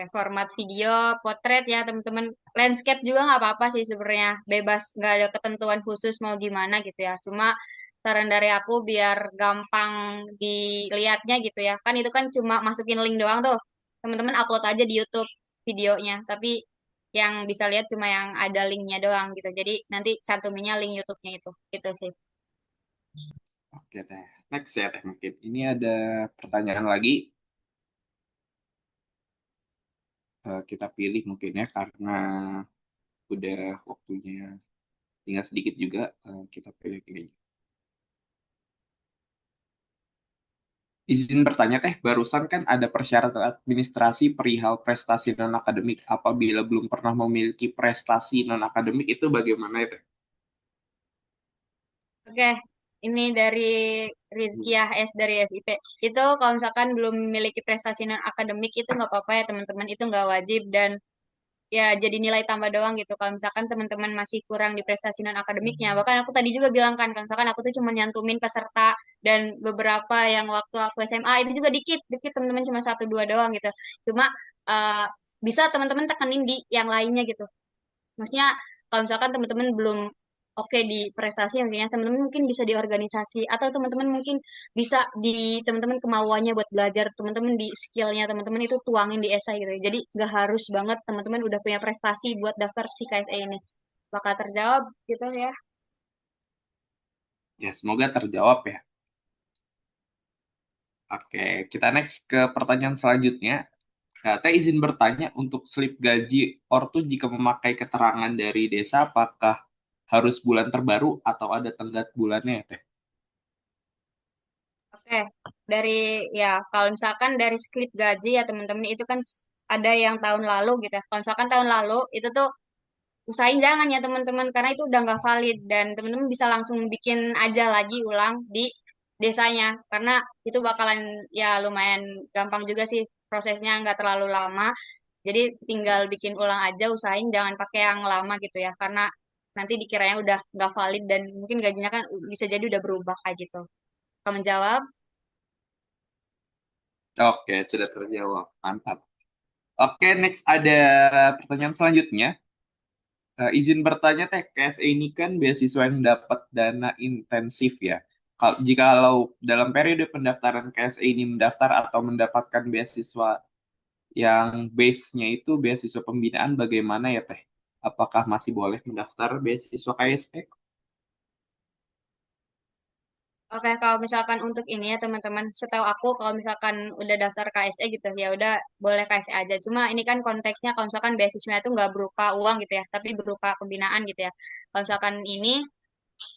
Format video, potret ya teman-teman. Landscape juga nggak apa-apa sih sebenarnya. Bebas, nggak ada ketentuan khusus mau gimana gitu ya. Cuma saran dari aku biar gampang dilihatnya gitu ya. Kan itu kan cuma masukin link doang tuh. Teman-teman upload aja di YouTube videonya. Tapi yang bisa lihat cuma yang ada linknya doang gitu. Jadi nanti cantuminnya link YouTube-nya itu. Gitu sih. Oke teh. Next ya teh mungkin. Ini ada pertanyaan lagi. Kita pilih mungkin ya karena udah waktunya tinggal sedikit juga. Kita pilih pilih. Izin bertanya teh, barusan kan ada persyaratan administrasi perihal prestasi non-akademik. Apabila belum pernah memiliki prestasi non-akademik itu bagaimana ya teh? Oke, ini dari Rizkiah S dari FIP. Itu kalau misalkan belum memiliki prestasi non akademik itu nggak apa-apa ya teman-teman, itu nggak wajib dan ya jadi nilai tambah doang gitu. Kalau misalkan teman-teman masih kurang di prestasi non akademiknya, bahkan aku tadi juga bilang kan, kalau misalkan aku tuh cuma nyantumin peserta dan beberapa yang waktu aku SMA itu juga dikit, dikit teman-teman cuma satu dua doang gitu. Cuma eh, bisa teman-teman tekenin di yang lainnya gitu. Maksudnya kalau misalkan teman-teman belum oke di prestasi, artinya teman-teman mungkin bisa di organisasi atau teman-teman mungkin bisa di teman-teman kemauannya buat belajar, teman-teman di skillnya teman-teman itu tuangin di esai gitu. Jadi nggak harus banget teman-teman udah punya prestasi buat daftar si KSE ini. Bakal terjawab gitu ya. Ya, semoga terjawab ya. Oke, kita next ke pertanyaan selanjutnya. Teh izin bertanya untuk slip gaji ortu jika memakai keterangan dari desa, apakah harus bulan terbaru atau ada tenggat bulannya ya Teh? Oke, dari ya kalau misalkan dari slip gaji ya teman-teman itu kan ada yang tahun lalu gitu ya. Kalau misalkan tahun lalu itu tuh usahain jangan ya teman-teman karena itu udah nggak valid dan teman-teman bisa langsung bikin aja lagi ulang di desanya karena itu bakalan ya lumayan gampang juga sih prosesnya nggak terlalu lama jadi tinggal bikin ulang aja usahain jangan pakai yang lama gitu ya karena nanti dikiranya udah nggak valid dan mungkin gajinya kan bisa jadi udah berubah kayak gitu. Kamu menjawab? Oke, sudah terjawab. Mantap. Oke, next ada pertanyaan selanjutnya. Izin bertanya Teh, KSE ini kan beasiswa yang dapat dana intensif ya. Jikalau dalam periode pendaftaran KSE ini mendaftar atau mendapatkan beasiswa yang base-nya itu beasiswa pembinaan, bagaimana ya Teh? Apakah masih boleh mendaftar beasiswa KSE? Oke, kalau misalkan untuk ini ya teman-teman, setahu aku kalau misalkan udah daftar KSE gitu, ya udah boleh KSE aja. Cuma ini kan konteksnya kalau misalkan beasiswa itu nggak berupa uang gitu ya, tapi berupa pembinaan gitu ya. Kalau misalkan ini,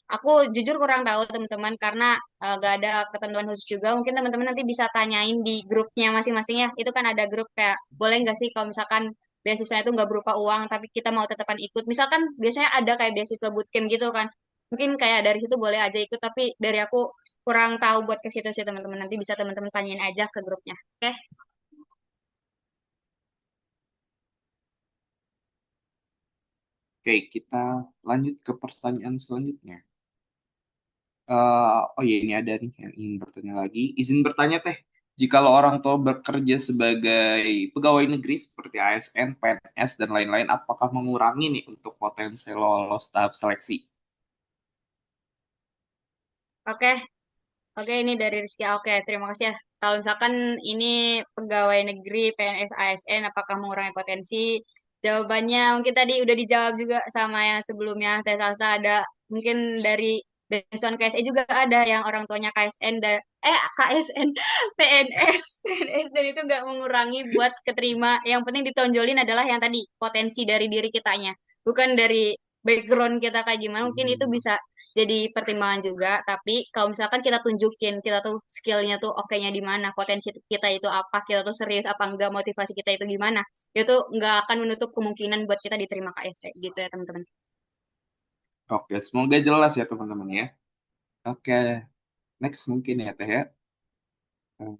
aku jujur kurang tahu teman-teman karena nggak ada ketentuan khusus juga. Mungkin teman-teman nanti bisa tanyain di grupnya masing-masing ya. Itu kan ada grup kayak boleh nggak sih kalau misalkan beasiswa itu nggak berupa uang, tapi kita mau tetapan ikut. Misalkan biasanya ada kayak beasiswa bootcamp gitu kan. Mungkin kayak dari situ boleh aja ikut, tapi dari aku kurang tahu buat ke situ sih teman-teman. Nanti bisa teman-teman tanyain aja ke grupnya. Oke? Oke, kita lanjut ke pertanyaan selanjutnya. Oh iya, ini ada nih yang ingin bertanya lagi. Izin bertanya Teh, jikalau orang tua bekerja sebagai pegawai negeri seperti ASN, PNS, dan lain-lain, apakah mengurangi nih untuk potensi lolos tahap seleksi? Oke, oke, ini dari Rizky. Oke, terima kasih ya. Kalau misalkan ini pegawai negeri, PNS, ASN, apakah mengurangi potensi? Jawabannya mungkin tadi udah dijawab juga sama yang sebelumnya. Teh Salsa ada mungkin dari Beson KSE juga ada yang orang tuanya KSN dan KSN PNS PNS dan itu nggak mengurangi buat keterima. Yang penting ditonjolin adalah yang tadi potensi dari diri kitanya, bukan dari background kita kayak gimana. Mungkin itu bisa jadi pertimbangan juga, tapi kalau misalkan kita tunjukin kita tuh skillnya tuh oke-nya di mana, potensi kita itu apa, kita tuh serius apa enggak, motivasi kita itu gimana, itu nggak akan menutup kemungkinan buat kita diterima KST gitu ya teman-teman. Oke, semoga jelas ya teman-teman ya. Oke, next mungkin ya Teh ya. Eh,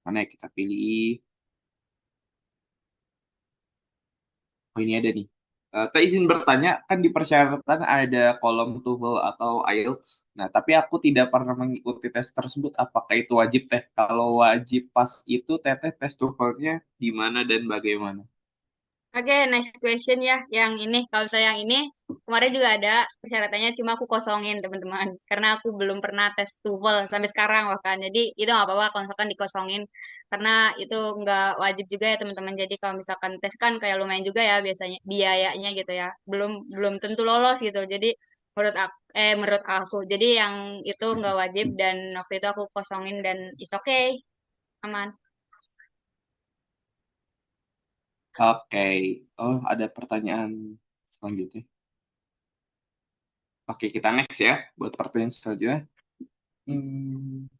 Mana ya kita pilih? Oh ini ada nih. Teh izin bertanya, kan di persyaratan ada kolom TOEFL atau IELTS. Nah, tapi aku tidak pernah mengikuti tes tersebut. Apakah itu wajib Teh? Kalau wajib pas itu Teteh tes TOEFL-nya di mana dan bagaimana? Oke, next question ya. Yang ini, kalau saya yang ini, kemarin juga ada persyaratannya, cuma aku kosongin, teman-teman. Karena aku belum pernah tes TOEFL sampai sekarang, bahkan. Jadi, itu nggak apa-apa kalau misalkan dikosongin. Karena itu nggak wajib juga ya, teman-teman. Jadi, kalau misalkan tes kan kayak lumayan juga ya, biasanya, biayanya gitu ya. Belum belum tentu lolos gitu. Jadi, menurut aku. Jadi, yang itu nggak wajib, dan waktu itu aku kosongin, dan it's okay, aman. Oke. Oh, ada pertanyaan selanjutnya. Oke, kita next ya. Buat pertanyaan selanjutnya. Hmm,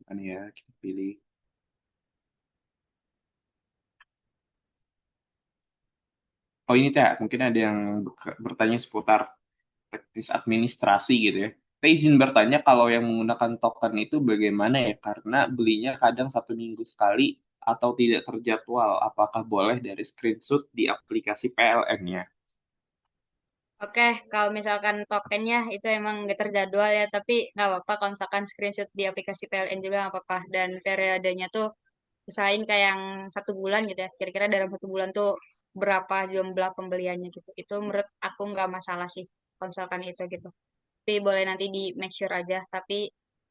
Mana ya? Kita pilih. Oh ini Teh, mungkin ada yang bertanya seputar teknis administrasi gitu ya. Saya izin bertanya kalau yang menggunakan token itu bagaimana ya? Karena belinya kadang 1 minggu sekali atau tidak terjadwal. Apakah boleh dari screenshot di aplikasi PLN-nya? Oke, kalau misalkan tokennya itu emang nggak terjadwal ya, tapi nggak apa-apa kalau misalkan screenshot di aplikasi PLN juga nggak apa-apa. Dan periodenya tuh usahain kayak yang 1 bulan gitu ya. Kira-kira dalam 1 bulan tuh berapa jumlah pembeliannya gitu. Itu menurut aku nggak masalah sih kalau misalkan itu gitu. Tapi boleh nanti di make sure aja. Tapi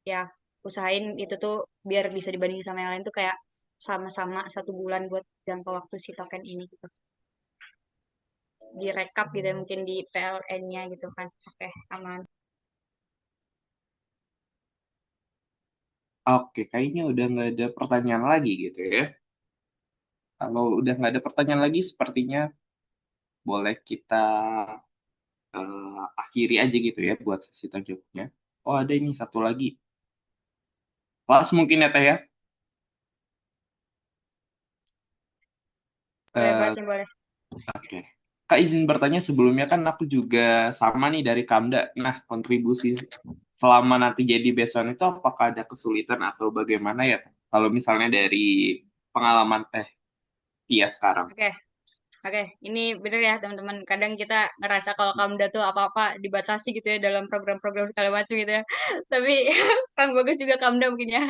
ya usahain itu tuh biar bisa dibandingin sama yang lain tuh kayak sama-sama 1 bulan buat jangka waktu si token ini gitu. Direkap gitu ya, mungkin di PLN-nya gitu kan. Oke, aman. Oke, kayaknya udah nggak ada pertanyaan lagi gitu ya. Kalau udah nggak ada pertanyaan lagi, sepertinya boleh kita akhiri aja gitu ya buat sesi tanya jawabnya. Oh ada ini satu lagi. Kelas mungkin ya Teh ya. Boleh Eh, banget nih, boleh. Oke. Kak izin bertanya sebelumnya kan aku juga sama nih dari Kamda. Nah, kontribusi selama nanti jadi beson itu apakah ada kesulitan atau bagaimana ya? Kalau misalnya dari pengalaman Teh Tia sekarang. Oke. Oke, ini bener ya teman-teman. Kadang kita ngerasa kalau Kamda tuh apa-apa dibatasi gitu ya dalam program-program segala macam gitu ya. Tapi Kang Bagus juga Kamda mungkin ya.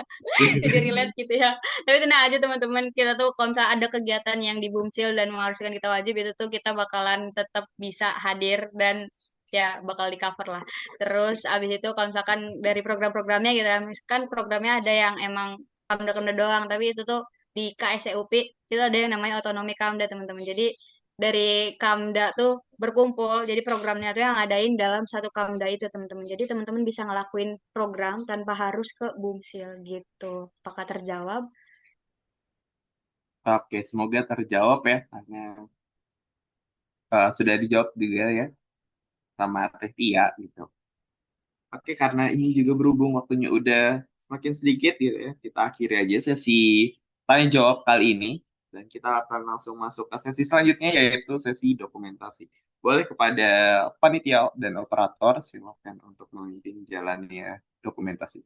Jadi relate gitu ya. Tapi tenang aja teman-teman, kita tuh kalau misalnya ada kegiatan yang di Bumsil dan mengharuskan kita wajib itu tuh kita bakalan tetap bisa hadir dan ya bakal di cover lah. Terus abis itu kalau misalkan dari program-programnya gitu ya, misalkan programnya ada yang emang Kamda-Kamda doang, tapi itu tuh di KSEUP itu ada yang namanya otonomi Kamda teman-teman. Jadi dari Kamda tuh berkumpul, jadi programnya tuh yang ngadain dalam satu Kamda itu teman-teman. Jadi teman-teman bisa ngelakuin program tanpa harus ke Bumsil gitu. Apakah terjawab? Oke, semoga terjawab ya, karena sudah dijawab juga ya sama Teh Tia gitu. Oke, karena ini juga berhubung waktunya udah semakin sedikit gitu ya, kita akhiri aja sesi tanya jawab kali ini. Dan kita akan langsung masuk ke sesi selanjutnya, yaitu sesi dokumentasi. Boleh kepada panitia dan operator, silakan untuk memimpin jalannya dokumentasi.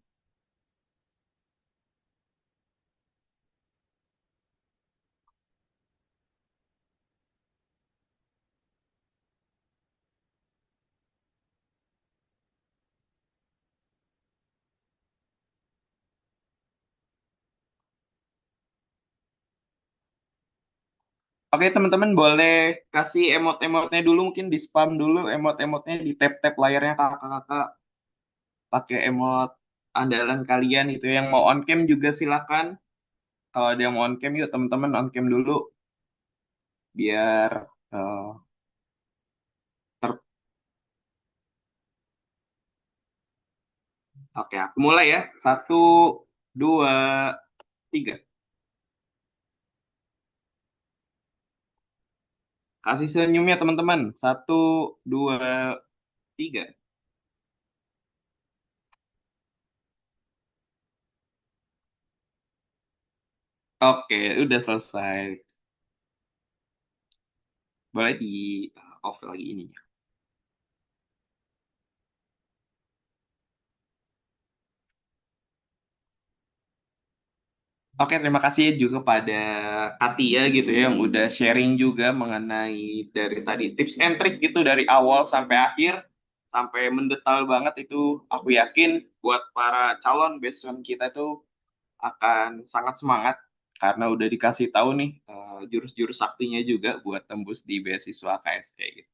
Oke, teman-teman boleh kasih emot-emotnya dulu, mungkin di spam dulu emot-emotnya, di tap-tap layarnya kakak-kakak, pakai emot andalan kalian itu. Yang mau on cam juga silakan. Kalau ada yang mau on cam, yuk teman-teman on cam dulu biar eh, ter- Oke, aku mulai ya. Satu, dua, tiga. Kasih senyumnya teman-teman. Satu, dua, tiga. Oke, udah selesai. Boleh di off lagi ininya. Oke, terima kasih juga pada Katia gitu ya yang udah sharing juga mengenai dari tadi tips and trick gitu dari awal sampai akhir sampai mendetail banget itu. Aku yakin buat para calon beson kita tuh akan sangat semangat karena udah dikasih tahu nih jurus-jurus saktinya juga buat tembus di beasiswa KSK gitu.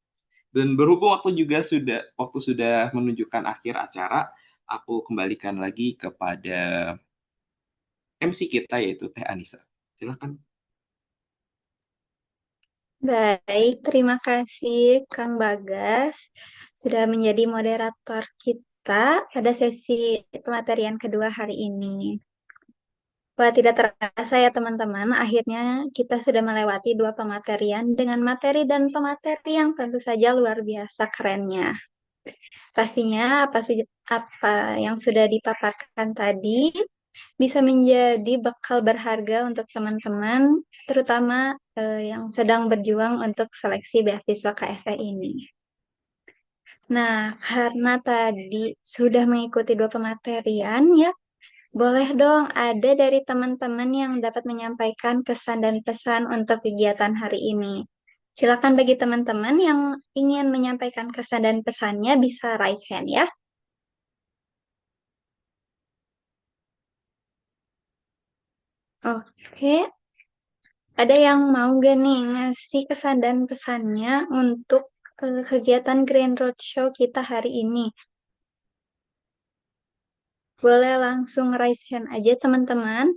Dan berhubung waktu sudah menunjukkan akhir acara, aku kembalikan lagi kepada MC kita yaitu Teh Anissa. Silakan. Baik, terima kasih Kang Bagas sudah menjadi moderator kita pada sesi pematerian kedua hari ini. Wah, tidak terasa ya teman-teman, akhirnya kita sudah melewati dua pematerian dengan materi dan pemateri yang tentu saja luar biasa kerennya. Pastinya apa yang sudah dipaparkan tadi bisa menjadi bekal berharga untuk teman-teman, terutama yang sedang berjuang untuk seleksi beasiswa KSE ini. Nah, karena tadi sudah mengikuti dua pematerian ya, boleh dong ada dari teman-teman yang dapat menyampaikan kesan dan pesan untuk kegiatan hari ini. Silakan bagi teman-teman yang ingin menyampaikan kesan dan pesannya bisa raise hand ya. Oke, ada yang mau gak nih ngasih kesan dan pesannya untuk kegiatan Grand Roadshow kita hari ini? Boleh langsung raise hand aja teman-teman.